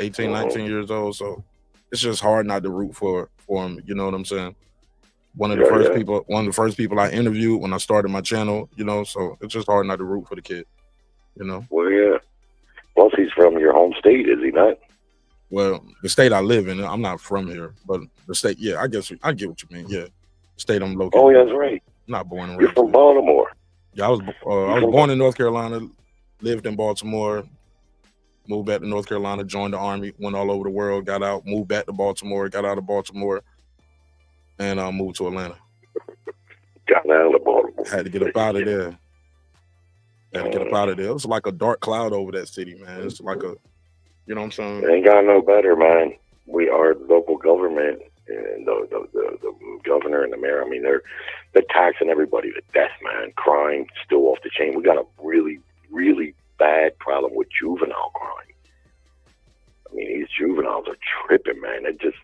18, 19 years old. So it's just hard not to root for him. You know what I'm saying? One of the first people I interviewed when I started my channel, you know, so it's just hard not to root for the kid, you know? Well, yeah. Plus, he's from your home state, is he not? Well, the state I live in, I'm not from here, but the state, yeah, I guess I get what you mean. Yeah, the state I'm located. Oh, yeah, that's right. I'm not born and raised. You're from Baltimore. Yeah, I was born in North Carolina, lived in Baltimore, moved back to North Carolina, joined the Army, went all over the world, got out, moved back to Baltimore, got out of Baltimore, and moved to Atlanta. Got out of Baltimore. Had to get up out of there. It was like a dark cloud over that city, man. It's like a, you know what I'm saying? Ain't got no better, man. We are local government, and the governor and the mayor. I mean, they're taxing everybody to death, man. Crime still off the chain. We got a really, really bad problem with juvenile crime. I mean, these juveniles are tripping, man. They're just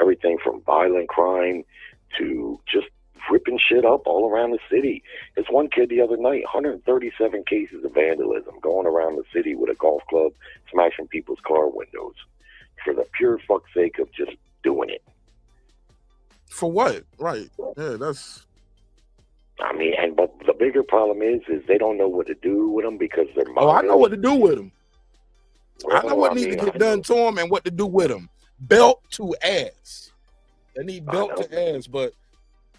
everything from violent crime to just ripping shit up all around the city. There's one kid the other night, 137 cases of vandalism, going around the city with a golf club, smashing people's car windows for the pure fuck's sake of just doing it. For what? Right. Yeah, that's... I mean, but the bigger problem is they don't know what to do with them because they're... Oh, I know what to do with them. Well, I know what needs to get done to them and what to do with them. Belt to ass. They need belt to ass, but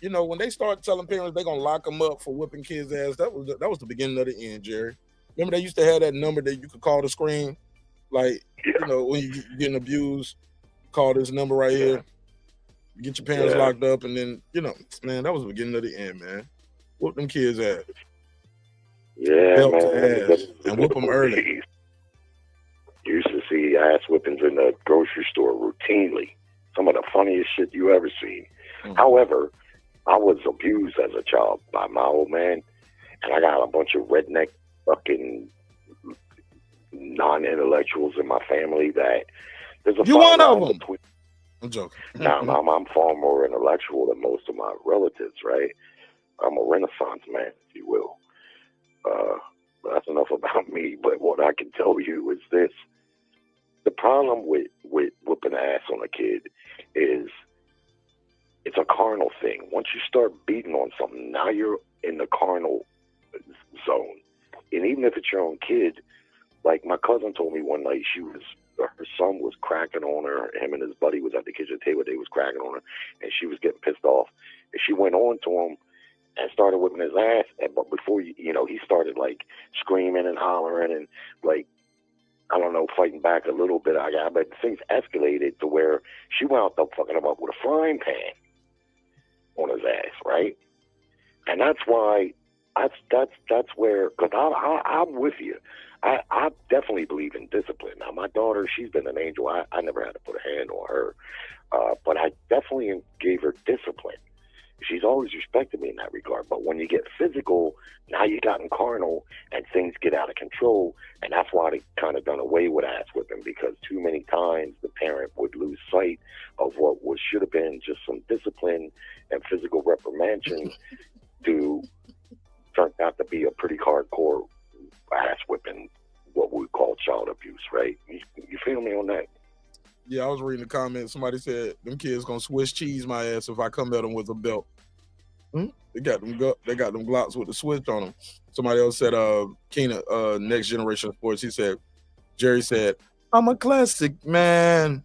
you know, when they start telling parents they're gonna lock them up for whipping kids' ass, that was the beginning of the end, Jerry. Remember they used to have that number that you could call to screen, like you know when you're getting abused, call this number right here. You get your parents locked up, and then you know, man, that was the beginning of the end, man. Whoop them kids' ass. Yeah, belt man. To ass and whoop them early. You used to see ass whippings in the grocery store routinely. Some of the funniest shit you ever seen. Mm-hmm. However, I was abused as a child by my old man, and I got a bunch of redneck fucking non-intellectuals in my family that there's a... You one of them? I'm joking. Now, I'm far more intellectual than most of my relatives, right? I'm a Renaissance man, if you will. But that's enough about me, but what I can tell you is this. The problem with whooping ass on a kid is it's a carnal thing. Once you start beating on something, now you're in the carnal zone. And even if it's your own kid, like my cousin told me one night, her son was cracking on her. Him and his buddy was at the kitchen table. They was cracking on her, and she was getting pissed off. And she went on to him and started whipping his ass. But before you know, he started like screaming and hollering and like, I don't know, fighting back a little bit. But things escalated to where she wound up fucking him up with a frying pan on his ass, right? And that's why that's where, because I'm with you. I definitely believe in discipline. Now, my daughter, she's been an angel. I never had to put a hand on her, but I definitely gave her discipline. She's always respected me in that regard. But when you get physical, now you gotten carnal and things get out of control. And that's why they kind of done away with ass whipping, because too many times the parent would lose sight of what should have been just some discipline and physical reprimanding to turn out to be a pretty hardcore ass whipping, what we call child abuse, right? You feel me on that? Yeah, I was reading the comments. Somebody said them kids gonna Swiss cheese my ass if I come at them with a belt. They got them Glocks with the switch on them. Somebody else said, Keena, Next Generation Sports. He said, Jerry said, I'm a classic man.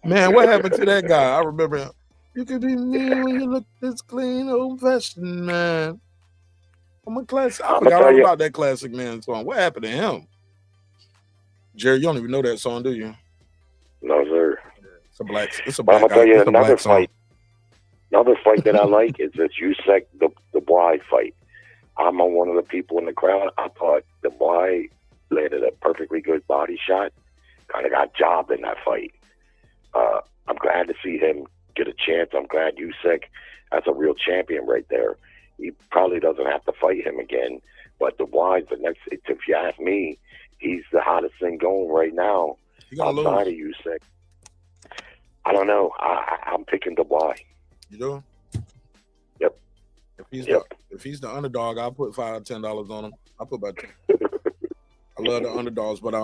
Man, what happened to that guy? I remember him. You could be me when you look this clean, old fashioned man. I'm a classic. I forgot all about that classic man song. What happened to him? Jerry, you don't even know that song, do you? No, sir. It's a black. It's a black. I'm gonna tell you another fight. Another fight that I like is this Usyk Dubois fight. I'm on one of the people in the crowd. I thought Dubois landed a perfectly good body shot. Kind of got jobbed in that fight. I'm glad to see him get a chance. I'm glad Usyk, that's a real champion right there. He probably doesn't have to fight him again. But Dubois, if you ask me, he's the hottest thing going right now outside of Usyk. I don't know. I'm picking Dubois. You do? Yep. If he's the underdog, I'll put $5 or $10 on him. I'll put about 10. I love the underdogs, but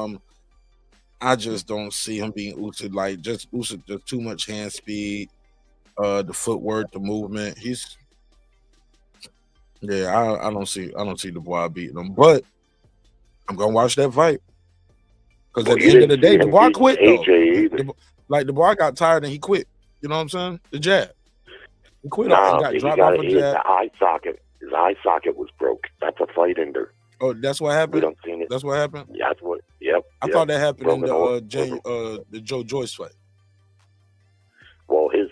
I just don't see him being Usyk. Like Usyk, just too much hand speed, the footwork, the movement. I don't see Dubois beating him, but I'm gonna watch that fight because at the end of the day, Dubois quit though. Like Dubois got tired and he quit. You know what I'm saying? The jab. He quit and got dropped off a jab. His eye socket was broke. That's a fight ender. Oh, that's what happened. We don't see it. That's what happened. Yeah, that's what. Yep. I thought that happened in the Joe Joyce fight. Well, his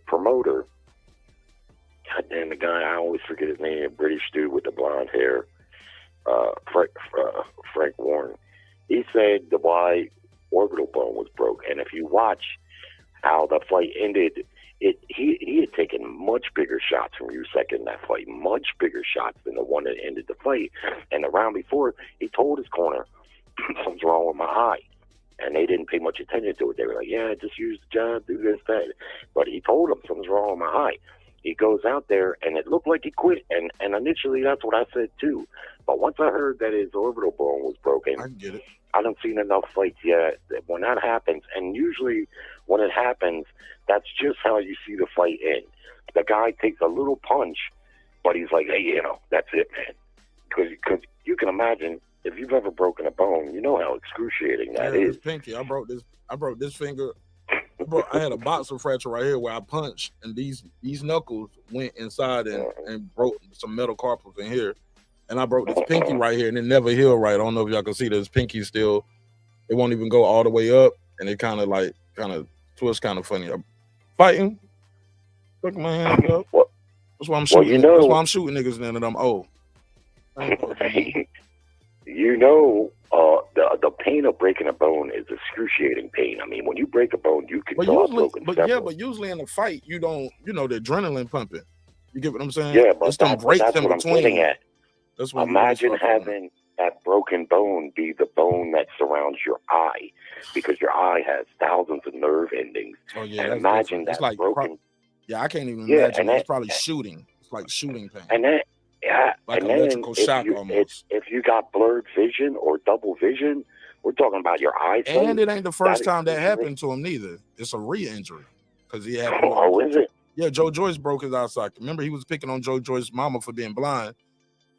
promoter, goddamn, the guy, I always forget his name, a British dude with the blonde hair, Frank Warren. He said Dubois orbital bone was broke, and if you watch how the fight ended, he had taken much bigger shots from Usyk in that fight, much bigger shots than the one that ended the fight. And the round before, he told his corner, something's wrong with my eye. And they didn't pay much attention to it. They were like, yeah, just use the jab, do this, that. But he told them something's wrong with my eye. He goes out there, and it looked like he quit. And initially, that's what I said, too. But once I heard that his orbital bone was broken, I get it. I don't see enough fights yet. When that happens, and usually when it happens, that's just how you see the fight end. The guy takes a little punch, but he's like, hey, that's it, man. Because you can imagine, if you've ever broken a bone, you know how excruciating that is. Pinky, I broke this finger. I had a boxer fracture right here where I punched, and these knuckles went inside and broke some metal carpals in here. And I broke this pinky right here, and it never healed right. I don't know if y'all can see this pinky still. It won't even go all the way up, and it kind of twists kind of funny. I'm fighting. Look at my hands up. That's why I'm shooting. That's why I'm shooting niggas then, and I'm old. The pain of breaking a bone is excruciating pain. I mean, when you break a bone, you can tell broken. But usually in a fight, you don't, the adrenaline pumping. You get what I'm saying? Yeah, but it's them breaks in between. I'm getting at. Imagine having that broken bone be the bone that surrounds your eye, because your eye has thousands of nerve endings. Oh yeah, and imagine that like broken. I can't even imagine. It's probably shooting. It's like shooting pain. And then, like and electrical shock almost. If you got blurred vision or double vision, we're talking about your eyesight. And it ain't the first time that happened to him neither. It's a re-injury because he had. Oh, is it? Yeah, Joe Joyce broke his eye socket. Remember, he was picking on Joe Joyce's mama for being blind.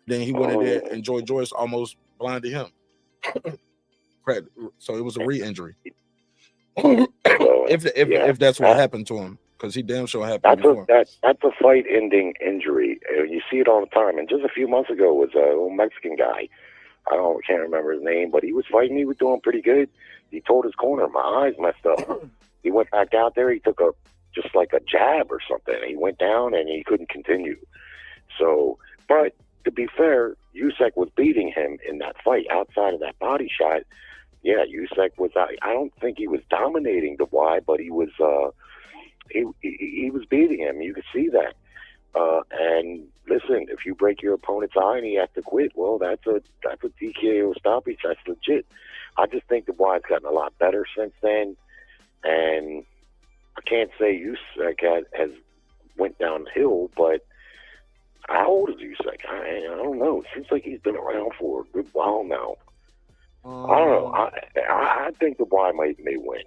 Then he went in there, and Joe Joyce almost blinded him. So it was a re-injury. If that's what happened to him, because he damn sure happened before. That's a fight-ending injury. You see it all the time. And just a few months ago was a little Mexican guy. Can't remember his name, but he was fighting. He was doing pretty good. He told his corner, my eyes messed up. He went back out there. He took just like a jab or something. He went down and he couldn't continue. So, but to be fair, Usyk was beating him in that fight outside of that body shot. Yeah, Usyk was. I don't think he was dominating Dubois, but he was. He was beating him. You could see that. And listen, if you break your opponent's eye and he has to quit, well, that's a TKO stoppage. That's legit. I just think Dubois has gotten a lot better since then, and I can't say Usyk has went downhill, but. How old is Usyk? I don't know. It seems like he's been around for a good while now. I don't know. I think the Y may win.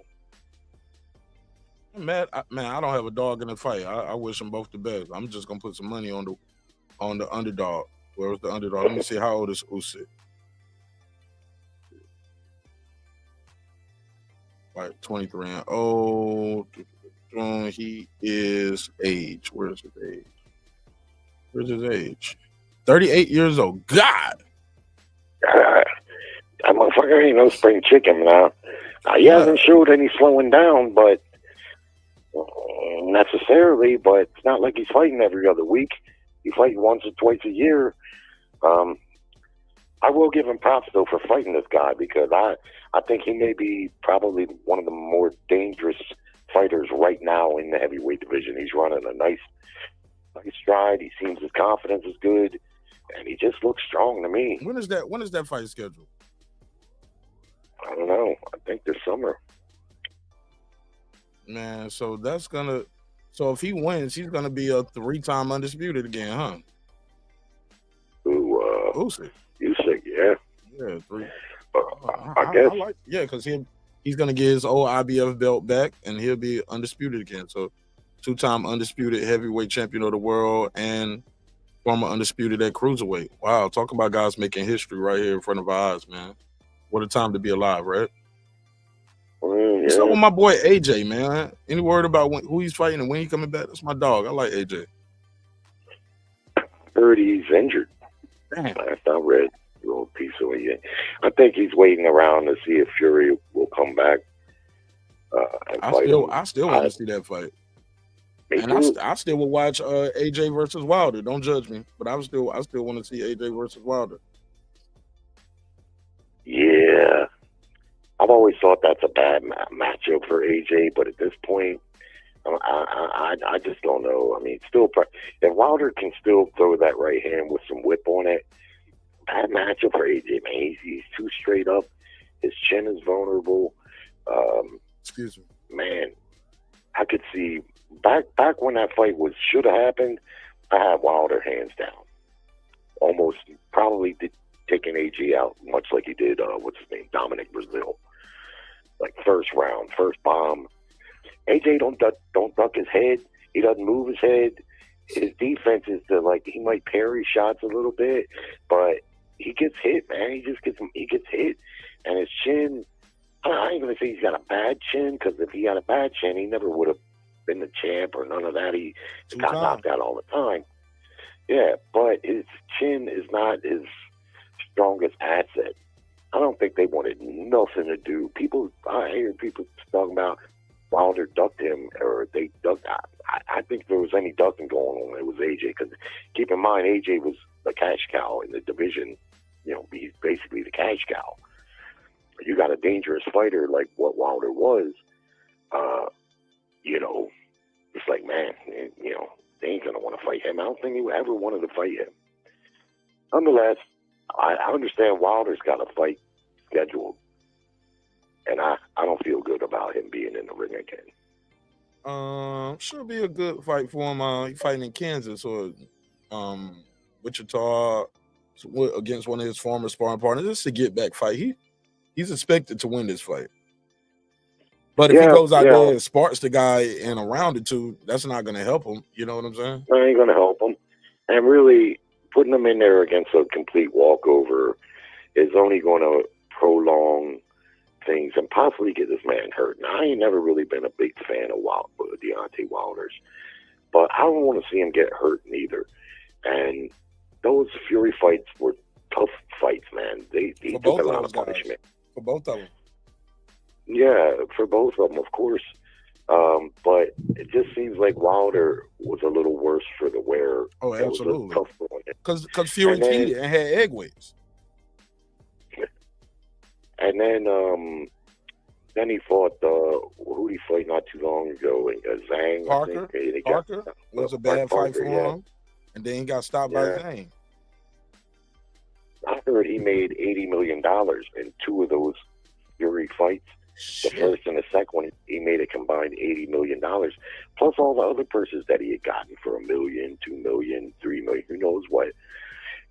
Man, I don't have a dog in the fight. I wish them both the best. I'm just gonna put some money on the underdog. Where was the underdog? Let me see how old is Usyk. Like 23 and old. He is age. Where's his age? Where's his age? 38 years old. God. That motherfucker ain't no spring chicken now. He hasn't showed any slowing down, but necessarily. But it's not like he's fighting every other week. He's fighting once or twice a year. I will give him props though for fighting this guy, because I think he may be probably one of the more dangerous fighters right now in the heavyweight division. He's running a nice stride. He seems his confidence is good, and he just looks strong to me. When is that fight scheduled? I don't know. I think this summer. Man, so if he wins, he's gonna be a 3-time undisputed again, huh? Usyk. Usyk, yeah. Yeah, 3. I guess. Because he's gonna get his old IBF belt back, and he'll be undisputed again. So, 2-time undisputed heavyweight champion of the world and former undisputed at cruiserweight. Wow, talk about guys making history right here in front of our eyes, man. What a time to be alive, right? What's up with my boy AJ, man? Any word about who he's fighting and when he's coming back? That's my dog. I like AJ. Heard he's injured. Damn. Last I read a little piece of it. I think he's waiting around to see if Fury will come back. And I still want to see that fight. And I still will watch AJ versus Wilder. Don't judge me, but I still want to see AJ versus Wilder. Yeah, I've always thought that's a bad matchup for AJ, but at this point, I just don't know. I mean, if Wilder can still throw that right hand with some whip on it, bad matchup for AJ, man. He's too straight up. His chin is vulnerable. Excuse me, man. I could see back when that fight should have happened. I had Wilder hands down, almost probably taking AJ out, much like he did. What's his name? Dominic Brazil. Like first round, first bomb. AJ don't duck his head. He doesn't move his head. His defense is he might parry shots a little bit, but he gets hit, man. He gets hit, and his chin. I ain't gonna say he's got a bad chin, because if he had a bad chin, he never would have been the champ or none of that. He got knocked out all the time. Yeah, but his chin is not his strongest asset. I don't think they wanted nothing to do. I hear people talking about Wilder ducked him, or they ducked. I think if there was any ducking going on, it was AJ. Because keep in mind, AJ was the cash cow in the division. He's basically the cash cow. You got a dangerous fighter like what Wilder was. It's like, man, they ain't gonna want to fight him. I don't think he ever wanted to fight him. Nonetheless, I understand Wilder's got a fight scheduled, and I don't feel good about him being in the ring again. Should be a good fight for him. He's fighting in Kansas or Wichita against one of his former sparring partners. This is a get back fight. He's expected to win this fight. But if he goes out there and sparks the guy in a round or two, that's not going to help him. You know what I'm saying? That ain't going to help him. And really, putting him in there against a complete walkover is only going to prolong things and possibly get this man hurt. Now, I ain't never really been a big fan of Deontay Wilder's, but I don't want to see him get hurt neither. And those Fury fights were tough fights, man. They took a lot of punishment. For both of them. Yeah, for both of them, of course. But it just seems like Wilder was a little worse for the wearer. Oh, absolutely. Because Fury cheated and had egg weights. And then he fought who did he fight not too long ago? Zhang. Parker. Parker was a bad fight for him, and then he got stopped by Zhang. I heard he made $80 million in 2 of those Fury fights. The first and the second one, he made a combined $80 million, plus all the other purses that he had gotten for $1 million, $2 million, $3 million, who knows what.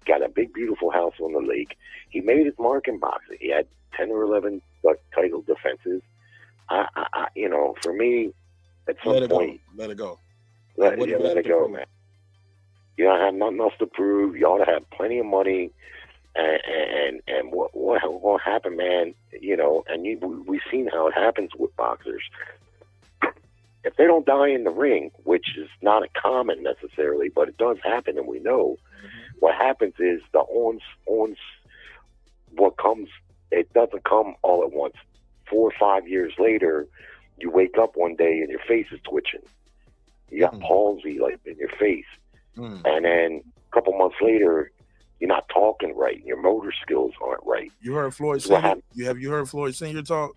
got a big, beautiful house on the lake. He made his mark in boxing. He had 10 or 11 title defenses. You know, for me, at some point, let it go. Let it go, man. You don't have nothing else to prove. You ought to have plenty of money. And what happened, man? You know, and we've seen how it happens with boxers. If they don't die in the ring, which is not a common necessarily, but it does happen, and we know, what happens is the what comes, it doesn't come all at once. 4 or 5 years later, you wake up one day and your face is twitching. You got palsy like in your face. And then a couple months later, you're not talking right, and your motor skills aren't right. You heard Floyd Senior? You heard Floyd Senior talk?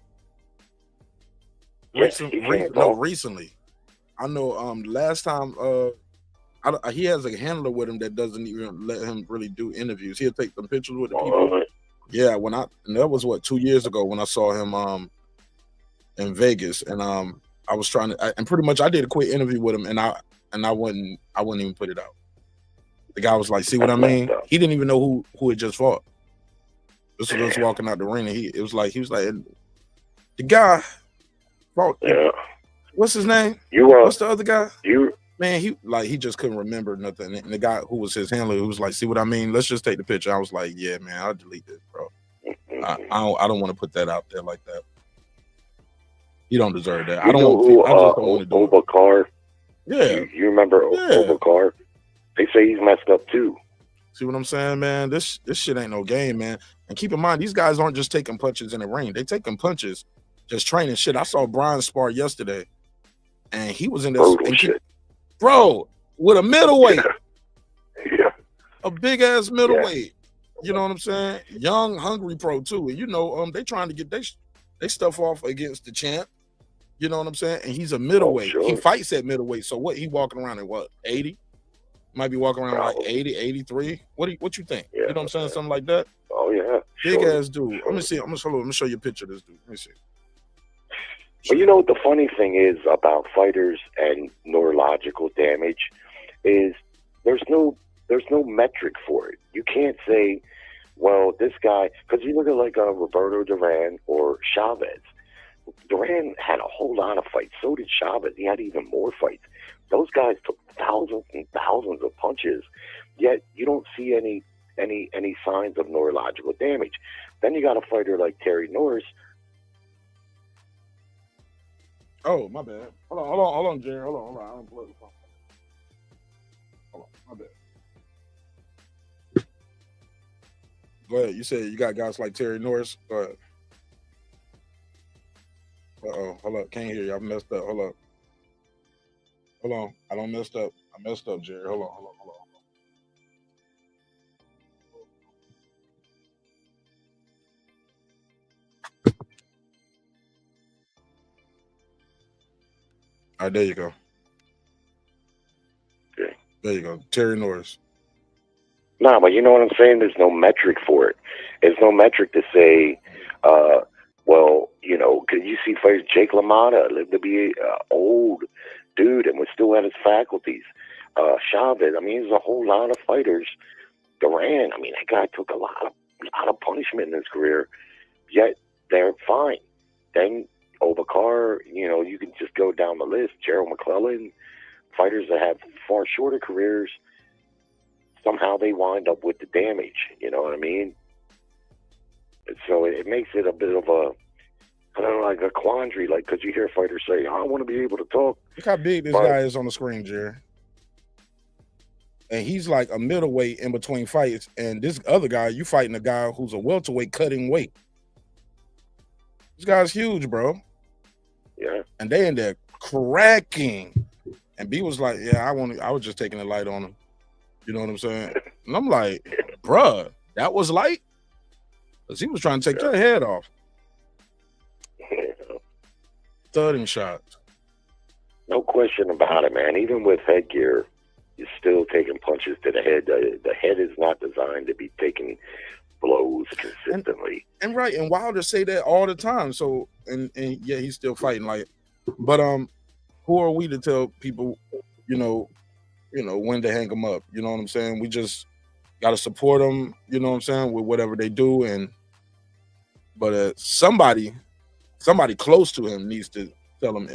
Yes, recently. I know last time he has a handler with him that doesn't even let him really do interviews. He'll take some pictures with the people. Yeah, and that was 2 years ago when I saw him in Vegas, and I was trying to, and pretty much I did a quick interview with him, and I wouldn't even put it out. The guy was like, "See what I mean?" He didn't even know who had just fought. This was just walking out the ring, and he was like, the guy fought. Yeah. What's his name? What's the other guy? He just couldn't remember nothing. And the guy who was his handler, who was like, "See what I mean? Let's just take the picture." I was like, "Yeah, man, I'll delete this, bro. I don't want to put that out there like that. You don't deserve that. I just don't want to do Obakar. Yeah. You remember Obakar? They say he's messed up too. See what I'm saying, man? This shit ain't no game, man. And keep in mind, these guys aren't just taking punches in the ring. They taking punches, just training shit. I saw Brian spar yesterday, and he was in this bro with a middleweight. Yeah. A big ass middleweight. You know what I'm saying? Young, hungry pro too. And you know, they trying to get they stuff off against the champ. You know what I'm saying? And he's a middleweight. He fights at middleweight. So what? He walking around at what? 80? Might be walking around like 80, 83. What you think? You know what I'm saying? Something like that. Oh yeah. Big ass dude. Let me see. Let me show you a picture of this dude. Let me see. But you know what the funny thing is about fighters and neurological damage is there's no metric for it. You can't say, well, this guy, because you look at like Roberto Duran or Chavez. Duran had a whole lot of fights. So did Chavez. He had even more fights. Those guys took thousands and thousands of punches, yet you don't see any signs of neurological damage. Then you got a fighter like Terry Norris. Oh, my bad. Hold on, Jerry. Hold on. I don't plug the phone. Hold on, my bad. Go ahead. You said you got guys like Terry Norris. Go ahead. Hold up. Can't hear you. I messed up. Hold on. I don't messed up. I messed up, Jerry. Hold on. All right, there you go. Okay. There you go. Terry Norris. No, but you know what I'm saying? There's no metric for it. There's no metric to say, well, you know, because you see fighters, Jake LaMotta lived to be an old dude and was still at his faculties. Chavez, I mean, there's a whole lot of fighters. Duran, I mean, that guy took a lot of punishment in his career, yet they're fine. Then Obakar, you know, you can just go down the list. Gerald McClellan, fighters that have far shorter careers, somehow they wind up with the damage. You know what I mean? So it makes it a bit of a, I don't know, like a quandary, like, because you hear fighters say, I want to be able to talk. Look how big this guy is on the screen, Jerry. And he's like a middleweight in between fights. And this other guy, you fighting a guy who's a welterweight cutting weight. This guy's huge, bro. Yeah. And they in there cracking. And B was like, yeah, I was just taking the light on him. You know what I'm saying? And I'm like, bruh, that was light? Because he was trying to take your head off. Thudding shots. No question about it, man. Even with headgear, you're still taking punches to the head. The head is not designed to be taking blows consistently. And right, and Wilder say that all the time. So, and yeah, he's still fighting. Like, but who are we to tell people, you know when to hang them up? You know what I'm saying? We just Gotta support them, you know what I'm saying, with whatever they do. But somebody close to him needs to tell him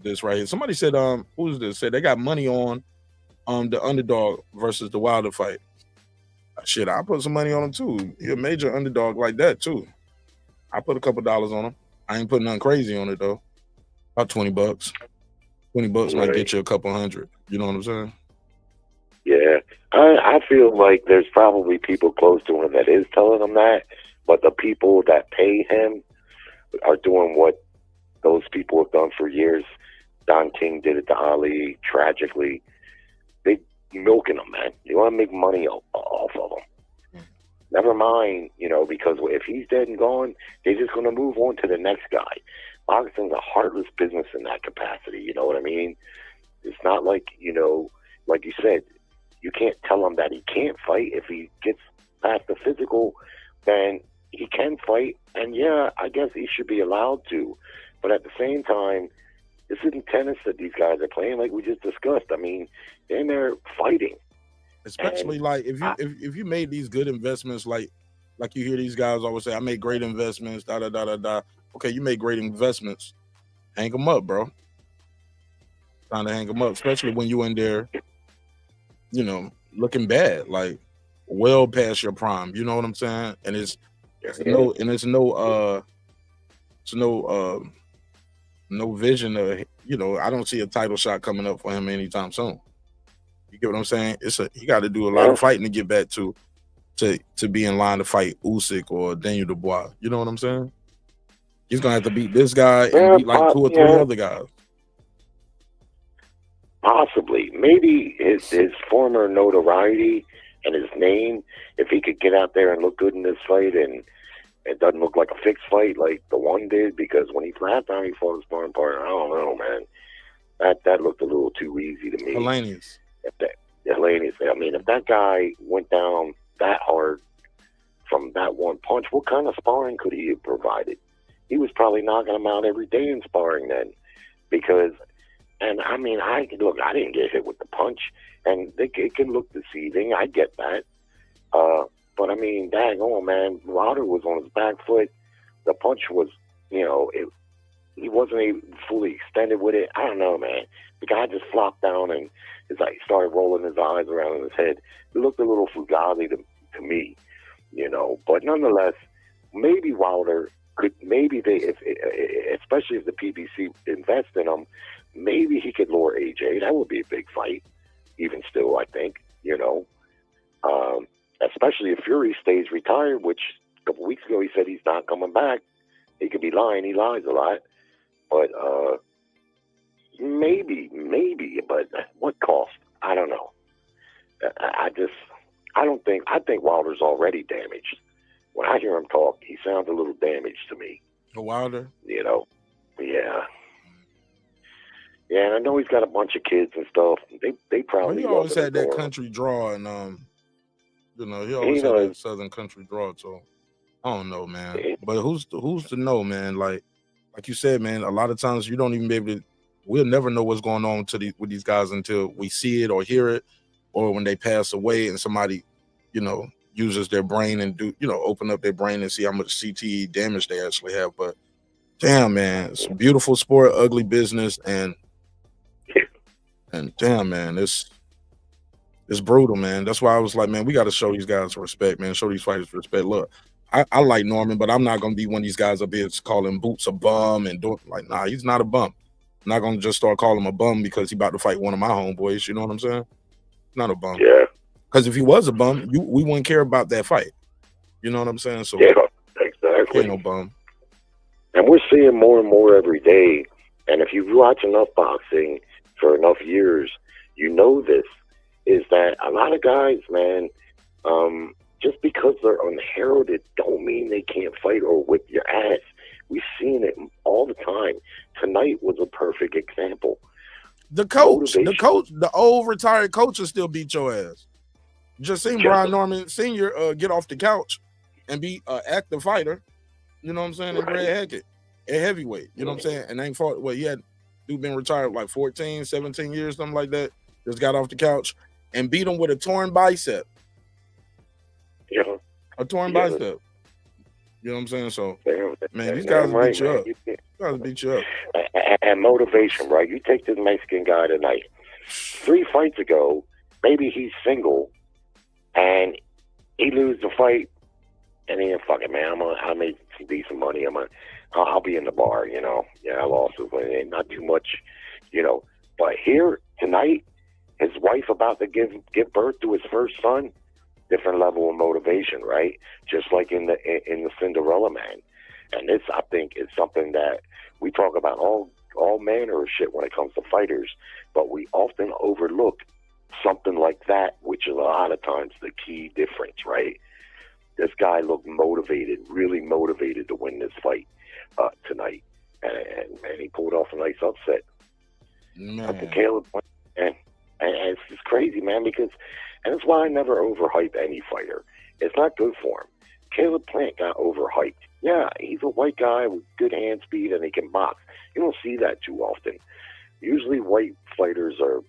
this right here. Somebody said, who's this? Said they got money on the underdog versus the Wilder fight. Shit, I put some money on him too. He a major underdog like that too. I put a couple dollars on him. I ain't putting nothing crazy on it though. About $20. $20 might get you a couple hundred. You know what I'm saying? Yeah, I feel like there's probably people close to him that is telling him that, but the people that pay him are doing what those people have done for years. Don King did it to Ali tragically. They milking him, man. You want to make money off of him. Never mind, because if he's dead and gone, they're just going to move on to the next guy. Boxing's a heartless business in that capacity. You know what I mean? It's not like, like you said, you can't tell him that he can't fight. If he gets past the physical, then he can fight. And yeah, I guess he should be allowed to. But at the same time, this isn't tennis that these guys are playing, like we just discussed. I mean, they're in there fighting. Especially like if you made these good investments, like you hear these guys always say, I made great investments, da da da da da. Okay, you made great investments. Hang them up, bro. Time to hang them up, especially when you in there, looking bad, like well past your prime. You know what I'm saying? And it's no vision of, I don't see a title shot coming up for him anytime soon. You get what I'm saying? He got to do a lot of fighting to get back to be in line to fight Usyk or Daniel Dubois. You know what I'm saying? He's gonna have to beat this guy and beat like 2 or 3 other guys. Possibly, maybe his former notoriety and his name, if he could get out there and look good in this fight, and it doesn't look like a fixed fight like the one did, because when last time he fought his sparring partner, I don't know, man, that looked a little too easy to me. Hellenius. I mean, if that guy went down that hard from that one punch, what kind of sparring could he have provided? He was probably knocking him out every day in sparring then, because. And I mean, I didn't get hit with the punch, and it can look deceiving. I get that. But I mean, dang on, man. Wilder was on his back foot. The punch was, he wasn't even fully extended with it. I don't know, man. The guy just flopped down and started rolling his eyes around in his head. It looked a little fugazi to me, But nonetheless, maybe Wilder could, especially if the PBC invests in him, maybe he could lure AJ. That would be a big fight, even still, I think, especially if Fury stays retired, which a couple weeks ago he said he's not coming back. He could be lying. He lies a lot. But maybe, but what cost? I don't know. I think Wilder's already damaged. When I hear him talk, he sounds a little damaged to me. Wilder? Yeah. Yeah, and I know he's got a bunch of kids and stuff. They probably. He always had that country draw, and he always had that Southern country draw. So I don't know, man. But who's to know, man? Like you said, man. A lot of times you don't even be able to. We'll never know what's going on with these guys until we see it or hear it, or when they pass away and somebody, uses their brain and open up their brain and see how much CTE damage they actually have. But damn, man, it's a beautiful sport, ugly business, and damn, man, it's brutal, man. That's why I was like, man, we got to show these guys respect, man. Show these fighters respect. Look, I like Norman, but I'm not gonna be one of these guys up here calling Boots a bum and doing nah, he's not a bum. I'm not gonna just start calling him a bum because he about to fight one of my homeboys. You know what I'm saying? Not a bum. Yeah. Because if he was a bum, we wouldn't care about that fight. You know what I'm saying? So yeah, exactly. Ain't no bum. And we're seeing more and more every day. And if you watch enough boxing for enough years, this is that a lot of guys, man, just because they're unheralded don't mean they can't fight or whip your ass. We've seen it all the time. Tonight was a perfect example. The old retired coach will still beat your ass. Just seen Brian Norman Sr. Get off the couch and be an active fighter. You know what I'm saying? And Greg Hackett at heavyweight. You know what I'm saying? And ain't fought. Well, he had been retired like 14, 17 years, something like that. Just got off the couch and beat him with a torn bicep. know, a torn Yeah. bicep. You know what I'm saying? So, damn, man, these damn guys right, beat you man. up. These guys beat you up. And motivation, right? You take this Mexican guy tonight. 3 fights ago, maybe he's single, and he loses the fight, and he fuck it, man. I made some decent money. I'll be in the bar, you know. Yeah, I lost it, but it ain't not too much, you know. But here tonight, his wife about to give birth to his first son. Different level of motivation, right? Just like in the Cinderella Man. And this, I think, is something that we talk about all manner of shit when it comes to fighters, but we often overlook something like that, which is a lot of times the key difference, right? This guy looked motivated, really motivated to win this fight tonight, and he pulled off a nice upset. Man. Caleb, and it's just crazy, man, because, and that's why I never overhype any fighter. It's not good for him. Caleb Plant got overhyped. Yeah, he's a white guy with good hand speed and he can box. You don't see that too often. Usually white fighters are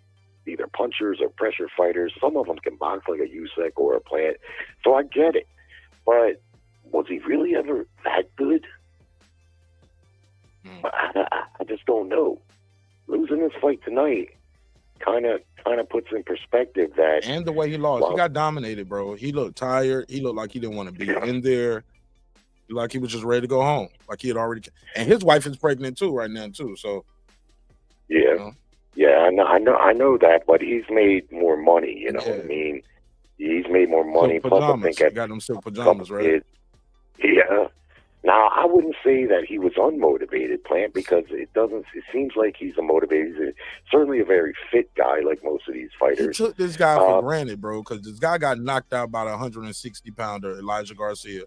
either punchers or pressure fighters. Some of them can box like a Usyk or a Plant. So I get it. But was he really ever that good? I just don't know. Losing this fight tonight kind of puts in perspective that. And the way he lost, he got dominated, bro. He looked tired. He looked like he didn't want to be in there. Like he was just ready to go home. Like he had already. And his wife is pregnant too right now too. So. Yeah. You know? Yeah, I know that, but he's made more money. You know what I mean? He's made more money. Silk Plus, I pajamas. think He got them silk pajamas, right? Yeah. Now, I wouldn't say that he was unmotivated, Plant, because it seems like he's he's certainly a very fit guy, like most of these fighters. He took this guy for granted, bro, because this guy got knocked out by a 160-pounder, Elijah Garcia,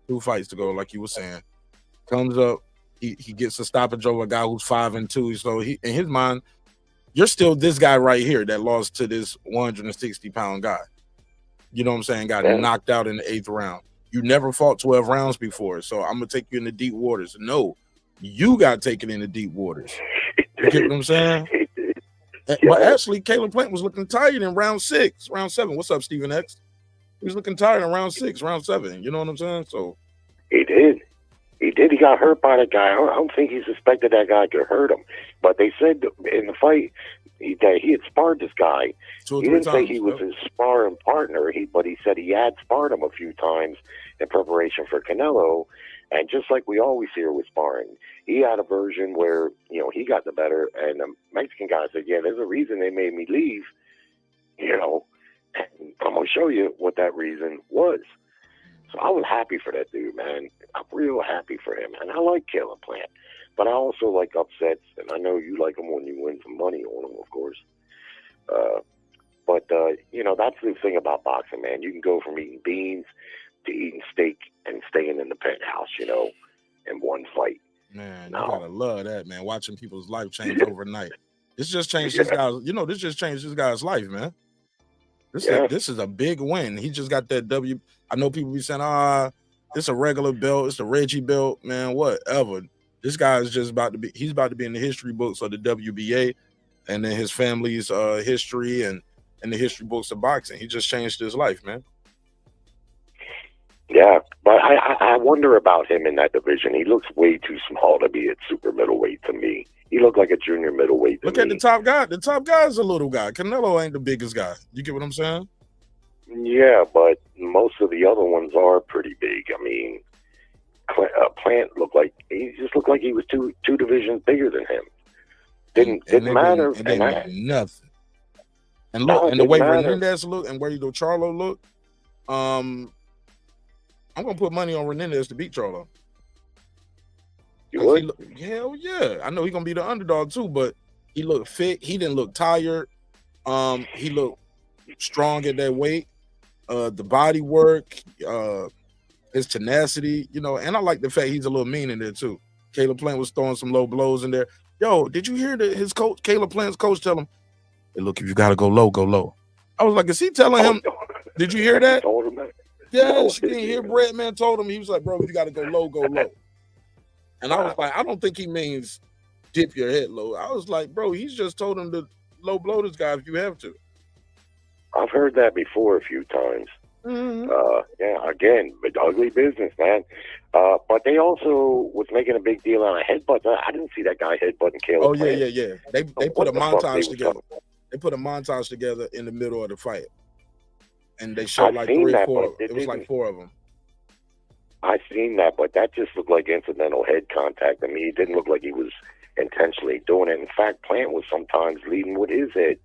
2 fights to go, like you were saying. Comes up, he gets a stoppage over a guy who's 5-2. So he, in his mind, you're still this guy right here that lost to this 160-pound guy. You know what I'm saying? Got knocked out in the 8th round. You never fought 12 rounds before, so I'm gonna take you into deep waters. No, you got taken into deep waters. You get what I'm saying? But actually, Caleb Plant was looking tired in round 6, round 7. What's up, Stephen X? He was looking tired in round 6, round 7. You know what I'm saying? So he did. He got hurt by that guy. I don't think he suspected that guy could hurt him. But they said in the fight that he had sparred this guy. He didn't say he was his sparring partner, but he said he had sparred him a few times in preparation for Canelo. And just like we always hear with sparring, he had a version where, you know, he got the better, and the Mexican guy said, yeah, there's a reason they made me leave, you know, and I'm going to show you what that reason was. So I was happy for that dude, man. I'm real happy for him. And I like Caleb Plant. But I also like upsets, and I know you like them when you win some money on them, of course. But you know, that's the thing about boxing, man. You can go from eating beans to eating steak and staying in the penthouse, you know, in one fight. Man, you gotta love that, man. Watching people's life change overnight. This just changed this guy's, you know, this just changed this guy's life, man. This is a big win. He just got that W. I know people be saying, it's a regular belt, it's the Reggie belt, man, whatever. This guy is just he's about to be in the history books of the WBA, and then his family's history and the history books of boxing. He just changed his life, man. Yeah, but I wonder about him in that division. He looks way too small to be at super middleweight to me. He looked like a junior middleweight to Look me. at the top guy. The top guy is a little guy. Canelo ain't the biggest guy. You get what I'm saying? Yeah, but most of the other ones are pretty big. I mean, Plant looked like he was two divisions bigger than him. Didn't matter. It didn't mean nothing. And look, and the way Resendiz looked and where Charlo looked, I'm gonna put money on Resendiz to beat Charlo. You would? Hell yeah! I know he's gonna be the underdog too, but he looked fit. He didn't look tired. He looked strong at that weight. The body work, his tenacity, you know, and I like the fact he's a little mean in there too. Caleb Plant was throwing some low blows in there. Yo, did you hear his coach, Caleb Plant's coach, tell him, hey, look, if you gotta go low, go low. I was like, is he telling him? Did you hear that? Told him that. Yes, you didn't hear Breadman told him. He was like, bro, if you gotta go low, go low. And I was like, I don't think he means dip your head low. I was like, bro, he's just told him to low blow this guy if you have to. I've heard that before a few times. Yeah, again, ugly business, man. But they also was making a big deal on a headbutt. I didn't see that guy headbutting Caleb. Oh yeah. They put a montage together. Talking? They put a montage together in the middle of the fight, and they showed I've like seen 3 or that, 4. but It was like 4 of them. I seen that, but that just looked like incidental head contact. I mean, it didn't look like he was intentionally doing it. In fact, Plant was sometimes leading with his head.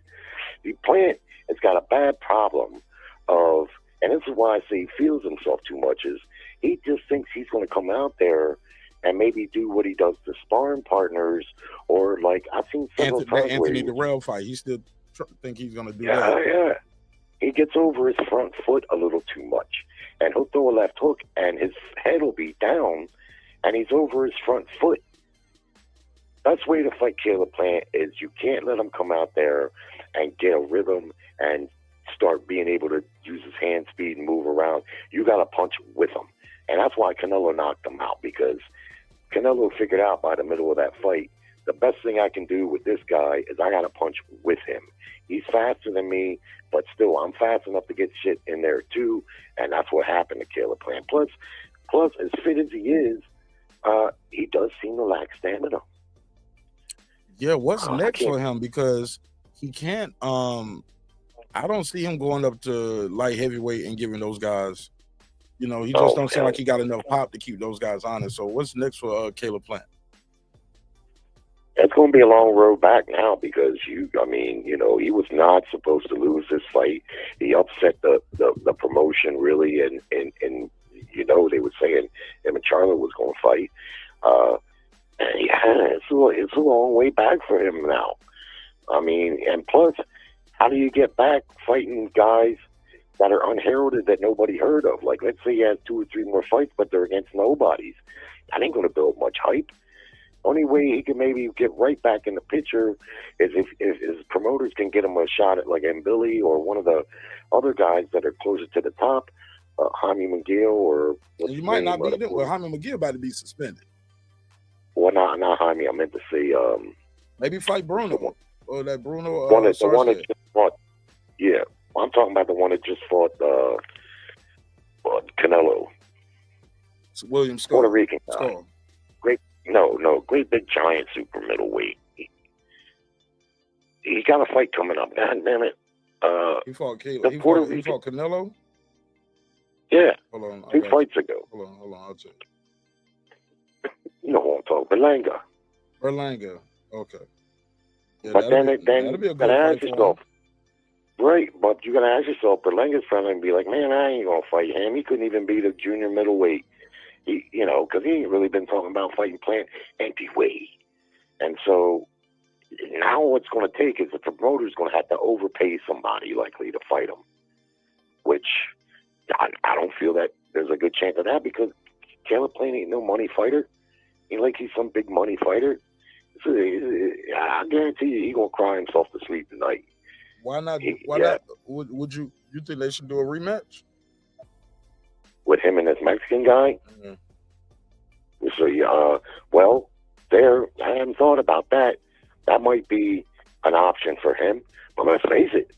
The Plant has got a bad problem of, and this is why I say he feels himself too much, is he just thinks he's going to come out there and maybe do what he does to sparring partners, or like I've seen several times Anthony Durrell fight. He still think he's going to do that. Yeah. He gets over his front foot a little too much, and he'll throw a left hook, and his head will be down, and he's over his front foot. Best way to fight Caleb Plant is you can't let him come out there and get a rhythm and start being able to use his hand speed and move around. You got to punch with him, and that's why Canelo knocked him out, because Canelo figured out by the middle of that fight, the best thing I can do with this guy is I got to punch with him. He's faster than me, but still, I'm fast enough to get shit in there too, and that's what happened to Caleb Plant. Plus, as fit as he is, he does seem to lack stamina. Yeah, what's next for him? Because he can't. I don't see him going up to light heavyweight and giving those guys. He just don't seem like he got enough pop to keep those guys honest. So what's next for Caleb Plant? It's going to be a long road back now, because he was not supposed to lose this fight. He upset the promotion really, and they were saying him and Charlo was going to fight. It's a long way back for him now. I mean, and plus, how do you get back fighting guys that are unheralded that nobody heard of? Like, let's say he has 2 or 3 more fights, but they're against nobodies. That ain't going to build much hype. Only way he can maybe get right back in the picture is if his promoters can get him a shot at like Billy or one of the other guys that are closer to the top, Jaime McGill or. You might not beat him. Well, Jaime McGill about to be suspended. Well, not Jaime. I meant to say. Maybe fight Bruno. Or that Bruno. The one that just fought. Yeah, I'm talking about the one that just fought Canelo. It's William Scott. Puerto Rican guy. Great big giant super middleweight. He got a fight coming up. God damn it. He fought Caleb. He fought Canelo? Yeah. Hold on. 2 fights ago. Hold on. I'll check. You know what I'm talking about. Berlanga. Okay. Yeah, but then you gotta ask yourself. Right, but you gotta ask yourself, Berlanga's friend and be like, man, I ain't gonna fight him. He couldn't even beat a junior middleweight. Because he ain't really been talking about fighting Plant anyway. And so now what's going to take is the promoter's going to have to overpay somebody likely to fight him, which I don't feel that there's a good chance of that, because Caleb Plant ain't no money fighter. He's some big money fighter. So, I guarantee you he's going to cry himself to sleep tonight. Why not? Not? Would you think they should do a rematch? With him and this Mexican guy? Mm-hmm. So, I hadn't thought about that. That might be an option for him. But let's face it,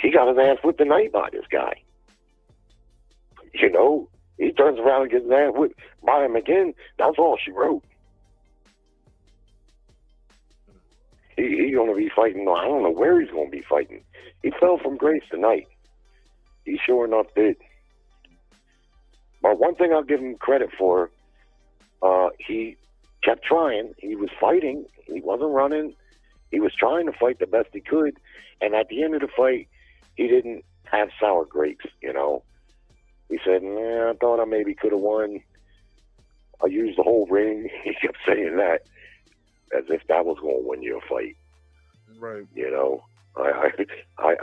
he got his ass whipped tonight by this guy. He turns around and gets his ass whipped by him again. That's all she wrote. He's going to be fighting. I don't know where he's going to be fighting. He fell from grace tonight. He sure enough did. But one thing I'll give him credit for, he kept trying. He was fighting. He wasn't running. He was trying to fight the best he could. And at the end of the fight, he didn't have sour grapes, He said, I thought I maybe could have won. I used the whole ring. He kept saying that as if that was going to win you a fight. Right.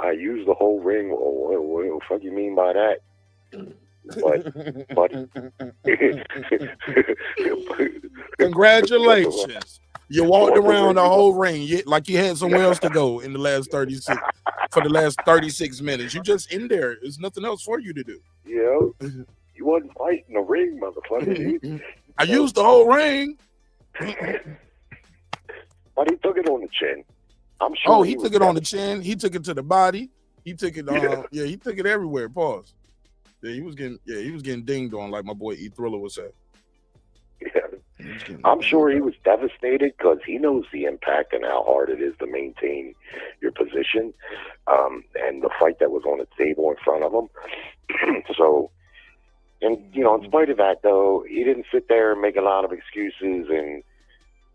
I used the whole ring. What the fuck you mean by that? But congratulations. You walked around the whole ring like you had somewhere else to go in the last 36 minutes. You just in there. There's nothing else for you to do. You wasn't fighting the ring, motherfucker. I used the whole ring. But he took it on the chin. I'm sure. Oh, he took it on the chin. He took it to the body. He took it. He took it everywhere. Pause. Yeah, he was getting dinged on, like my boy E Thriller would say. Yeah. I'm sure he was devastated because he knows the impact and how hard it is to maintain your position, and the fight that was on the table in front of him. So, and in spite of that, though, he didn't sit there and make a lot of excuses and,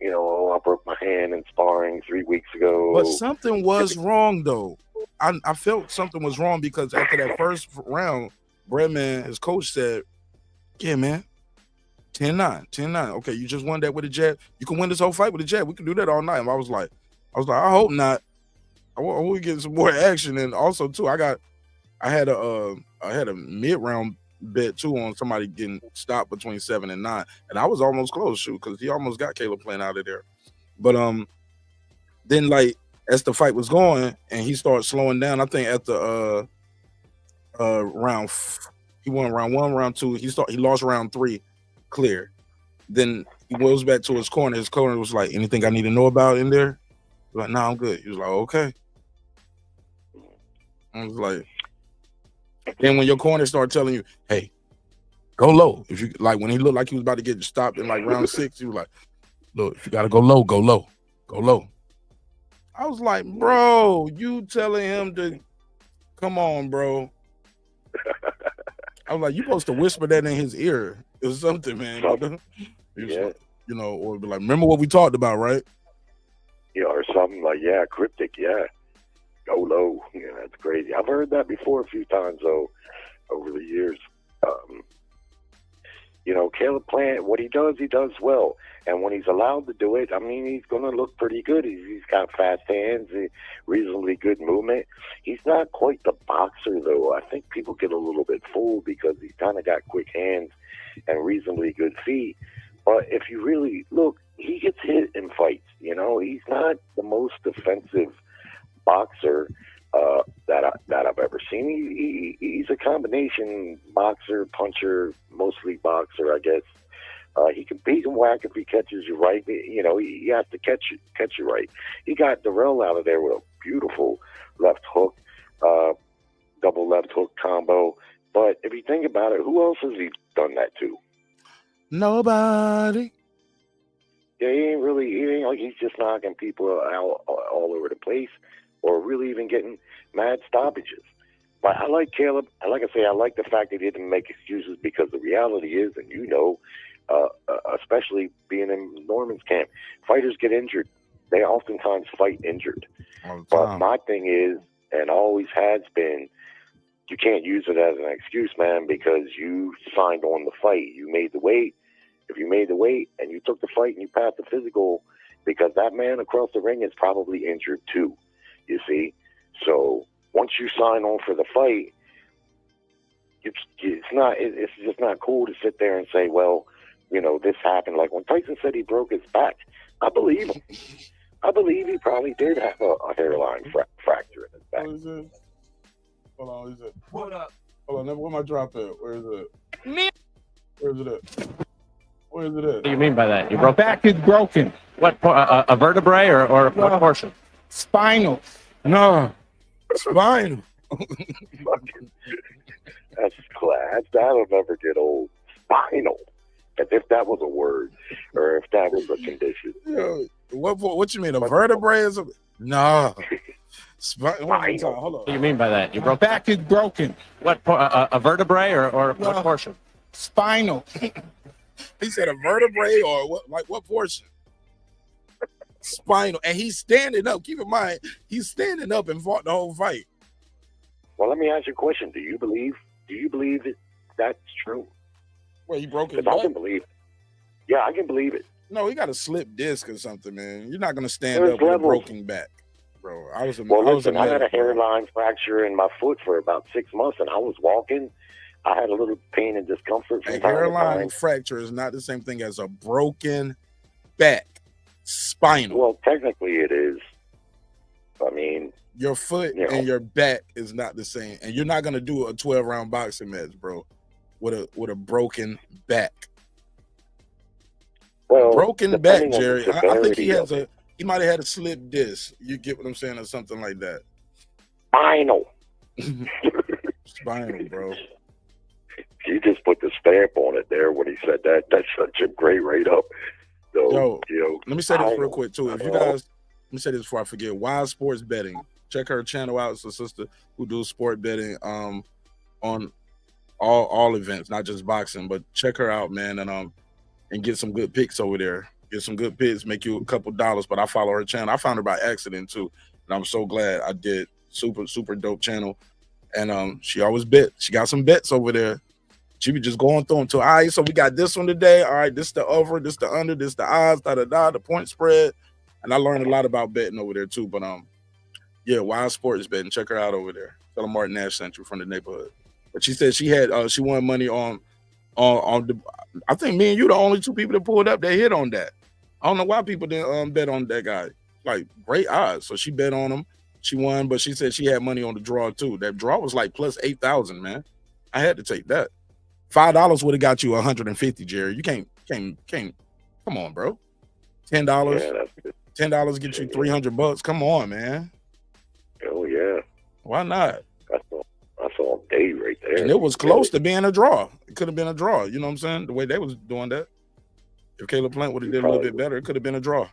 I broke my hand in sparring 3 weeks ago. But something was wrong, though. I felt something was wrong because after that first round, Breadman, his coach, said, "Yeah, man, 10-9. Okay, you just won that with a jab. You can win this whole fight with a jab. We can do that all night." And I was like, I hope not. I want to get some more action. And also, too, I had a mid-round bet too on somebody getting stopped between 7 and 9, and I was almost close, because he almost got Caleb Plant out of there. But then like as the fight was going and he started slowing down, I think at the round, he won round 1, round 2, he lost round 3 clear. Then he goes back to his corner. His corner was like, "Anything I need to know about in there?" I was like, "No, I'm good." He was like, "Okay." I was like, then when your corner start telling you, "Hey, go low," if you like, when he looked like he was about to get stopped in like round 6, he was like, "Look, if you gotta go low, go low, go low." I was like, "Bro, you telling him to come on, bro." I was like, "You supposed to whisper that in his ear or something, man." He was like, or be like, "Remember what we talked about, right?" Or something like, cryptic, go low. Yeah, that's crazy. I've heard that before a few times, though, over the years. Caleb Plant, what he does well. And when he's allowed to do it, I mean, he's going to look pretty good. He's got fast hands, reasonably good movement. He's not quite the boxer, though. I think people get a little bit fooled because he's kind of got quick hands and reasonably good feet. But if you really look, he gets hit in fights. He's not the most defensive boxer that I've ever seen. He's a combination boxer, puncher, mostly boxer, I guess. He can whack if he catches you right. He has to catch you right. He got Darrell out of there with a beautiful left hook, double left hook combo. But if you think about it, who else has he done that to? Nobody. Yeah, he ain't like he's just knocking people out all over the place, or really even getting mad stoppages. But I like Caleb. Like I say, I like the fact that he didn't make excuses, because the reality is, and especially being in Norman's camp, fighters get injured. They oftentimes fight injured. But my thing is, and always has been, you can't use it as an excuse, man, because you signed on the fight. You made the weight. If you made the weight and you took the fight and you passed the physical, because that man across the ring is probably injured too, you see? So once you sign on for the fight, it's just not cool to sit there and say, well, this happened. Like when Tyson said he broke his back, I believe him. I believe he probably did have a hairline fracture in his back. What is it? Hold on, is it? What up? Hold on, where my drop at? Where is it? Me. Where is it at? Where is it at? What do you mean by that? Your back is broken. What, a vertebrae or what portion? Spinal. No, spinal. That's class. That'll never get old. Spinal. As if that was a word, or if that was a condition. What you mean, a vertebrae is a... No. Spinal. Hold on. What do you mean by that? Your back is broken. What, a vertebrae or what portion? Spinal. He said a vertebrae or what? Like what portion? Spinal. And he's standing up. Keep in mind, he's standing up and fought the whole fight. Well, let me ask you a question. Do you believe that that's true? Well, he broke his back. I can believe it. Yeah, I can believe it. No, he got a slip disc or something, man. You're not going to stand up with a broken back, bro. I had a hairline fracture in my foot for about 6 months, and I was walking. I had a little pain and discomfort from a time hairline to time. fracture is not the same thing as a broken back. Spinal. Well, technically it is. I mean, your foot and your back is not the same, and you're not going to do a 12-round boxing match, bro, with a broken back. Well, broken back, Jerry. I think he might have had a slip disc. You get what I'm saying, or something like that. Spinal. Spinal, bro. He just put the stamp on it there when he said that. That's such a great write-up. So, Yo, you know, let me say this real quick too. If you guys, let me say this before I forget. Wise Sports Betting. Check her channel out. It's a sister who does sport betting on all events, not just boxing. But check her out, man, and get some good picks over there. Get some good picks, make you a couple dollars. But I follow her channel. I found her by accident too, and I'm so glad I did. Super dope channel. And she always bet. She got some bets over there. She be just going through them to, all right, so we got this one today. All right, this the over, this the under, this the odds, the point spread. And I learned a lot about betting over there too. But yeah, Wild Sports Betting. Check her out over there. Tell her Martin Nash sent you from the neighborhood. But she said she had she won money on the, I think me and you the only two people that pulled up that hit on that. I don't know why people didn't bet on that guy. Like great odds. So she bet on him. She won, but she said she had money on the draw too. That draw was like plus 8,000, man. I had to take that. $5 would have got you 150, Jerry. You can't. Come on, bro. $10. $10 get you $300. Come on, man. Oh yeah. Why not? That's all day right there. And it was close to being a draw. It could have been a draw. You know what I'm saying? The way they was doing that. If Caleb Plant would have did a little bit better, it could have been a draw.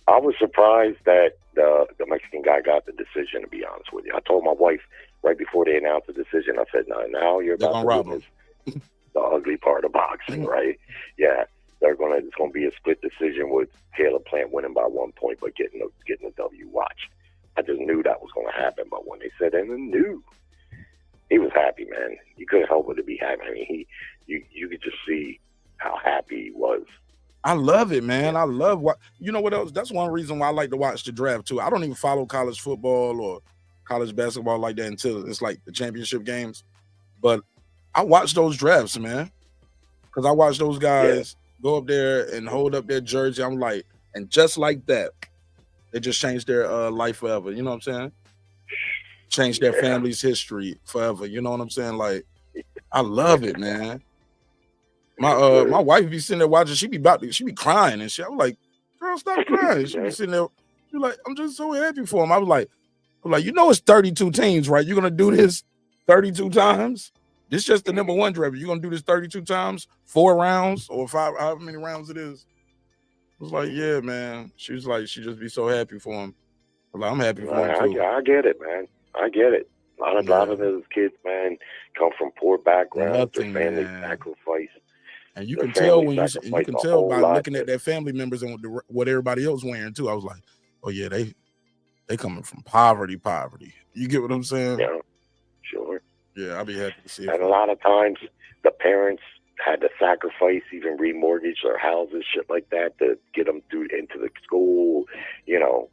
I was surprised that the Mexican guy got the decision, to be honest with you. I told my wife right before they announced the decision, I said, now you're about to witness the ugly part of boxing, right? Yeah, it's gonna be a split decision with Caleb Plant winning by 1 point but getting a W. Watch. I just knew that was gonna happen, but when they said it, I knew. He was happy, man. You couldn't help but to be happy. I mean, you could just see how happy he was. I love it, man. I love what you know. What else? That's one reason why I like to watch the draft too. I don't even follow college football or college basketball like that until it's like the championship games. But I watch those drafts, man, because I watch those guys go up there and hold up their jersey. I'm like, and just like that, they just changed their life forever. You know what I'm saying? Changed their family's history forever. You know what I'm saying? Like, I love it, man. My wife be sitting there watching. She be crying and shit. I'm like, girl, stop crying. She be sitting there. She's like, I'm just so happy for him. I'm like, you know, it's 32 teams, right? You're gonna do this 32 times. This just the number one draft. You're gonna do this 32 times, 4 rounds or 5, however many rounds it is. I was like, yeah, man. She was like, she just be so happy for him. Like, I'm happy for him too. I get it, man. I get it. A lot of those kids, man, come from poor backgrounds. Their family sacrifice. And you can tell when you can tell by looking at their family members and what everybody else wearing too. I was like, oh yeah, they coming from poverty. You get what I'm saying? Yeah, sure. Yeah, I'll be happy to see it. And a lot of times the parents had to sacrifice, even remortgage their houses, shit like that, to get them into the school. You know,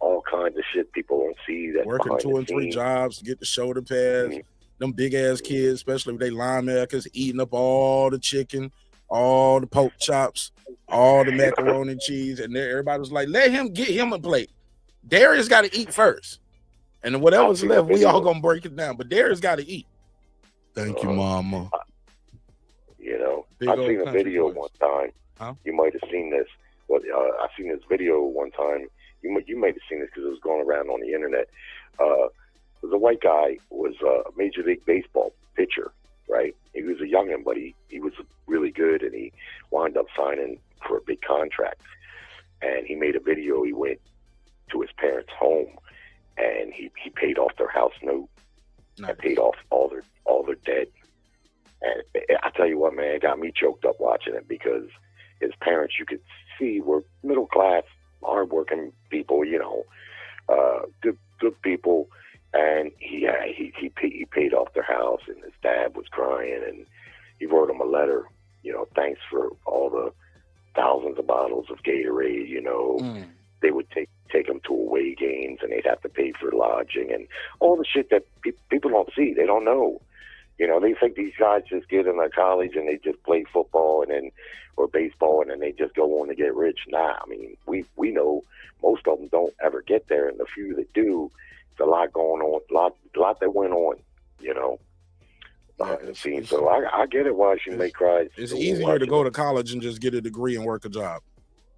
all kinds of shit people don't see. That working 2 and 3 jobs to get the shoulder pads. Mm-hmm. Them big ass kids, especially with they linebackers, eating up all the chicken, all the pork chops, all the macaroni and cheese, and everybody was like, "Let him get him a plate." Darius got to eat first, and then whatever's left, we all gonna break it down. But Darius got to eat. Thank you, Mama. You know, I've seen a video one time. Huh? You might have seen this. Well, I've seen this video one time. You might have seen this because it was going around on the internet. The white guy was a Major League Baseball pitcher, right? He was a youngin', but he was really good, and he wound up signing for a big contract. And he made a video. He went to his parents' home, and he paid off their house note and paid off all their debt. And I tell you what, man, it got me choked up watching it because his parents, you could see, were middle class, hardworking people, you know, good people. And he paid off their house, and his dad was crying, and he wrote him a letter, you know, thanks for all the thousands of bottles of Gatorade, you know. They would take him to away games, and they'd have to pay for lodging and all the shit that people don't see. They don't know. You know, they think these guys just get into college and they just play football or baseball, and then they just go on to get rich. Nah, I mean, we know most of them don't ever get there, and the few that do, a lot going on, a lot that went on, you know. So I get it why she may cry. It's easier to go to college and just get a degree and work a job.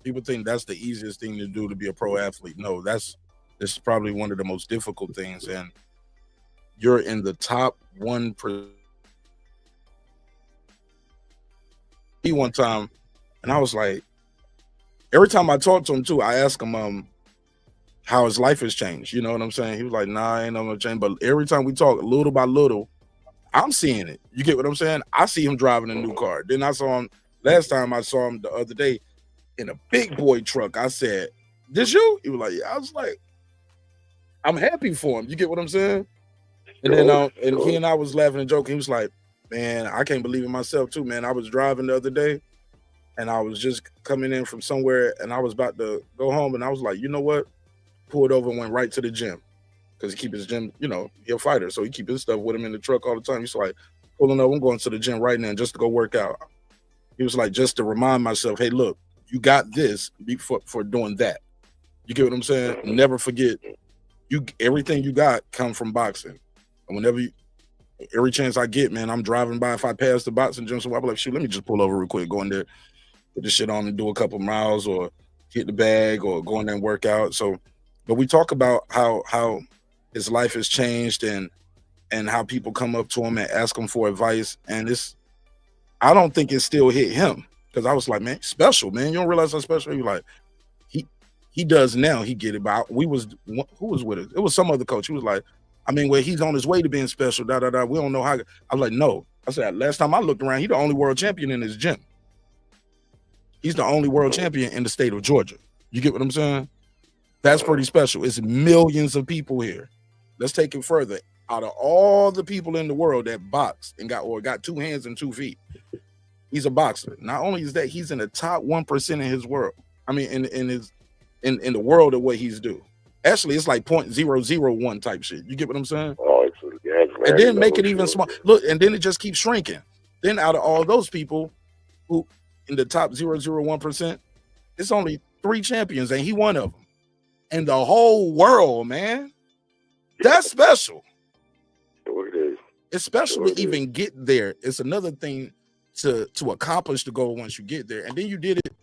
People think that's the easiest thing to do to be a pro athlete. No, this is probably one of the most difficult things. And you're in the top 1% He one time, and I was like, every time I talk to him too, I ask him how his life has changed. You know what I'm saying? He was like, nah, ain't no change. But every time we talk, little by little, I'm seeing it. You get what I'm saying? I see him driving a new car. Then I saw him last time I saw him the other day in a big boy truck. I said, "This you?" He was like, "Yeah." I was like, I'm happy for him. You get what I'm saying? And then and he and I was laughing and joking. He was like, "Man, I can't believe it myself too, man. I was driving the other day and I was just coming in from somewhere and I was about to go home and I was like, you know what? Pulled over and went right to the gym." Because he keep his gym, you know, he's a fighter, so he keep his stuff with him in the truck all the time. He's like, pulling up, I'm going to the gym right now just to go work out. He was like, just to remind myself, hey, look, you got this for doing that. You get what I'm saying? Never forget, everything you got come from boxing. And whenever every chance I get, man, I'm driving by. If I pass the boxing gym, so I'm like, shoot, let me just pull over real quick, go in there, put this shit on and do a couple miles or hit the bag or go in there and work out. So, but we talk about how his life has changed and how people come up to him and ask him for advice. And I don't think it still hit him because I was like, man, special, man. You don't realize how special he like. He does now. He get it. But who was with us? It was some other coach. He was like, I mean, well, he's on his way to being special. We don't know how. I was like, no. I said, last time I looked around, he's the only world champion in his gym. He's the only world champion in the state of Georgia. You get what I'm saying? That's pretty special. It's millions of people here. Let's take it further. Out of all the people in the world that box and got 2 hands and 2 feet, he's a boxer. Not only is that, he's in the top 1% in his world. I mean, in the world of what he's do. Actually, it's like 0.001 type shit. You get what I'm saying? Oh, and then make it even small. Look, and then it just keeps shrinking. Then out of all those people who in the top 0.001%, it's only 3 champions, and he one of them. And the whole world, man. That's special. Sure it is. It's special to even get there. It's another thing to accomplish the goal once you get there. And then you did it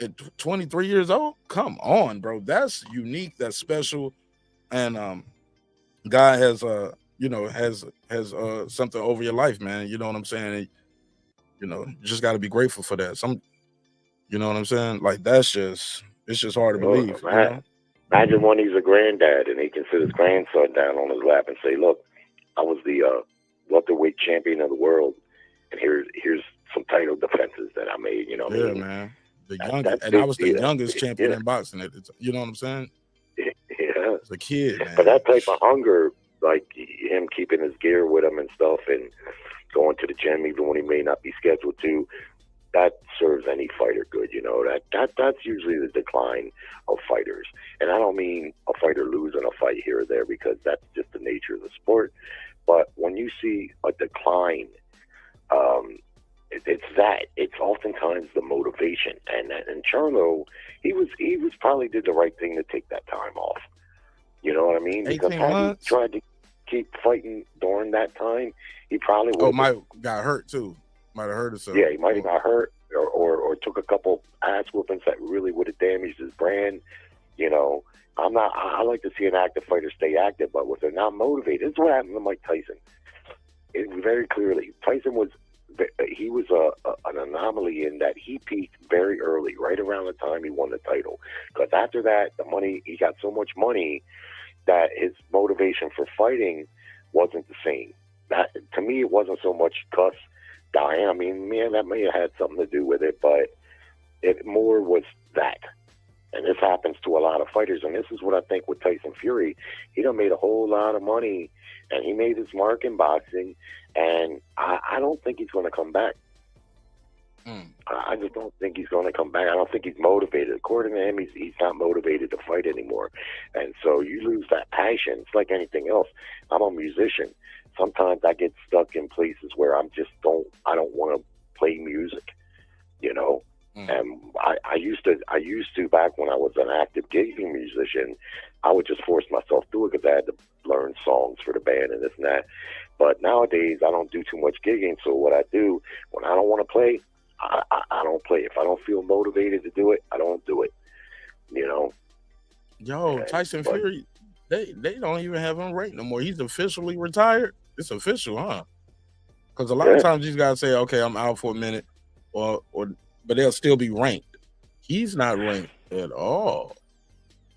at 23 years old. Come on, bro. That's unique. That's special. And God has something over your life, man. You know what I'm saying? You know, you just got to be grateful for that. You know what I'm saying? Like it's just hard to believe. You know? Imagine when he's a granddad and he can sit his grandson down on his lap and say, look, I was the welterweight champion of the world, and here's some title defenses that I made, you know what I mean? Man. I was the youngest champion in boxing. You know what I'm saying? Yeah. As a kid, man. But that type of hunger, like him keeping his gear with him and stuff and going to the gym even when he may not be scheduled to, that serves any fighter good, you know. That's usually the decline of fighters. And I don't mean a fighter losing a fight here or there, because that's just the nature of the sport. But when you see a decline, it's oftentimes the motivation. And Charlo, he was probably did the right thing to take that time off. You know what I mean? Because had he tried to keep fighting during that time, he probably would. Got hurt too. Might have hurt himself. Yeah, he might have got hurt or took a couple ass whoopings that really would have damaged his brand. You know, I like to see an active fighter stay active, but if they're not motivated, this is what happened to Mike Tyson. Very clearly, Tyson was an anomaly in that he peaked very early, right around the time he won the title. Because after that, he got so much money that his motivation for fighting wasn't the same. That, to me, it wasn't so much cuss dying. I mean, man, that may have had something to do with it, but it more was that. And this happens to a lot of fighters, and this is what I think with Tyson Fury. He done made a whole lot of money, and he made his mark in boxing, and I don't think he's going to come back. I just don't think he's going to come back. I don't think he's motivated. According to him, he's not motivated to fight anymore. And so you lose that passion. It's like anything else. I'm a musician. Sometimes I get stuck in places where I don't want to play music, you know. And I used to back when I was an active gigging musician, I would just force myself through it because I had to learn songs for the band and this and that. But nowadays I don't do too much gigging. So what I do when I don't want to play, I don't play. If I don't feel motivated to do it, I don't do it. You know. Yo, Tyson Fury, they don't even have him ranked no more. He's officially retired. It's official, huh? Because a lot of times these guys say, "Okay, I'm out for a minute," but they'll still be ranked. He's not ranked at all.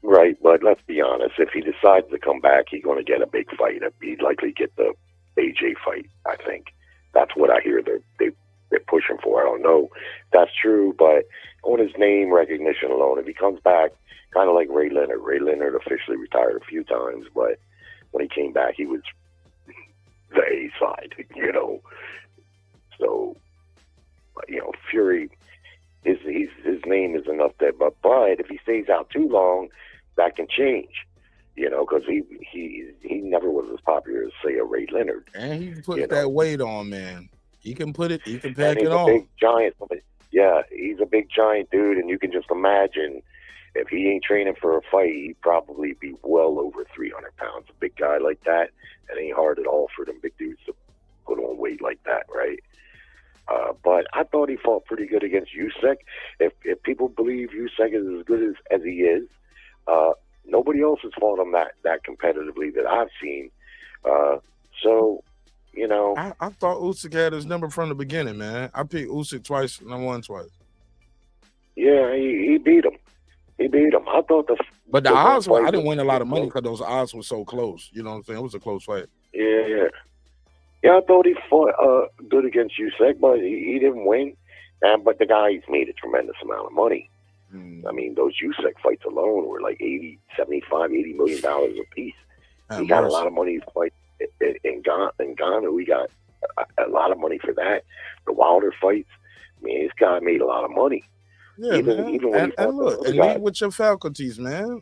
Right, but let's be honest. If he decides to come back, he's going to get a big fight. He'd likely get the AJ fight, I think. That's what I hear they're pushing for. I don't know if that's true, but on his name recognition alone, if he comes back, kind of like Ray Leonard. Ray Leonard officially retired a few times, but when he came back, he was the A side, you know. So, you know, Fury, his name is enough there. But if he stays out too long, that can change, you know, because he never was as popular as, say, a Ray Leonard. And he can put that weight on, man. He can put it. He can pack it on. Big giant. Yeah, he's a big giant dude, and you can just imagine if he ain't training for a fight, he'd probably be well over 300 pounds. A big guy like that, it ain't hard at all for them big dudes to put on weight like that, right? But I thought he fought pretty good against Usyk. If people believe Usyk is as good as he is, nobody else has fought him that competitively that I've seen. So, you know, I thought Usyk had his number from the beginning, man. I picked Usyk twice and I won twice. Yeah, he beat him. He beat him. I thought but the odds were, I didn't win a lot of money because those odds were so close. You know what I'm saying? It was a close fight. Yeah. Yeah, I thought he fought good against Usyk, but he didn't win. But the guy's made a tremendous amount of money. I mean, those Usyk fights alone were like $75, $80 million a piece. He got a lot of money to fight in Ghana. We got a lot of money for that. The Wilder fights, I mean, this guy made a lot of money. Yeah, even when and look, and leave with your faculties, man.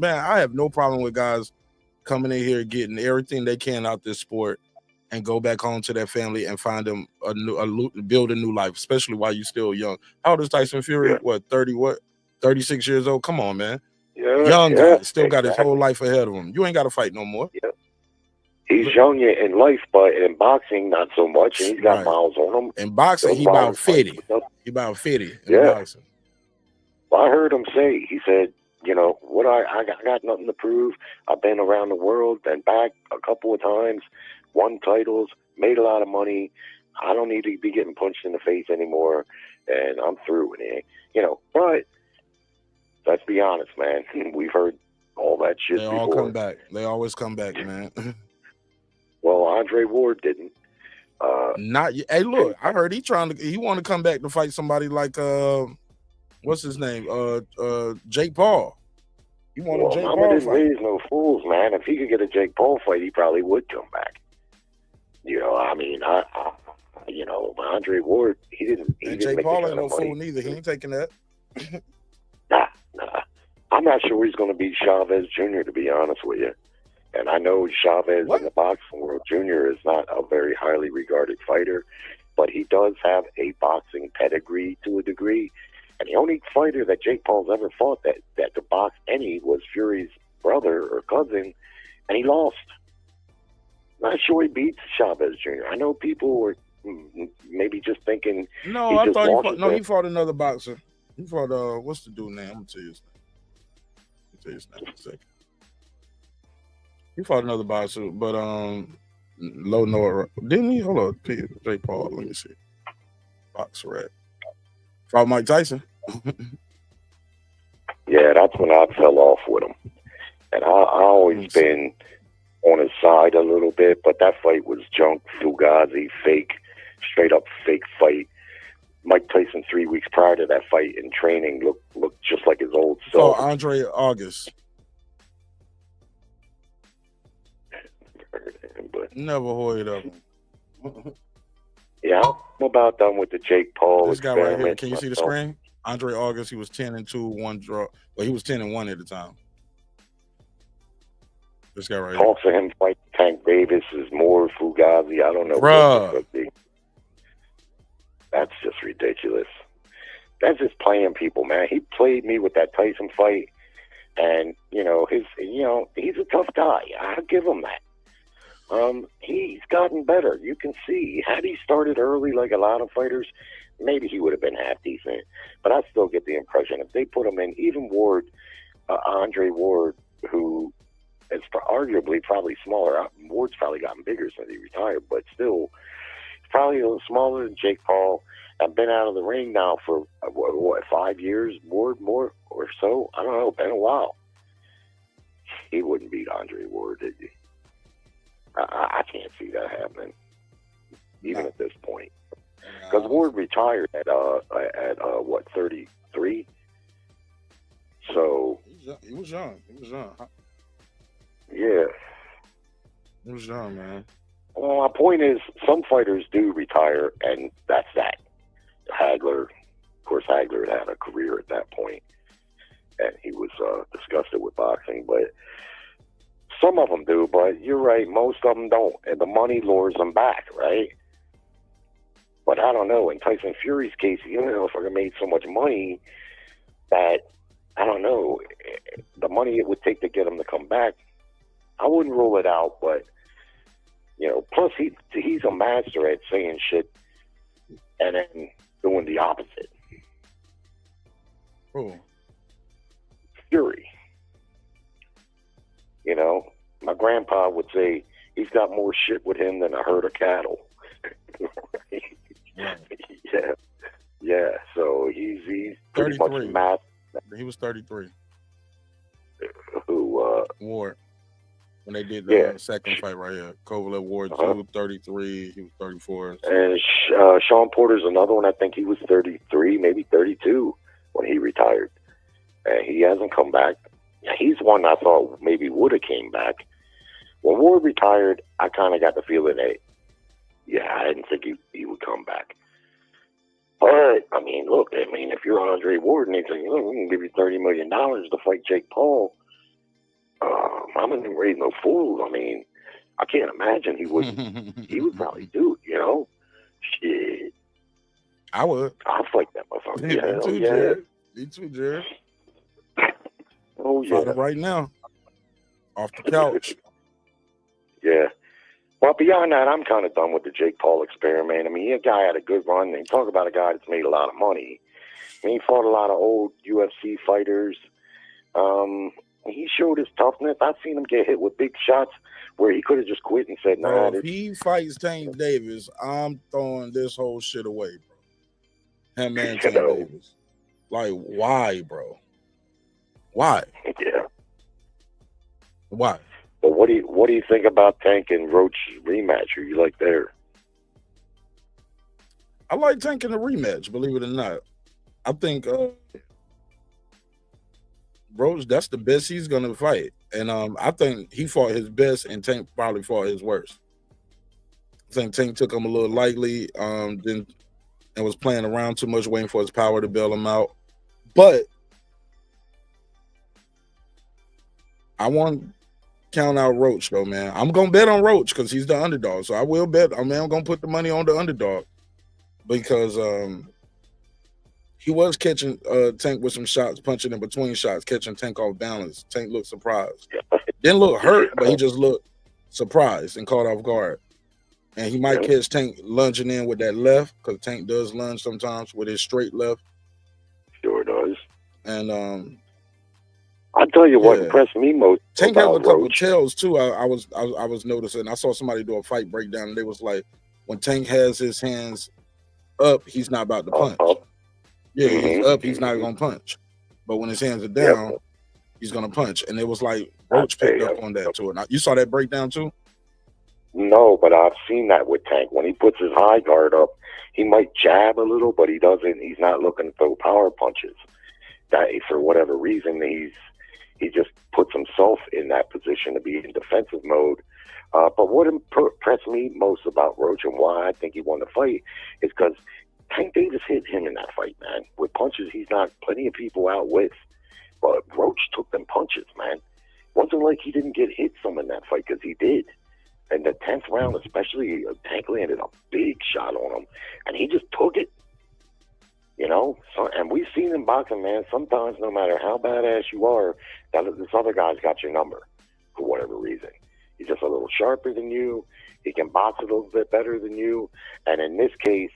I have no problem with guys coming in here getting everything they can out this sport and go back home to their family and find them build a new life, especially while you're still young. How old is Tyson Fury? Yeah. What, 36 years old? Come on, man. Yeah, young guy, still got his whole life ahead of him. You ain't got to fight no more. Yeah. He's young in life, but in boxing, not so much. And he's got miles on him. In boxing, he about 50. He about 50 in boxing. Well, I heard him say, he said, you know, I got nothing to prove. I've been around the world, been back a couple of times, won titles, made a lot of money. I don't need to be getting punched in the face anymore, and I'm through with it. You know, but let's be honest, man. We've heard all that shit before. They all come back. They always come back, man. Well, Andre Ward didn't. Not yet. Hey, look, I heard he want to come back to fight somebody like what's his name? Jake Paul. He wanted Jake Paul didn't raise no fools, man. If he could get a Jake Paul fight, he probably would come back. You know, I mean, you know, Andre Ward, he didn't. Jake Paul ain't no fool neither. He ain't taking that. Nah. I'm not sure he's going to beat Chavez Jr., to be honest with you. And I know Chavez in the boxing world, Jr. is not a very highly regarded fighter, but he does have a boxing pedigree to a degree. And the only fighter that Jake Paul's ever fought that could box any was Fury's brother or cousin, and he lost. Not sure he beats Chavez Jr. I know people were maybe just thinking. No, I thought he fought another boxer. He fought what's the dude name? I'm gonna tell you his name in a second. He fought another boxer, but low Noah didn't he? Hold on, Jake Paul. Let me see. Boxer rat. Fought Mike Tyson. Yeah, that's when I fell off with him, and I always been on his side a little bit, but that fight was junk, fugazi, fake, straight up fake fight. Mike Tyson 3 weeks prior to that fight in training looked just like his old self. Oh, Andre August. But never heard of him. Yeah, I'm about done with the Jake Paul this guy right here. Can you see the screen? Andre August, he was 10-2, 1 draw. Well, he was 10-1 at the time. This guy right here. Talks of him fighting Tank Davis is more fugazi. I don't know. Bruh. That's just ridiculous. That's just playing people, man. He played me with that Tyson fight, and he's a tough guy. I'll give him that. He's gotten better. You can see. Had he started early like a lot of fighters, maybe he would have been half decent. But I still get the impression if they put him in, even Ward, Andre Ward, who is arguably probably smaller. Ward's probably gotten bigger since he retired, but still, he's probably a little smaller than Jake Paul. I've been out of the ring now for, what 5 years, more or so? I don't know, been a while. He wouldn't beat Andre Ward, did he? I can't see that happening, even at this point. Because Ward retired at what, 33? So he was young. Yeah. He was young, man. Well, my point is, some fighters do retire, and that's that. Hagler, of course, Hagler had a career at that point, and he was disgusted with boxing. But some of them do, but you're right, most of them don't. And the money lures them back, right? But I don't know. In Tyson Fury's case, you know, if I made so much money that, I don't know, the money it would take to get him to come back, I wouldn't rule it out. But, you know, plus he's a master at saying shit and then doing the opposite. Oh. Fury. You know, my grandpa would say he's got more shit with him than a herd of cattle. Yeah. So he's pretty much math. He was 33. Who? Ward. When they did the second fight right here, Kovalev Ward 2, 33. He was 34. And Sean Porter's another one. I think he was 33, maybe 32 when he retired, and he hasn't come back. He's one I thought maybe would have came back. When Ward retired, I kind of got the feeling that, I didn't think he would come back. But, I mean, look, if you're Andre Ward and they say, look, we can give you $30 million to fight Jake Paul, I'm not raising no fool. I mean, I can't imagine he wouldn't. He would probably do it, you know? Shit. I would. I'll fight that motherfucker. Me too, Jared. Oh, yeah. Fight him right now. Off the couch. Yeah. Well, beyond that, I'm kind of done with the Jake Paul experiment. I mean, a guy had a good run. And talk about a guy that's made a lot of money. I mean, he fought a lot of old UFC fighters. He showed his toughness. I've seen him get hit with big shots where he could have just quit and said, nah. Bro, if he fights Tank Davis, I'm throwing this whole shit away, bro. Him and Tank Davis. Like, why, bro? Why? Yeah. Why? But what do you think about Tank and Roach rematch? Who you like there? I like Tank in the rematch, believe it or not. I think Roach, that's the best he's gonna fight. And I think he fought his best and Tank probably fought his worst. I think Tank took him a little lightly, and was playing around too much, waiting for his power to bail him out. But I want to count out Roach though, man. I'm gonna bet on Roach because he's the underdog. So I will bet. I'm gonna put the money on the underdog because he was catching Tank with some shots, punching in between shots, catching Tank off balance. Tank looked surprised. Didn't look hurt, but he just looked surprised and caught off guard. And he might catch Tank lunging in with that left because Tank does lunge sometimes with his straight left. Sure does. And I'll tell you what impressed me most. Tank has a couple tells too. I was noticing. I saw somebody do a fight breakdown, and they was like, when Tank has his hands up, he's not about to punch. Yeah, he's up, he's not gonna punch. But when his hands are down, he's gonna punch. And it was like Roach picked up on that too. Now, you saw that breakdown too? No, but I've seen that with Tank. When he puts his high guard up, he might jab a little, but he doesn't. He's not looking to throw power punches. That for whatever reason, he just puts himself in that position to be in defensive mode. But what impressed me most about Roach and why I think he won the fight is because Tank Davis hit him in that fight, man. With punches he's knocked plenty of people out with. But Roach took them punches, man. Wasn't like he didn't get hit some in that fight, because he did. And the 10th round especially, Tank landed a big shot on him. And he just took it. You know? So, and we've seen in boxing, man, sometimes no matter how badass you are, this other guy's got your number for whatever reason. He's just a little sharper than you. He can box a little bit better than you. And in this case,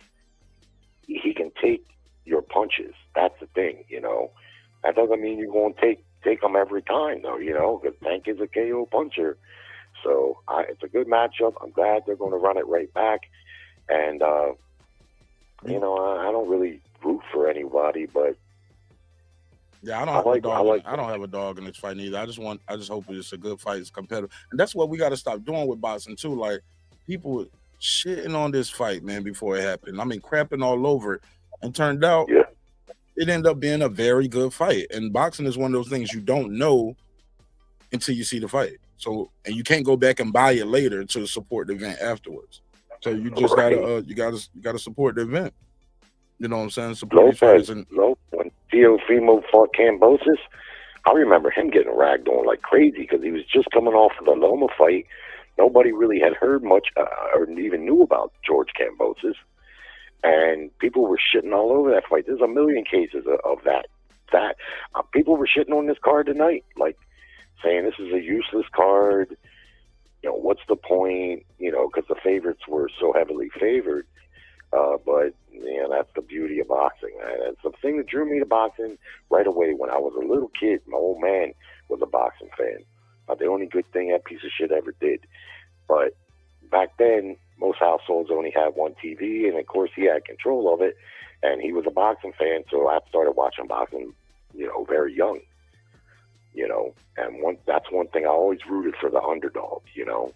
he can take your punches. That's the thing, you know. That doesn't mean you won't take them every time, though, you know, because Tank is a KO puncher. So it's a good matchup. I'm glad they're going to run it right back. And You know, I don't really root for anybody, but yeah, I don't have a dog in this fight either. I just hope it's a good fight, it's competitive, and that's what we got to stop doing with boxing too. Like people shitting on this fight, man, before it happened. I mean, crapping all over it, and turned out it ended up being a very good fight. And boxing is one of those things you don't know until you see the fight. So, and you can't go back and buy it later to support the event afterwards. So you just gotta support the event. You know what I'm saying? Support these fighters. And when Teofimo fought Kambosos, I remember him getting ragged on like crazy because he was just coming off of the Loma fight. Nobody really had heard much or even knew about George Kambosos, and people were shitting all over that fight. There's a million cases of that. People were shitting on this card tonight, like saying this is a useless card. You know, what's the point? You know, because the favorites were so heavily favored. But yeah, that's the beauty of boxing. That's the thing that drew me to boxing right away. When I was a little kid, my old man was a boxing fan. The only good thing that piece of shit ever did. But back then, most households only had one TV, and of course he had control of it. And he was a boxing fan, so I started watching boxing, you know, very young. You know, and that's one thing I always rooted for, the underdog, you know.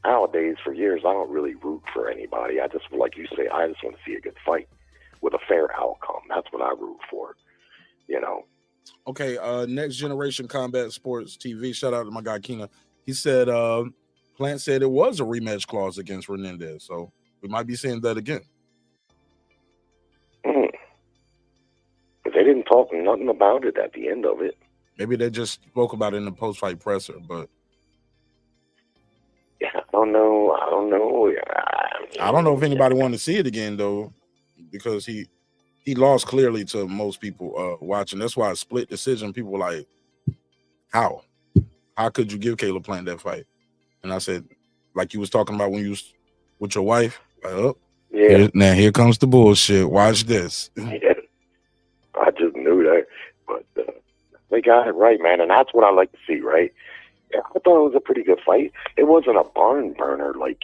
Nowadays, for years, I don't really root for anybody. I just, like you say, I just want to see a good fight with a fair outcome. That's what I root for, you know. Okay, Next Generation Combat Sports TV, shout out to my guy Keena. He said Plant said it was a rematch clause against Resendiz, so we might be seeing that again. But they didn't talk nothing about it at the end of it. Maybe they just spoke about it in the post-fight presser, but yeah, I don't know. I don't know if anybody wanted to see it again though, because he lost clearly to most people watching. That's why a split decision. People were like, how could you give Caleb Plant that fight? And I said, like you was talking about when you was with your wife. Like, oh, yeah. Here comes the bullshit. Watch this. Yeah, I just knew that, but they got it right, man, and that's what I like to see, right? Yeah, I thought it was a pretty good fight. It wasn't a barn burner. Like,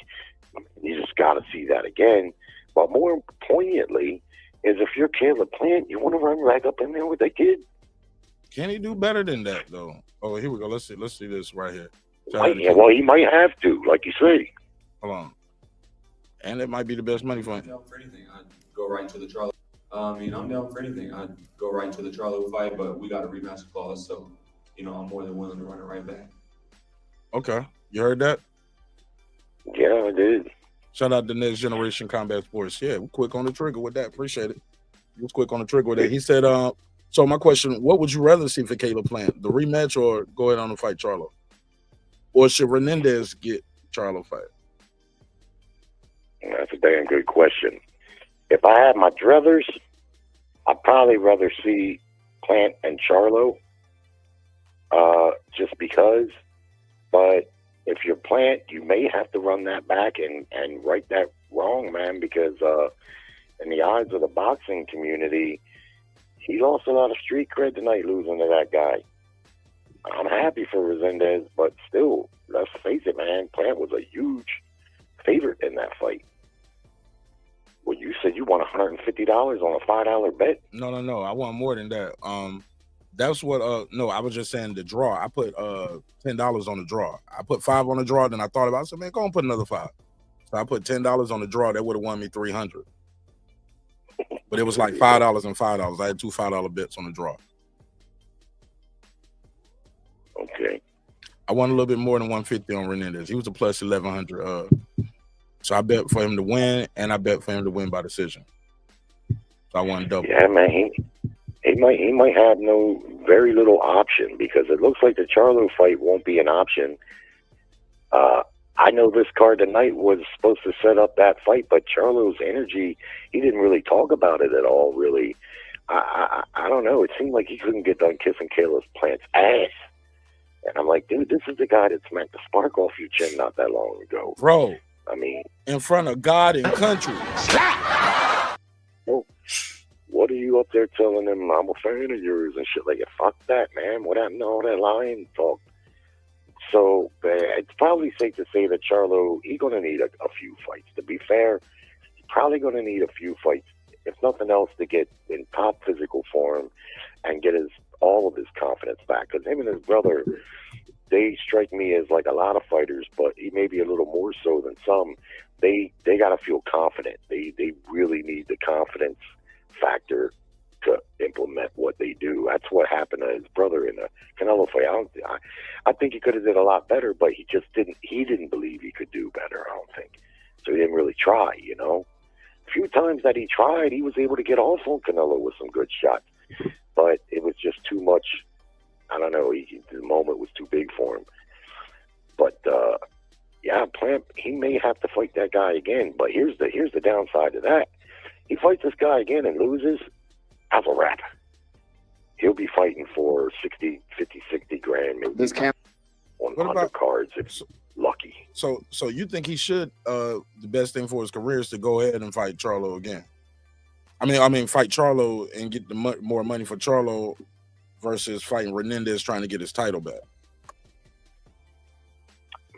you just got to see that again. But more poignantly is if you're Caleb Plant, you want to run right up in there with that kid. Can he do better than that, though? Oh, here we go. Let's see this right here. Well, he might have to, like you say. Hold on. And it might be the best money for him. I'm down for anything. I'd go right into the Charlo. I'm down for anything. I'd go right into the Charlo fight, but we got a rematch clause, so, I'm more than willing to run it right back. Okay. You heard that? Yeah, I did. Shout out to Next Generation Combat Sports. Yeah, we're quick on the trigger with that. Appreciate it. He was quick on the trigger with that. He said, so my question, what would you rather see for Caleb Plant? The rematch or go ahead on and fight Charlo? Or should Resendiz get Charlo fight? That's a damn good question. If I had my druthers, I'd probably rather see Plant and Charlo, just because. But if you're Plant, you may have to run that back and right that wrong, man, because in the eyes of the boxing community, he lost a lot of street cred tonight losing to that guy. I'm happy for Resendiz, but still, let's face it, man, Plant was a huge favorite in that fight. Well, you said you won $150 on a $5 bet. No. I want more than that. That's what. No, I was just saying the draw. I put $10 on the draw. I put $5 on the draw. Then I thought about it. I said, man, go and put another $5. So I put $10 on the draw. That would have won me $300. But it was like $5 and $5. I had two $5 bets on the draw. Okay. I won a little bit more than 150 on Resendiz. He was a plus 1100. So I bet for him to win, and I bet for him to win by decision. So I won double. Yeah, man. He might have very little option, because it looks like the Charlo fight won't be an option. I know this card tonight was supposed to set up that fight, but Charlo's energy, he didn't really talk about it at all, really. I don't know. It seemed like he couldn't get done kissing Caleb Plant's ass. And I'm like, dude, this is the guy that smacked the spark off your chin not that long ago. Bro. I mean, in front of God and country. Well, what are you up there telling them? I'm a fan of yours and shit like that. Fuck that, man. What happened to all that lying talk? So it's probably safe to say that Charlo, he's going to need a few fights. To be fair, probably going to need a few fights, if nothing else, to get in top physical form and get all of his confidence back. Because him and his brother, they strike me as like a lot of fighters, but he may be a little more so than some. They got to feel confident. They really need the confidence factor to implement what they do. That's what happened to his brother in the Canelo fight. I think he could have did a lot better, but he just didn't. He didn't believe he could do better, I don't think. So he didn't really try, you know. A few times that he tried, he was able to get off on Canelo with some good shots, but it was just too much. I don't know. The moment was too big for him. But yeah, Plant, he may have to fight that guy again. But here's the downside to that. He fights this guy again and loses. That's a wrap. He'll be fighting for 60 grand maybe This camp on undercards if lucky. So you think he should? The best thing for his career is to go ahead and fight Charlo again. I mean, fight Charlo and get the more money for Charlo versus fighting Resendiz trying to get his title back.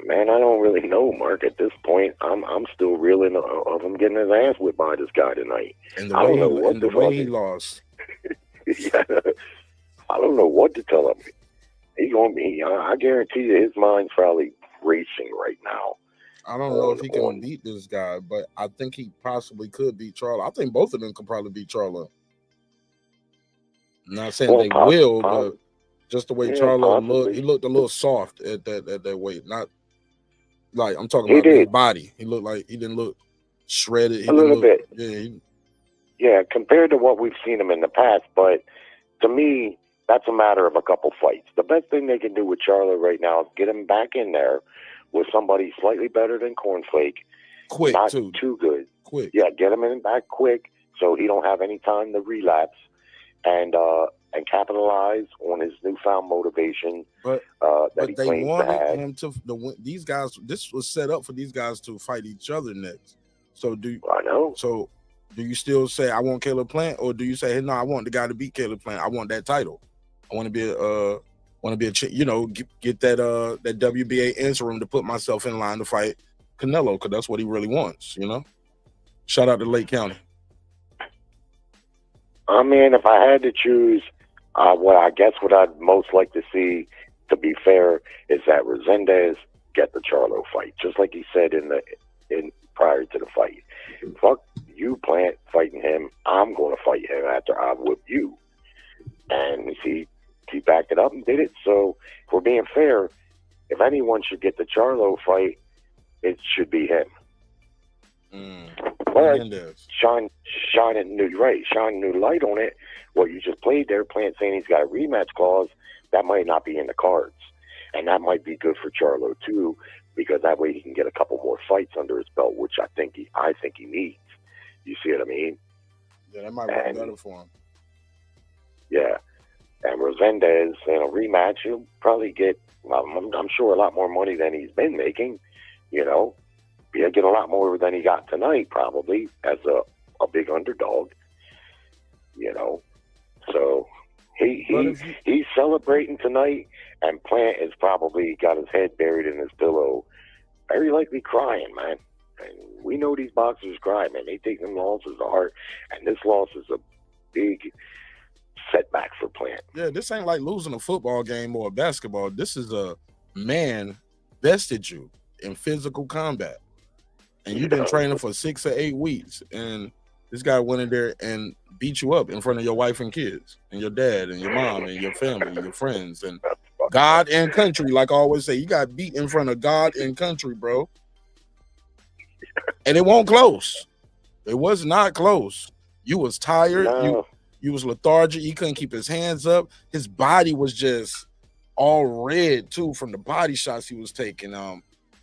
Man, I don't really know, Mark. At this point, I'm still reeling of him getting his ass whipped by this guy tonight. And the way he lost. Yeah, I don't know what to tell him. He's gonna be. I guarantee you, his mind's probably racing right now. I don't know if he can beat this guy, but I think he possibly could beat Charlo. I think both of them could probably beat Charlo. I'm not saying they will, but just the way Charlo looked, he looked a little soft at that weight. Not like I'm talking about his body. He looked like he didn't look shredded. A little bit. Yeah. Yeah, compared to what we've seen him in the past, but to me, that's a matter of a couple fights. The best thing they can do with Charlo right now is get him back in there with somebody slightly better than Cornflake. Quick, not too. Too good. Quick. Yeah, get him in back quick so he don't have any time to relapse and capitalize on his newfound motivation but that he they claims to wanted have. him to these guys. This was set up for these guys to fight each other next. So I know. So do you still say I want Caleb Plant, or do you say, hey, no, I want the guy to beat Caleb Plant? I want that title. I want to be get that that WBA interim to put myself in line to fight Canelo, because that's what he really wants. You know. Shout out to Lake County. I mean, if I had to choose, what I'd most like to see, to be fair, is that Resendiz get the Charlo fight, just like he said in prior to the fight. Fuck you, Plant, fighting him. I'm going to fight him after I whip you. And he backed it up and did it. So, if we're being fair, if anyone should get the Charlo fight, it should be him. But shine new light on it. What you just played there, Plant saying he's got a rematch clause, that might not be in the cards, and that might be good for Charlo too, because that way he can get a couple more fights under his belt, which I think he needs. You see what I mean? Yeah, that might work better for him. Yeah, and Resendiz in a rematch, he'll probably get, I'm sure, a lot more money than he's been making. You know. He'll get a lot more than he got tonight, probably, as a big underdog, you know. So he's celebrating tonight, and Plant has probably got his head buried in his pillow, very likely crying, man. And we know these boxers cry, man. They take them losses to heart, and this loss is a big setback for Plant. Yeah, this ain't like losing a football game or a basketball. This is a man bested you in physical combat. And you've been training for 6 or 8 weeks, and this guy went in there and beat you up in front of your wife and kids, and your dad, and your mom, and your family, and your friends, and God and country. Like I always say, you got beat in front of God and country, bro. And it wasn't close. It was not close. You was tired. No. You was lethargic. He couldn't keep his hands up. His body was just all red too from the body shots he was taking.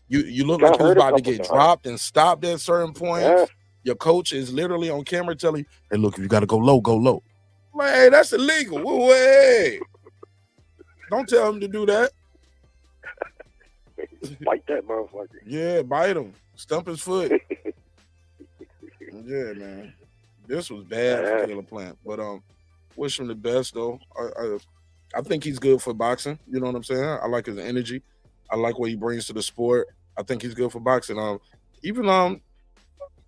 You look like he was about to get dropped and stopped at certain points. Yeah. Your coach is literally on camera telling you, hey, look, if you got to go low, go low. Like, hey, that's illegal. Wait. Don't tell him to do that. Bite that motherfucker. Yeah, bite him. Stump his foot. Yeah, man. This was bad for Caleb Plant. But wish him the best, though. I think he's good for boxing. You know what I'm saying? I like his energy. I like what he brings to the sport. I think he's good for boxing. Even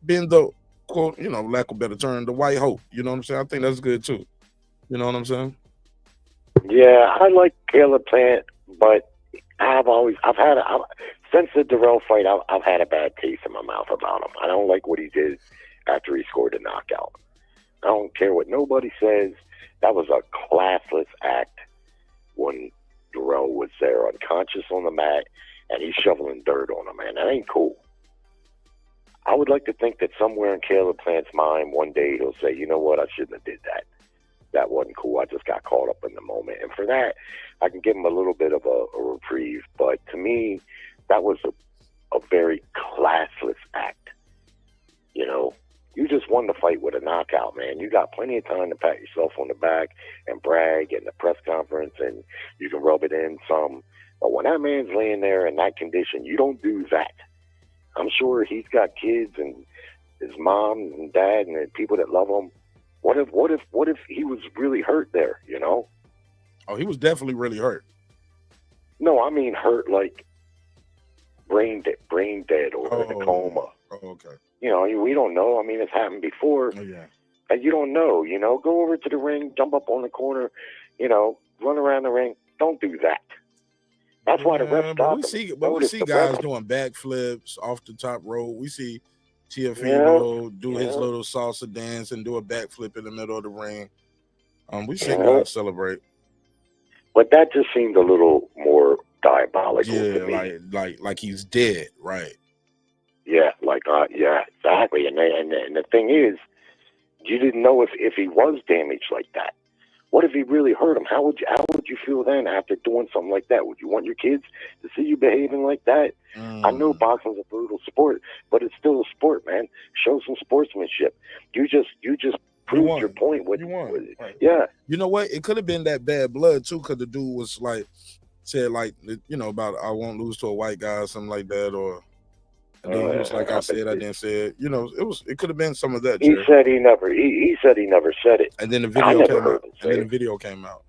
being the quote, lack of better term, the white hope. You know what I'm saying? I think that's good too. You know what I'm saying? Yeah, I like Caleb Plant, but since the Darrell fight, I've had a bad taste in my mouth about him. I don't like what he did after he scored a knockout. I don't care what nobody says. That was a classless act when Darrell was there unconscious on the mat and he's shoveling dirt on him, man. That ain't cool. I would like to think that somewhere in Caleb Plant's mind one day he'll say, you know what, I shouldn't have did that. That wasn't cool. I just got caught up in the moment. And for that, I can give him a little bit of a reprieve. But to me, that was a very classless act. You just won the fight with a knockout, man. You got plenty of time to pat yourself on the back and brag in the press conference, and you can rub it in some. But when that man's laying there in that condition, you don't do that. I'm sure he's got kids and his mom and dad and the people that love him. What if he was really hurt there, Oh, he was definitely really hurt. No, I mean hurt like brain dead or in a coma. Oh, okay. We don't know. I mean, it's happened before. Oh, yeah. And you don't know, Go over to the ring, jump up on the corner, run around the ring. Don't do that. That's why the refs stop. We see guys doing backflips off the top rope. We see Tiafimo do his little salsa dance and do a backflip in the middle of the ring. We see guys celebrate. But that just seemed a little more diabolical to me. like he's dead, right? Yeah, exactly. And the thing is, you didn't know if he was damaged like that. What if he really hurt him? How would you feel then after doing something like that? Would you want your kids to see you behaving like that? I know boxing's a brutal sport, but it's still a sport, man. Show some sportsmanship. You just proved your point with it. Right. Yeah. You know what? It could have been that bad blood too, because the dude was said about I won't lose to a white guy or something like that, or he was like I said, I didn't say it. It could have been some of that. He said he never. He said he never said it. And then the video came out. And then the video came out.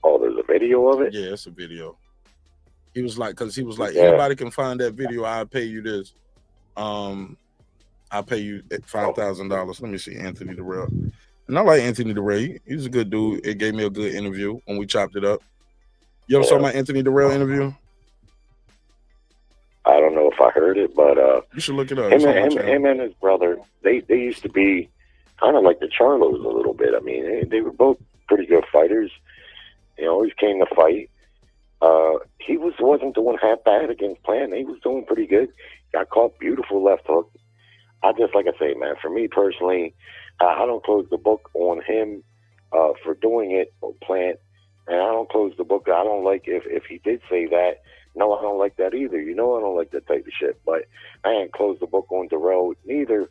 Oh, there's a video of it? Yeah, it's a video. He was like, anybody can find that video. I'll pay you this. I'll pay you $5,000. Let me see, Anthony Darrell. And I like Anthony Darrell. He's a good dude. It gave me a good interview when we chopped it up. You ever saw my Anthony Darrell interview? I don't know if I heard it, but you should look it up. Him and his brother, they used to be kind of like the Charlos a little bit. I mean, they were both pretty good fighters. Always came to fight. He wasn't doing half bad against Plant. He was doing pretty good. Got caught, beautiful left hook. Like I say, man, for me personally, I don't close the book on him for doing it or Plant, and I don't close the book. I don't like if he did say that. No, I don't like that either. I don't like that type of shit. But I ain't closed the book on Darrell neither.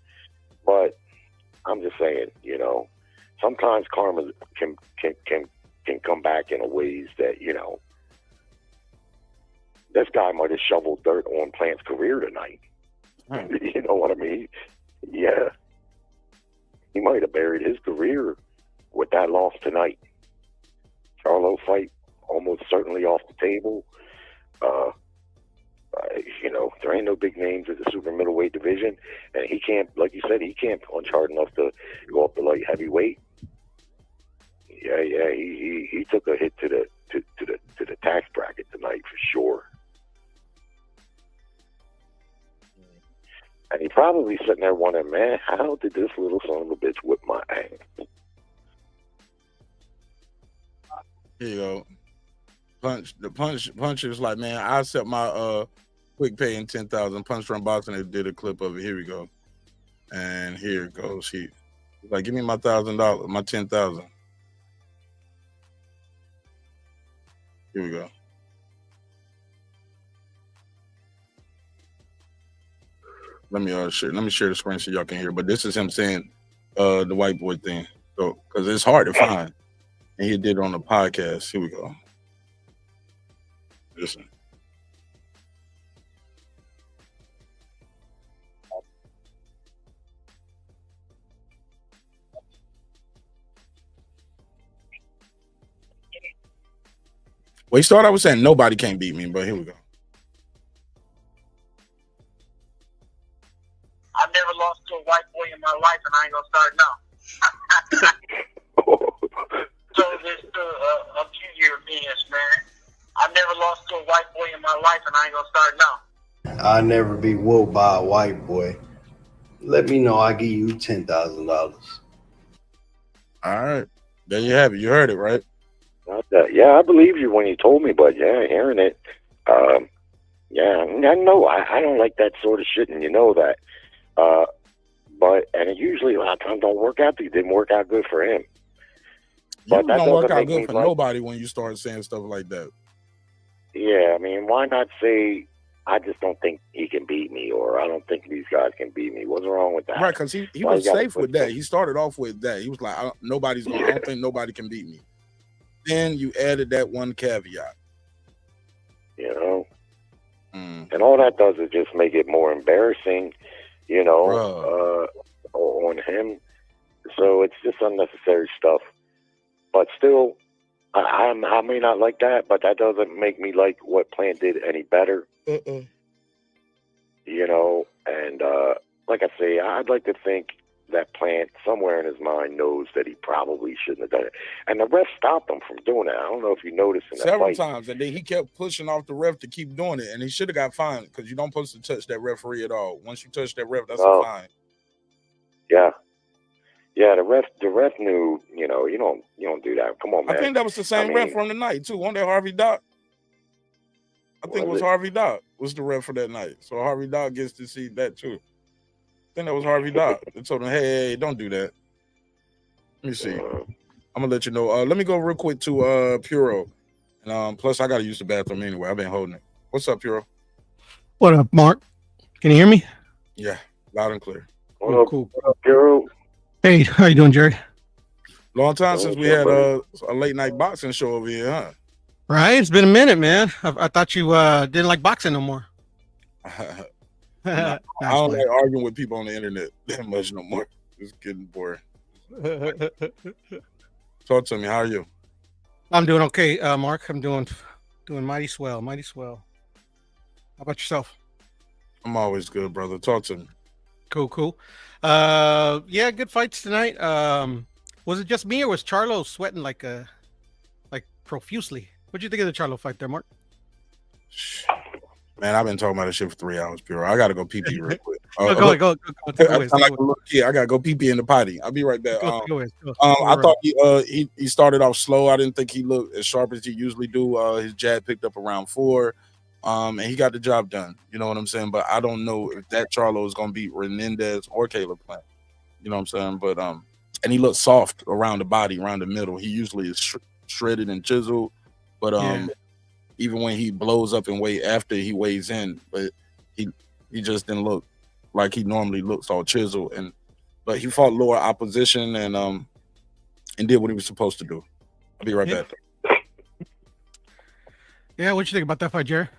But I'm just saying, sometimes karma can come back in a ways that this guy might have shoveled dirt on Plant's career tonight. You know what I mean? Yeah, he might have buried his career with that loss tonight. Charlo fight almost certainly off the table. There ain't no big names at the super middleweight division, and he can't, like you said, he can't punch hard enough to go up to light heavyweight. Yeah, he took a hit to the tax bracket tonight for sure. And he probably sitting there wondering, man, how did this little son of a bitch whip my ass? Here you go. The punch is like, man, I accept my quick pay in 10,000. Punch from Boston. They did a clip of it. Here we go. And here it goes. He's like, give me my $1,000, my 10,000. Here we go. Let me share the screen so y'all can hear. But this is him saying the white boy thing. So because it's hard to find. And he did it on the podcast. Here we go. Listen. Well, he started out with saying nobody can't beat me, but here we go. I've never lost to a white boy wife, and I ain't gonna start now. I'll never be whooped by a white boy. Let me know. I'll give you $10,000. All right. There you have it. You heard it, right? Yeah, I believe you when you told me, but yeah, hearing it, yeah, I know I don't like that sort of shit, and you know that. But it usually a lot of times don't work out. It didn't work out good for him. But that don't work out make good me for like, nobody when you start saying stuff like that. Yeah, I mean, why not say, I just don't think he can beat me, or I don't think these guys can beat me. What's wrong with that? Right, because he was safe with that. He started off with that. He was like, I don't think nobody can beat me. Then you added that one caveat. You know? And all that does is just make it more embarrassing, you know, on him. So it's just unnecessary stuff. But still, I may not like that, but that doesn't make me like what Plant did any better. You know, and like I say, I'd like to think that Plant somewhere in his mind knows that he probably shouldn't have done it. And the ref stopped him from doing that. I don't know if you noticed in that several fight. times, and then he kept pushing off the ref to keep doing it, and he should have got fined because you don't supposed to touch that referee at all. Once you touch that ref, that's a fine. Yeah. Yeah, the ref knew, you know, you don't do that. Come on, man. I think that was the same ref from the night too. One day Harvey Dock. I think it was Harvey Dock was the ref for that night. So Harvey Dock gets to see that too. I think that was Harvey Dock. They told him, hey, don't do that. Let me see. I'm gonna let you know. Let me go real quick to Puro. And plus I gotta use the bathroom anyway. I've been holding it. What's up, Puro? What up, Mark? Can you hear me? Yeah, loud and clear. Cool. What up, Puro? Hey, how you doing, Jerry? Long time since we had a late night boxing show over here, huh? Right, it's been a minute, man. I thought you didn't like boxing no more. I don't like arguing with people on the internet that much no more. It's getting boring. Talk to me. How are you? I'm doing okay, Mark. I'm doing mighty swell, mighty swell. How about yourself? I'm always good, brother. Talk to me. Cool. Yeah, good fights tonight. Was it just me or was Charlo sweating like profusely? What'd you think of the Charlo fight there, Mark? Man, I've been talking about this shit for 3 hours, Pure. I gotta go pee real quick. Go. I gotta go pee in the potty. I'll be right back. Go. I thought he started off slow. I didn't think he looked as sharp as he usually do. His jab picked up around 4. And he got the job done. You know what I'm saying? But I don't know if that Charlo is gonna beat Resendiz or Caleb Plant. You know what I'm saying? But and he looked soft around the body, around the middle. He usually is shredded and chiseled, but even when he blows up in weight after he weighs in, but he just didn't look like he normally looks, all chiseled. But he fought lower opposition and did what he was supposed to do. I'll be right back. Yeah, what you think about that fight, Jerry?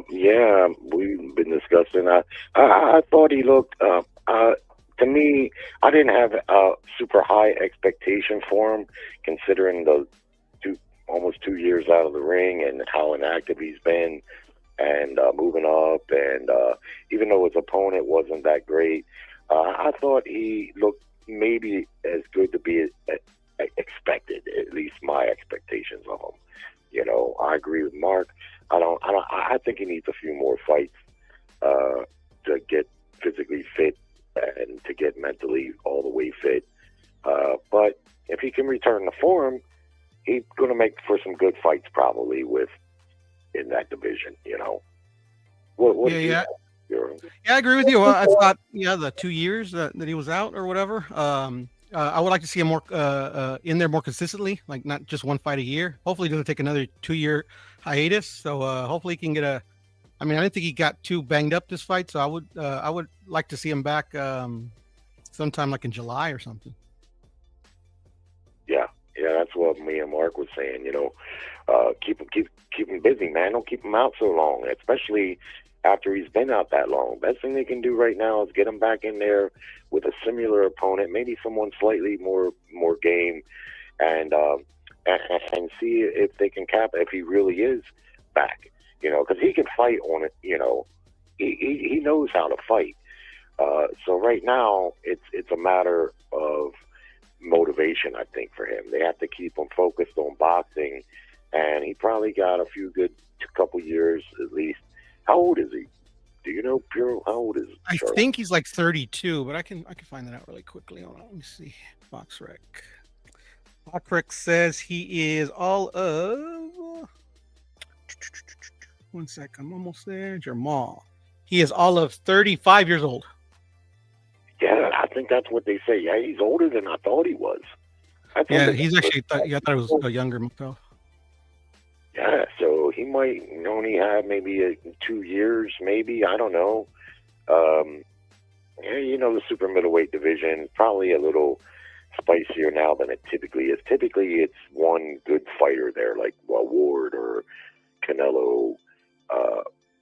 Yeah, we've been discussing. I thought he looked. To me, I didn't have a super high expectation for him, considering the almost 2 years out of the ring and how inactive he's been, and moving up. And even though his opponent wasn't that great, I thought he looked maybe as good to be expected. At least my expectations of him. You know, I agree with Mark. I think he needs a few more fights to get physically fit and to get mentally all the way fit. But if he can return to form, he's going to make for some good fights probably in that division. You know. Yeah, I agree with you. I thought the 2 years that he was out or whatever. I would like to see him more in there more consistently, like not just one fight a year. Hopefully, he doesn't take another 2-year hiatus. So hopefully, he can get a. I mean, I didn't think he got too banged up this fight, so I would like to see him back sometime like in July or something. Yeah, that's what me and Mark was saying. You know, keep him busy, man. Don't keep him out so long, especially after he's been out that long. Best thing they can do right now is get him back in there with a similar opponent, maybe someone slightly more game, and see if they can cap if he really is back. You know, because he can fight on it. You know, he knows how to fight. So right now it's a matter of motivation, I think, for him. They have to keep him focused on boxing and he probably got a few good couple years at least. How old is he? Do you know, Puro? How old is I Charlo? think he's like 32, but I can find that out really quickly. Hold on, let me see. BoxRec. BoxRec says he is all of. One sec, I'm almost there. Jermall. He is all of 35 years old. Yeah, I think that's what they say. Yeah, he's older than I thought he was. Yeah, he's actually. I thought it was a younger myself. Yeah, so he might only have maybe 2 years, maybe. I don't know. Yeah, you know, the super middleweight division probably a little spicier now than it typically is. Typically, it's one good fighter there, like Ward or Canelo,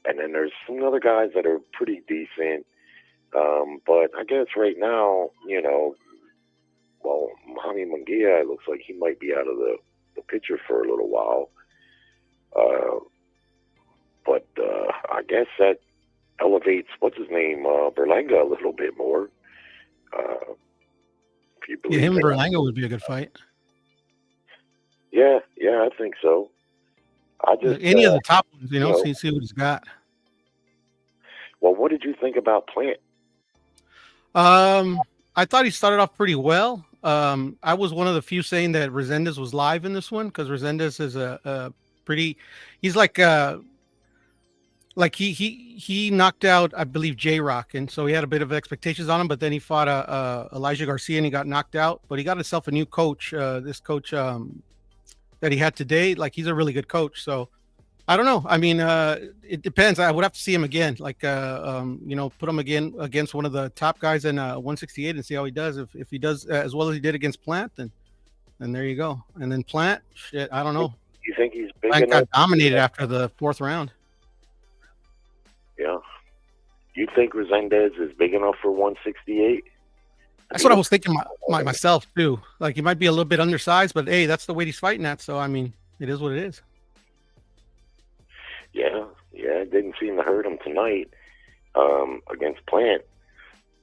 and then there's some other guys that are pretty decent. But I guess right now, you know, well, Jaime Munguia looks like he might be out of the picture for a little while. But I guess that elevates, what's his name, Berlanga a little bit more. If you believe him and that. Berlanga would be a good fight. Yeah, I think so. I just any of the top ones, you know, see what he's got. Well, what did you think about Plant? I thought he started off pretty well. I was one of the few saying that Resendiz was live in this one because Resendiz is a pretty. He's like he knocked out, I believe, J-Rock, and so he had a bit of expectations on him. But then he fought Elijah Garcia and he got knocked out. But he got himself a new coach. This coach that he had today, like he's a really good coach. So I don't know. I mean, it depends. I would have to see him again, like you know, put him again against one of the top guys in 168 and see how he does. If he does as well as he did against Plant, then there you go. And then Plant, shit, I don't know. You think he's big Plant enough? got dominated after the 4th round. Yeah. You think Resendiz is big enough for 168? That's what I was thinking myself too. Like he might be a little bit undersized, but hey, that's the weight he's fighting at. So I mean, it is what it is. Yeah, it didn't seem to hurt him tonight against Plant.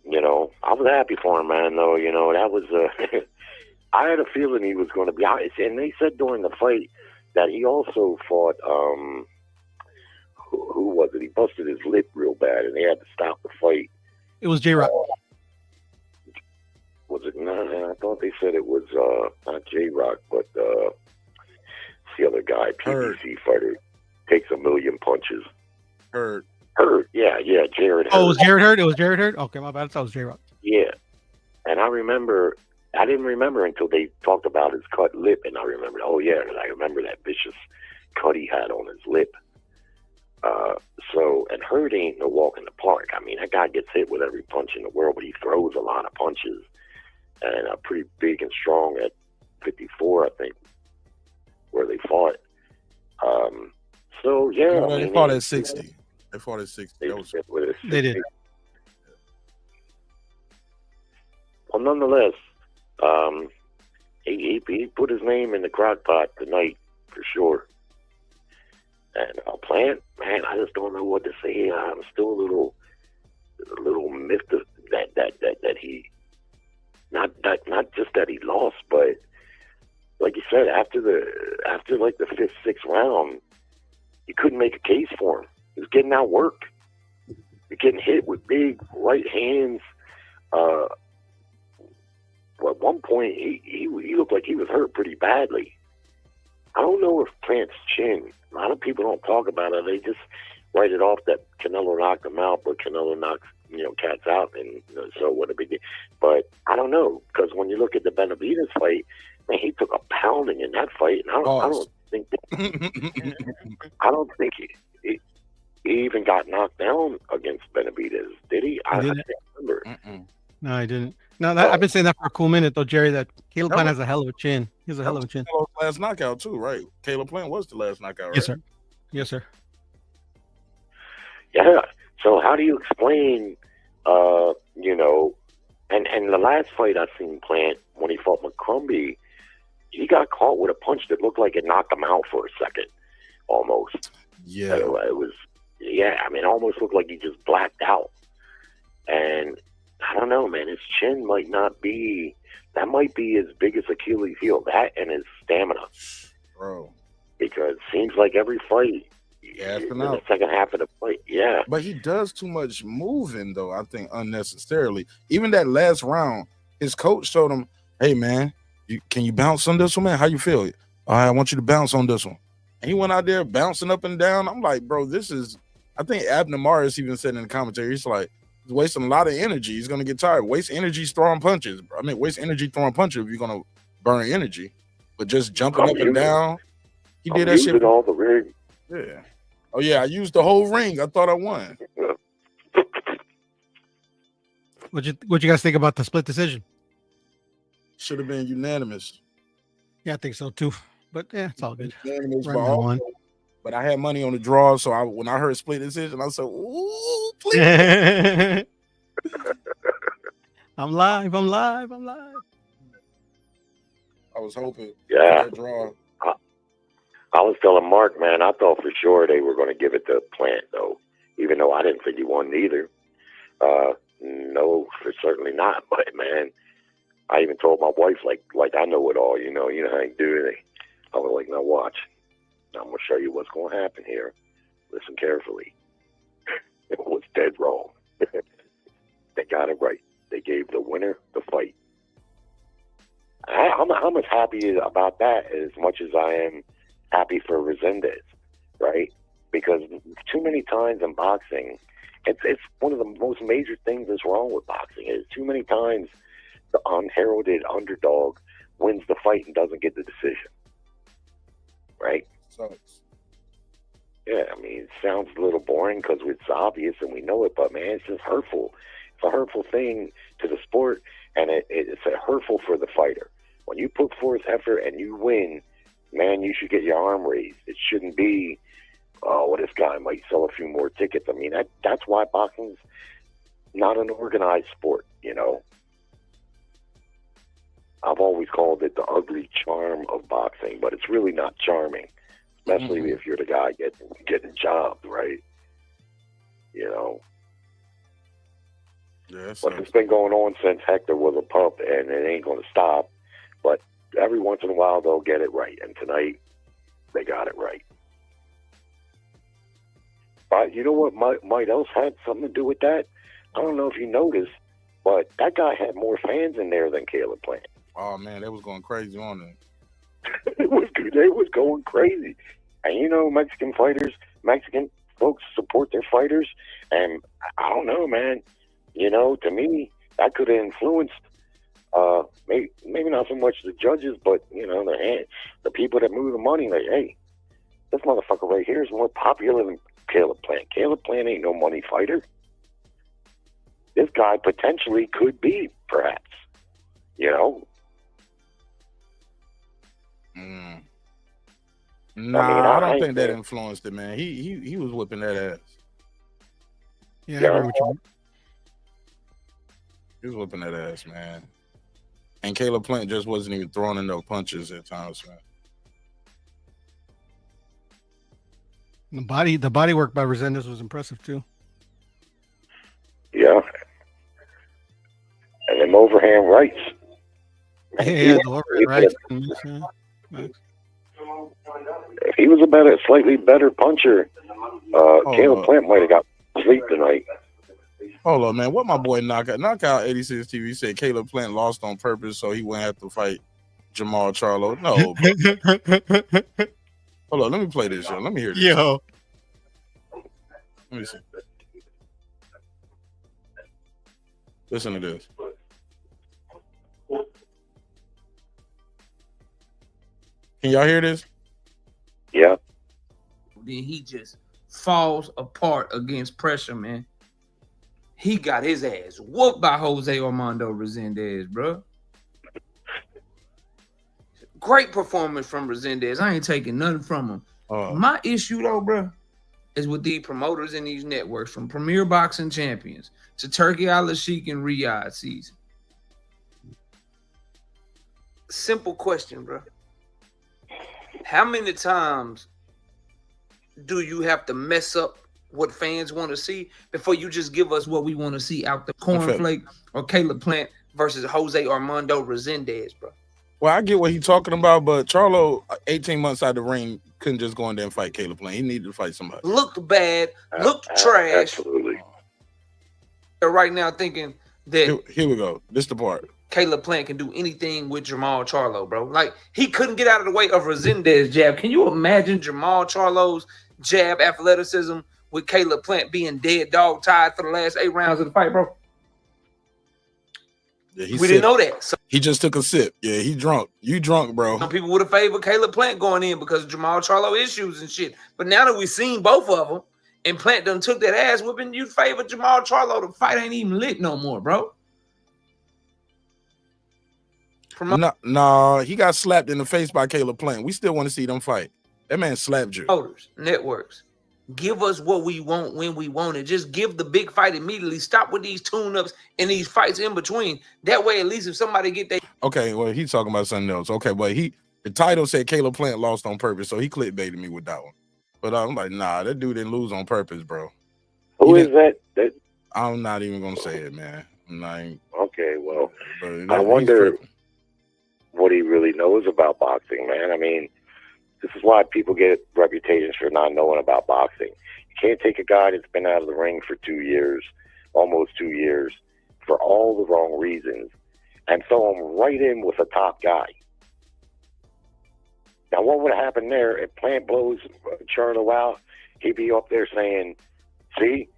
You know, I was happy for him, man. Though, you know, that was I had a feeling he was going to be out. And they said during the fight that he also fought. Who was it? He busted his lip real bad, and they had to stop the fight. It was J-Rock. Was it? No, I thought they said it was not J-Rock, but it's the other guy, PBC fighter, takes a million punches. Hurd. Yeah, Jared Hurd. Oh, it was Jared Hurd? It was Jared Hurd? Okay, my bad. I thought it was J-Rock. Yeah. And I didn't remember until they talked about his cut lip, and I remembered, oh yeah, and I remember that vicious cut he had on his lip. And Hurd ain't no walk in the park. I mean, that guy gets hit with every punch in the world, but he throws a lot of punches, and pretty big and strong at 54, I think, where they fought. So yeah, no, they fought at 60. They fought at 60. They did. Well, nonetheless, he put his name in the crock pot tonight for sure. And Plant, man, I just don't know what to say. I'm still a little miffed that he not just that he lost, but like you said, after like the 5th, 6th round, you couldn't make a case for him. He was getting outworked. You're getting hit with big right hands. At one point, he looked like he was hurt pretty badly. I don't know if Plant's chin. A lot of people don't talk about it. They just write it off that Canelo knocked him out, but Canelo knocks cats out, and so what a big deal. But I don't know, because when you look at the Benavidez fight, man, he took a pounding in that fight, and I don't think he even got knocked down against Benavidez, did he? I can't remember. No, I didn't. No, I've been saying that for a cool minute though, Jerry. That Caleb Plant has a hell of a chin. He has a hell of a chin. Last knockout too, right? Caleb Plant was the last knockout, right? Yes, sir. Yes, sir. Yeah. So how do you explain, and the last fight I seen Plant when he fought McCrumbie, he got caught with a punch that looked like it knocked him out for a second, almost. Yeah. So it was. Yeah, I mean, it almost looked like he just blacked out, and. I don't know, man. His chin might not be. That might be his biggest Achilles heel. That and his stamina. Bro. because it seems like every fight, gasping in out. the second half of the fight, yeah. But he does too much moving, though, I think, unnecessarily. Even that last round, his coach told him, hey, man, can you bounce on this one, man? How you feel? All right, I want you to bounce on this one. And he went out there bouncing up and down. I'm like, bro, this is, I think Abner Morris even said in the commentary, he's like, he's wasting a lot of energy. He's going to get tired. Waste energy throwing punches. I mean, waste energy throwing punches if you're going to burn energy. But just jumping up and down, he did that shit. All the ring. Yeah. Oh, yeah, I used the whole ring. I thought I won. What you guys think about the split decision? Should have been unanimous. Yeah, I think so too. But yeah, it's all good. Unanimous, Right, but I had money on the draw, so when I heard split decision, I said, "Ooh, please!" I'm live. I was hoping. Yeah. That draw. I was telling Mark, man, I thought for sure they were going to give it to Plant, though, even though I didn't think he won either. No, certainly not. But man, I even told my wife, like I know it all, you know how you do it. I was like, now watch. I'm going to show you what's going to happen here. Listen carefully. It was dead wrong. They got it right. They gave the winner the fight. I'm as happy about that as much as I am happy for Resendiz, right? Because too many times in boxing, it's one of the most major things that's wrong with boxing is too many times the unheralded underdog wins the fight and doesn't get the decision, right? Sucks. Yeah, I mean, it sounds a little boring because it's obvious and we know it, but man, it's just hurtful. It's a hurtful thing to the sport, and it's hurtful for the fighter. When you put forth effort and you win, man, you should get your arm raised. It shouldn't be, oh, well, this guy might sell a few more tickets. I mean, that's why boxing's not an organized sport, you know? I've always called it the ugly charm of boxing, but it's really not charming, especially if you're the guy getting jobbed, right? You know? Yeah, but it's been going on since Hector was a pup, and it ain't going to stop. But every once in a while, they'll get it right. And tonight, they got it right. But you know what might else had something to do with that? I don't know if you noticed, but that guy had more fans in there than Caleb Plant. Oh, man, they was going crazy on it. They was going crazy. And you know, Mexican folks support their fighters. And I don't know, man. You know, to me, that could have influenced maybe not so much the judges, but, you know, the people that move the money. Like, hey, this motherfucker right here is more popular than Caleb Plant. Caleb Plant ain't no money fighter. This guy potentially could be, perhaps. You know? Nah, I don't think that influenced it, man. He was whipping that ass. Yeah, I agree with you. He was whipping that ass, man. And Caleb Plant just wasn't even throwing enough punches at times, man. The body work by Resendiz was impressive too. Yeah. And them overhand rights. Yeah, the overhand rights. If he was a slightly better puncher, Caleb Plant might have got sleep tonight. Hold on, man. What my boy Knockout 86 TV said Caleb Plant lost on purpose so he wouldn't have to fight Jermall Charlo. No. Hold on, let me play this, yo. Let me hear this. Yo. Let me see. Listen to this. Can y'all hear this? Yeah. Then he just falls apart against pressure, man. He got his ass whooped by Jose Armando Resendiz, bro. Great performance from Resendiz. I ain't taking nothing from him. My issue, though, bro, is with these promoters and these networks, from Premier Boxing Champions to Turkey Al-Sheikh and Riyadh season. Simple question, bro. How many times do you have to mess up what fans want to see before you just give us what we want to see out the cornflake or Caleb Plant versus Jose Armando Resendiz, bro? Well, I get what he's talking about, but Charlo, 18 months out of the ring, couldn't just go in there and fight Caleb Plant. He needed to fight somebody. Looked bad, looked trash. Absolutely. They're right now thinking that here we go. This the part. Caleb Plant can do anything with Jermall Charlo, bro. Like, he couldn't get out of the way of Resendiz jab. Can you imagine Jermall Charlo's jab athleticism with Caleb Plant being dead dog tied for the last 8 rounds of the fight, bro? Yeah, we didn't know that. So he just took a sip. Yeah, he drunk. You drunk, bro. some people would have favored Caleb Plant going in because of Jermall Charlo issues and shit. But now that we've seen both of them and Plant done took that ass whipping, you'd favor Jermall Charlo. The fight ain't even lit no more, bro. No, he got slapped in the face by Caleb Plant. We still want to see them fight. That man slapped you. Promoters, networks, give us what we want when we want it. Just give the big fight immediately. Stop with these tune-ups and these fights in between. That way, at least if somebody get their Okay, well, he's talking about something else. Okay, but the title said Caleb Plant lost on purpose, so he clickbaited me with that one. But I'm like, nah, that dude didn't lose on purpose, bro. Who is that? I'm not even gonna say it, man. Okay, well, I wonder what he really knows about boxing, man. I mean, this is why people get reputations for not knowing about boxing. You can't take a guy that's been out of the ring for 2 years, almost 2 years, for all the wrong reasons, and throw him right in with a top guy. Now, what would have happened there if Plant blows Charlo out? He'd be up there saying, see,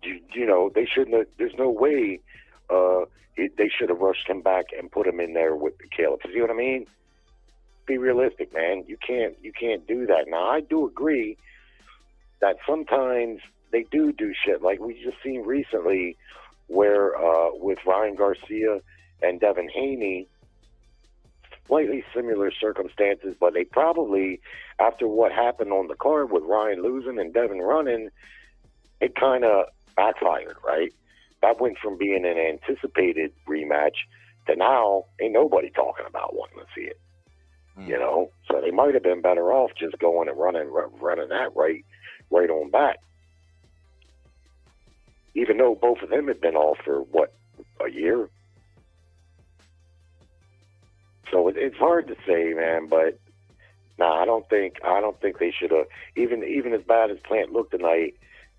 you know, they shouldn't have, there's no way they should have rushed him back and put him in there with Caleb. You see what I mean? Be realistic, man. You can't do that. Now, I do agree that sometimes they do shit like we just seen recently where with Ryan Garcia and Devin Haney, slightly similar circumstances, but they probably, after what happened on the card with Ryan losing and Devin running, it kind of backfired, right? That went from being an anticipated rematch to now ain't nobody talking about wanting to see it. You know, so they might have been better off just going and running that right on back. Even though both of them had been off for what, a year. So it's hard to say, man. But I don't think they should have. Even as bad as Plant looked tonight,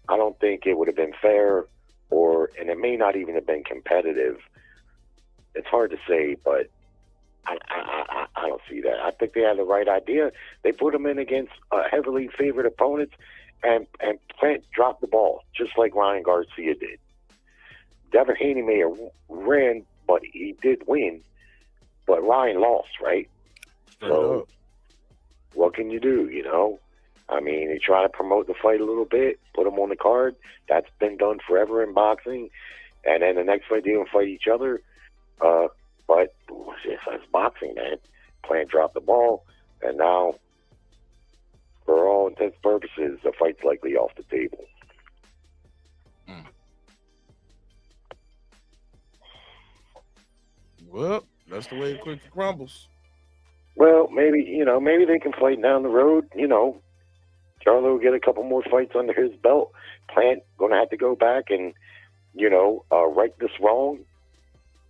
I don't think it would have been fair, and it may not even have been competitive. It's hard to say, but I don't see that. I think they had the right idea. They put him in against heavily favored opponents, and Plant dropped the ball, just like Ryan Garcia did. Devin Haney may have ran, but he did win. But Ryan lost, right? So what can you do, you know? I mean, they try to promote the fight a little bit, put him on the card. That's been done forever in boxing. And then the next fight, they don't fight each other. But it's boxing, man. Plant dropped the ball, and now, for all intents and purposes, the fight's likely off the table. Well, that's the way it quickly crumbles. Well, maybe they can fight down the road. You know, Charlo will get a couple more fights under his belt. Plant gonna have to go back and, right this wrong.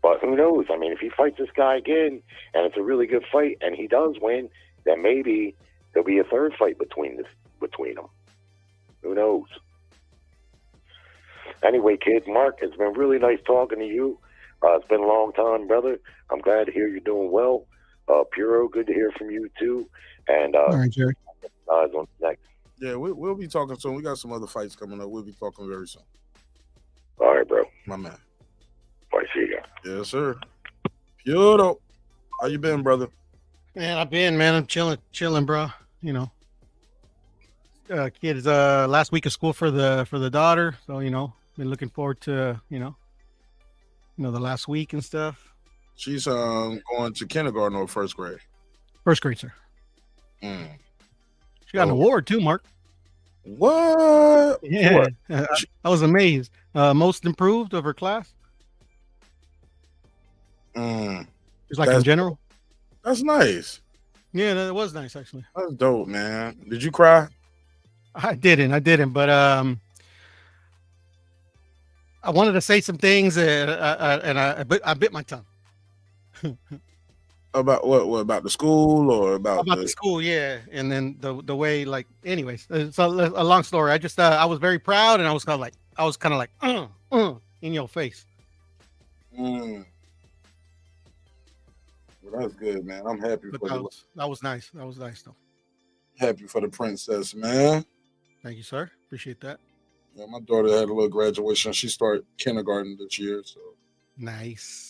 But who knows? I mean, if he fights this guy again, and it's a really good fight, and he does win, then maybe there'll be a third fight between them. Who knows? Anyway, kid, Mark, it's been really nice talking to you. It's been a long time, brother. I'm glad to hear you're doing well. Puro, good to hear from you too. And all right, Jerry. On next. Yeah, we'll be talking soon. We got some other fights coming up. We'll be talking very soon. All right, bro. My man. Bye, see you. Yes, sir. Puro, how you been, brother? Man, I'm chilling, bro. You know, kids, last week of school for the daughter, so been looking forward to the last week and stuff. She's going to kindergarten or first grade? First grade, sir. She got an award too, Mark. What? Yeah, I was amazed. Most improved of her class. It's like in general. That's nice. Yeah, that was nice actually. That's dope, man. Did you cry? I didn't, but I wanted to say some things, and I bit my tongue. About what? What about the school or about the school? Yeah, and then the way, like, anyways. So a long story. I just I was very proud, and I was kind of like in your face. Well, that's good, man. I'm happy But for that was nice. That was nice, though. Happy for the princess, man. Thank you, sir. Appreciate that. Yeah, my daughter had a little graduation. She started kindergarten this year, so nice.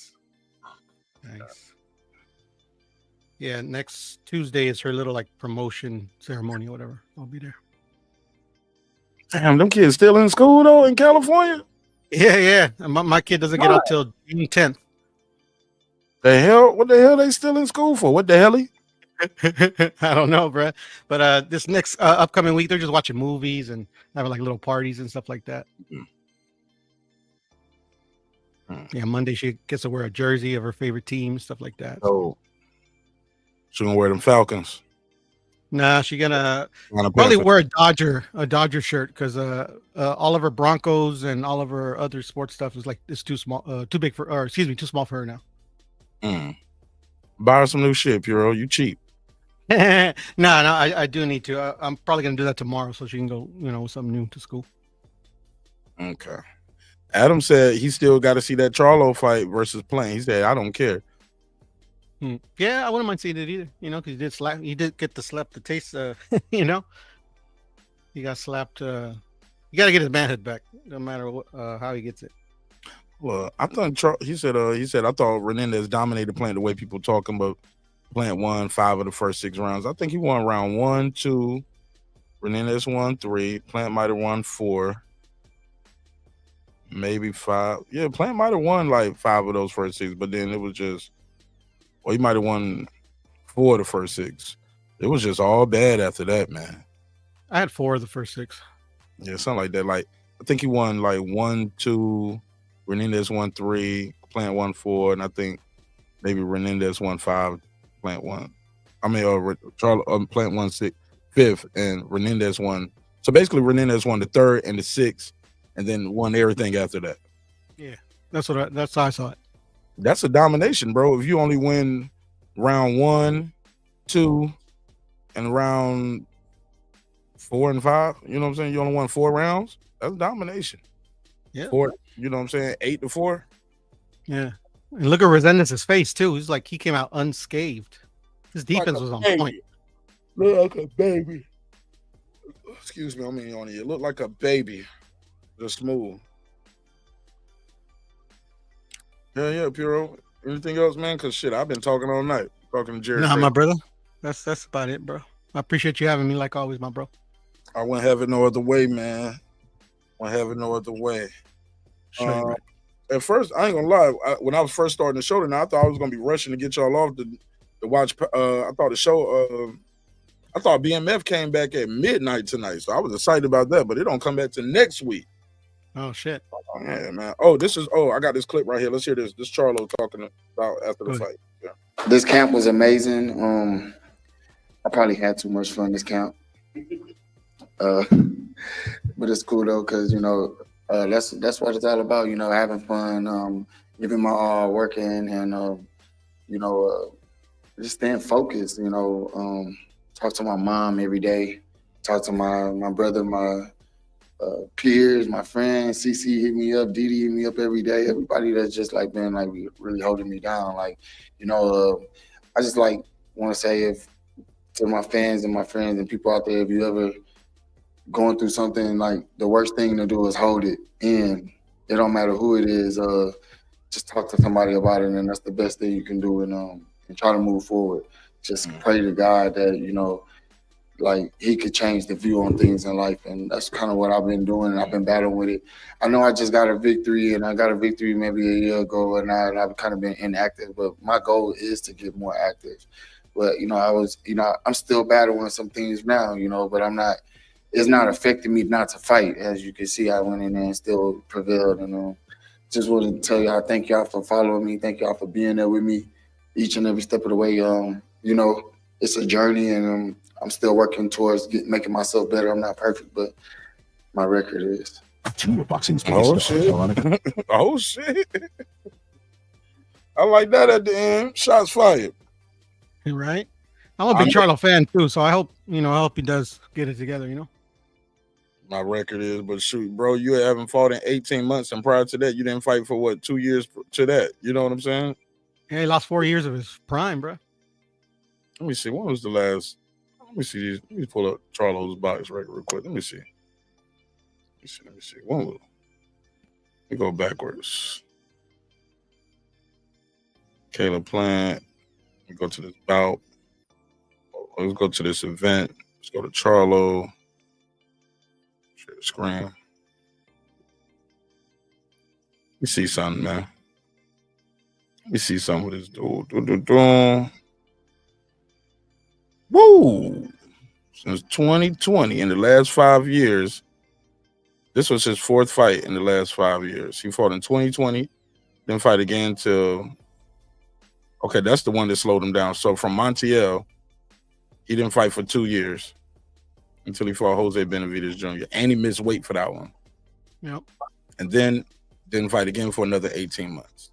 Yeah, next Tuesday is her little like promotion ceremony or whatever. I'll be there. Damn, them kids still in school though in California? Yeah. My kid doesn't get out till June 10th. The hell? What the hell they still in school for? What the hell? I don't know, bro. But this next upcoming week, they're just watching movies and having like little parties and stuff like that. Yeah, Monday she gets to wear a jersey of her favorite team, stuff like that. Oh, she gonna wear them Falcons? Nah, she gonna probably wear a Dodger shirt because all of her Broncos and all of her other sports stuff is like it's too small, too small for her now. Buy her some new shit, Puro. You cheap. No, I do need to. I'm probably gonna do that tomorrow so she can go, with something new to school. Okay. Adam said he still got to see that Charlo fight versus Plant. He said, I don't care. Yeah, I wouldn't mind seeing it either. Because he did get the slap, the taste. He got slapped. You got to get his manhood back, no matter how he gets it. Well, I thought he said I thought Resendiz dominated Plant the way people talking about. Plant won 5 of the first 6 rounds. I think he won round 1, 2. Resendiz won 3. Plant might have won 4. Maybe 5. Yeah, Plant might have won like 5 of those first 6, but then it was just, he might have won 4 of the first 6. It was just all bad after that, man. I had 4 of the first 6. Yeah, something like that. Like, I think he won like 1, 2. Resendiz won 3. Plant won 4, and I think maybe Resendiz won 5. Plant won. Plant won 5th, and Resendiz won. So basically, Resendiz won the 3rd and the 6th. And then won everything after that. Yeah, that's how I saw it. That's a domination, bro. If you only win round 1, 2, and round 4 and 5, you know what I'm saying? You only won 4 rounds. That's domination. Yeah. 4, you know what I'm saying? 8-4. Yeah. And look at Resendiz's face too. He's like he came out unscathed. His defense was on point. Look like a baby. Excuse me, I mean on you. Look like a baby. Just smooth. Yeah, Puro. Anything else, man? Because shit, I've been talking all night. Talking to Jerry. Nah, my brother. That's about it, bro. I appreciate you having me like always, my bro. I wouldn't have it no other way, man. Wouldn't have it no other way. Sure, at first, I ain't gonna lie. When I was first starting the show tonight, I thought I was gonna be rushing to get y'all off to watch. I thought the show. I thought BMF came back at midnight tonight, so I was excited about that. But it don't come back to next week. Oh shit! Yeah, man. I got this clip right here. Let's hear this. This Charlo talking about after the fight. Yeah. This camp was amazing. I probably had too much fun this camp. But it's cool though, because that's what it's all about. Having fun, giving my all, working, and just staying focused. Talk to my mom every day. Talk to my brother, my peers, my friends. CC hit me up, Didi hit me up every day. Everybody that's just like been like really holding me down. I just want to say to my fans and my friends and people out there, if you ever going through something, like the worst thing to do is hold it in. It don't matter who it is. Just talk to somebody about it, and that's the best thing you can do, and try to move forward. Just pray to God that he could change the view on things in life, and that's kind of what I've been doing, and I've been battling with it. I know I just got a victory, and I got a victory maybe a year ago, and I've kind of been inactive, but my goal is to get more active. But I'm still battling some things now, but it's not affecting me not to fight. As you can see, I went in there and still prevailed, and just wanted to tell y'all, thank y'all for following me, thank y'all for being there with me each and every step of the way. It's a journey, and I'm still working towards making myself better. I'm not perfect, but my record is. Oh shit! Oh shit! I like that at the end. Shots fired. Right. I'm a big Charlo fan too, so I hope I hope he does get it together. My record is, but shoot, bro, you haven't fought in 18 months, and prior to that, you didn't fight for what 2 years to that. You know what I'm saying? Yeah, he lost 4 years of his prime, bro. Let me see. When was the last? Let me see. Let me pull up Charlo's box record real quick. Let me see. Let me see. When was? Let me go backwards. Caleb Plant. Let me go to this bout. Let's go to this event. Let's go to Charlo. Share the screen. Let me see something, man. Let me see something with this dude. Woo! Since 2020, in the last 5 years, this was his 4th fight in the last 5 years. He fought in 2020, then fight again till. Okay, that's the one that slowed him down. So from Montiel, he didn't fight for 2 years until he fought Jose Benavidez Jr. And he missed weight for that one. Yep. And then didn't fight again for another 18 months.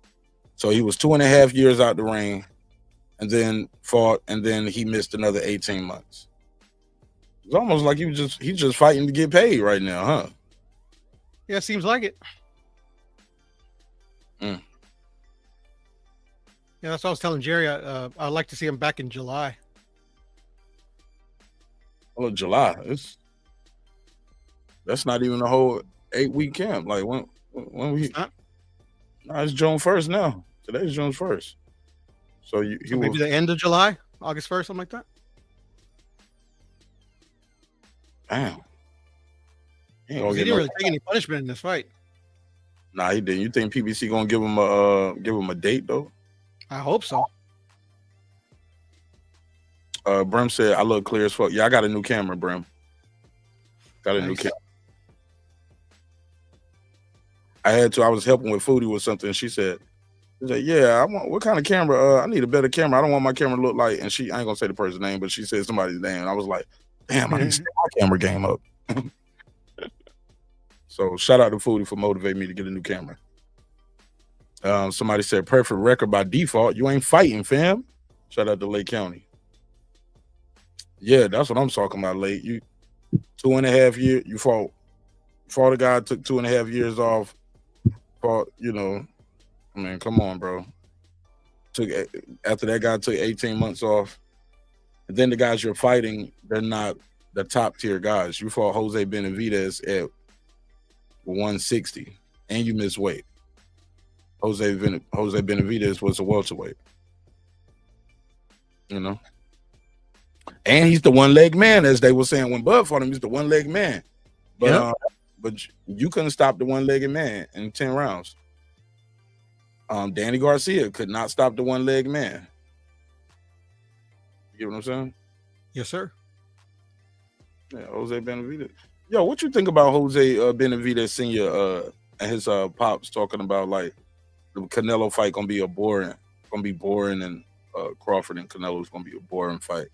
So he was 2.5 years out the ring, and then fought, and then he missed another 18 months. It's almost like he's just fighting to get paid right now, huh? Yeah, seems like it. Mm. Yeah, that's what I was telling Jerry. I'd like to see him back in July. Oh, July. That's not even a whole 8-week camp. Like when we? No, it's June 1st now. Today's June 1st. So he maybe the end of July, August 1st, something like that. Damn. He didn't really take any punishment in this fight. Nah, he didn't. You think PBC gonna give him a date though? I hope so. Brim said, I look clear as fuck. Yeah, I got a new camera, Brim. Got a new camera. I had to. I was helping with Foodie with something. She said, yeah, I want, what kind of camera? I need a better camera. I don't want my camera to look like, and I ain't gonna say the person's name, but she said somebody's name. And I was like, damn, I need to step my camera game up. So shout out to Foodie for motivating me to get a new camera. Somebody said, perfect record by default. You ain't fighting, fam. Shout out to Lake County. Yeah, that's what I'm talking about, Lake. You 2.5 years, you fought a guy, took 2.5 years off. Fought, I mean, come on, bro. After that guy took 18 months off, and then the guys you're fighting, they're not the top tier guys. You fought Jose Benavidez at 160, and you missed weight. Jose Benavidez was a welterweight. And he's the one-leg man, as they were saying when Bud fought him. He's the one-leg man. But but you couldn't stop the one-legged man in 10 rounds. Danny Garcia could not stop the one-legged man. You get what I'm saying? Yes, sir. Yeah, Jose Benavidez. Yo, what you think about Jose Benavidez Sr. And his pops talking about like the Canelo fight gonna be boring, and Crawford and Canelo is gonna be a boring fight?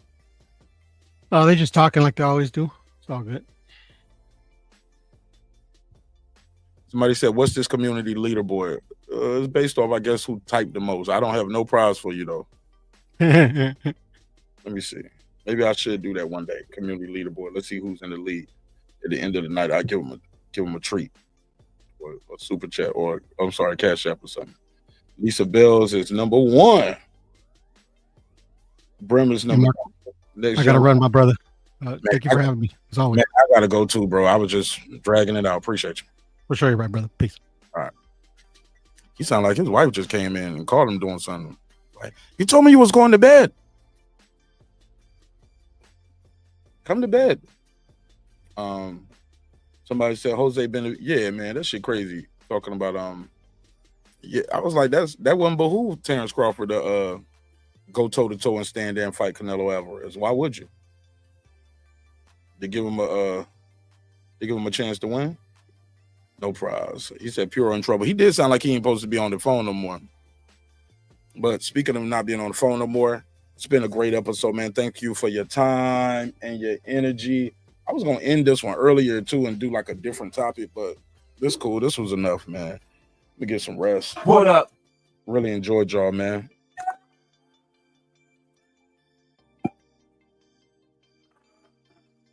Oh, they're just talking like they always do. It's all good. Somebody said, what's this community leaderboard? It's based off, I guess, who typed the most. I don't have no prize for you, though. Let me see. Maybe I should do that one day. Community leaderboard. Let's see who's in the lead. At the end of the night, I give them a treat. Or a super chat. Or, I'm sorry, Cash App or something. Lisa Bells is number 1. Brim is number 1. I got to run, my brother. Thank you for having me. As always. Man, I got to go too, bro. I was just dragging it out. Appreciate you. For sure, you're right, brother. Peace. All right. He sounded like his wife just came in and called him doing something. Like, you told me you was going to bed. Come to bed. Somebody said Jose Benavidez. Yeah, man, that shit crazy. Talking about yeah, I was like, that wouldn't behoove Terence Crawford to go toe to toe and stand there and fight Canelo Alvarez. Why would you? They give him a chance to win. No prize. He said Pure in trouble. He did sound like he ain't supposed to be on the phone no more. But speaking of not being on the phone no more, it's been a great episode, man. Thank you for your time and your energy. I was going to end this one earlier, too, and do like a different topic, but this cool. This was enough, man. Let me get some rest. What up? Really enjoyed y'all, man.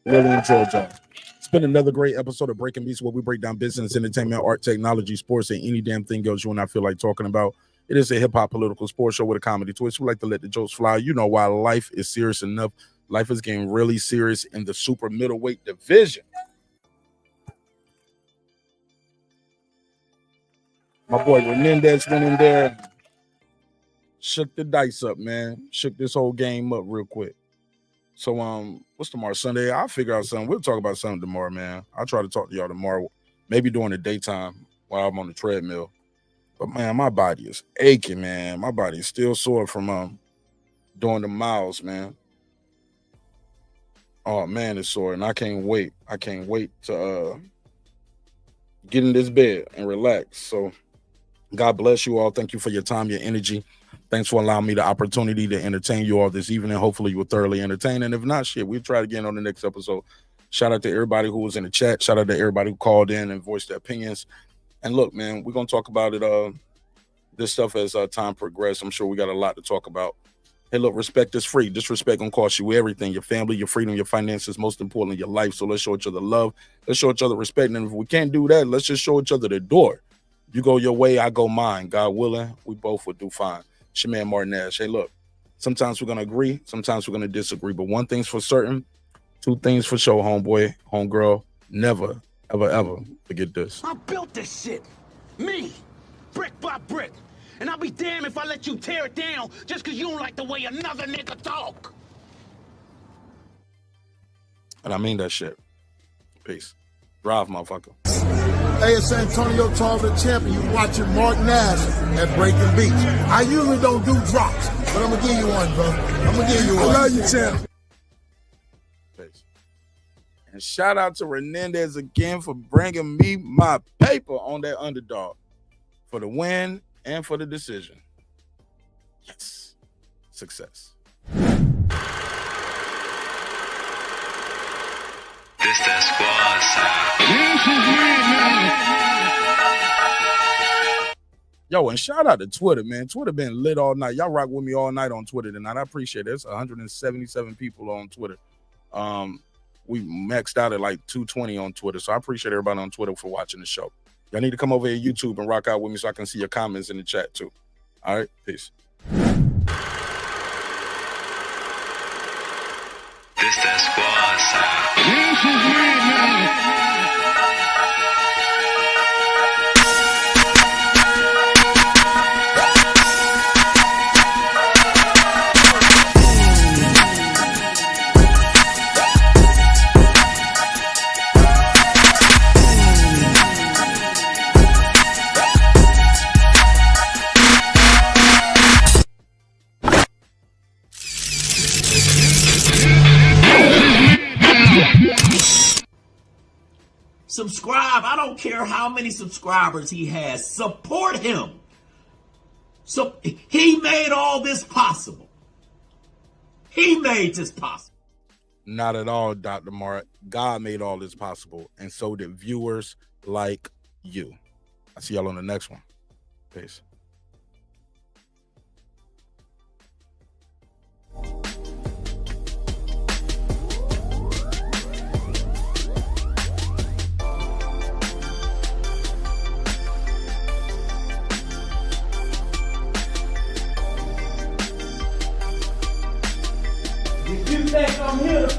Really enjoyed y'all. It's been another great episode of Breaking Beats, where we break down business, entertainment, art, technology, sports, and any damn thing else you and I feel like talking about. It is a hip-hop political sports show with a comedy twist. We like to let the jokes fly. You know why life is serious enough. Life is getting really serious in the super middleweight division. My boy Resendiz went in there, shook the dice up, man. Shook this whole game up real quick. So, what's tomorrow? Sunday? I'll figure out something. We'll talk about something tomorrow, man. I'll try to talk to y'all tomorrow, maybe during the daytime while I'm on the treadmill. But, man, my body is aching, man. My body is still sore from doing the miles, man. Oh, man, it's sore, and I can't wait. I can't wait to get in this bed and relax. So, God bless you all. Thank you for your time, your energy. Thanks for allowing me the opportunity to entertain you all this evening. Hopefully you were thoroughly entertained. And if not, shit, we'll try again on the next episode. Shout out to everybody who was in the chat. Shout out to everybody who called in and voiced their opinions. And look, man, we're going to talk about it, this stuff as time progresses. I'm sure we got a lot to talk about. Hey, look, respect is free. Disrespect going to cost you everything. Your family, your freedom, your finances, most importantly, your life. So let's show each other love. Let's show each other respect. And if we can't do that, let's just show each other the door. You go your way, I go mine. God willing, we both will do fine. It's your man Martin Ash. Hey, look, sometimes we're going to agree, sometimes we're going to disagree, but one thing's for certain, two things for sure, homeboy, homegirl, never, ever, ever forget this. I built this shit, me, brick by brick, and I'll be damned if I let you tear it down just because you don't like the way another nigga talk. And I mean that shit. Peace. Drive, motherfucker. Hey, it's Antonio Tarver, champion. You watching Martin Ash at Breaking Beats. I usually don't do drops, but I'm going to give you one, bro. I'm going to give you one. I love you, champ. Peace. And shout out to Resendiz again for bringing me my paper on that underdog for the win and for the decision. Yes. Success. This that squad side. Yo, and shout out to Twitter, man. Twitter been lit all night. Y'all rock with me all night on Twitter tonight. I appreciate it. It's 177 people on Twitter. We maxed out at like 220 on Twitter. So I appreciate everybody on Twitter for watching the show. Y'all need to come over here to YouTube and rock out with me so I can see your comments in the chat too. All right, peace. This that squad side. Subscribe. I don't care how many subscribers he has. Support him. So he made all this possible. He made this possible. Not at all, Dr. Mart. God made all this possible, and so did viewers like you. I'll see y'all on the next one. Peace. You think I'm here to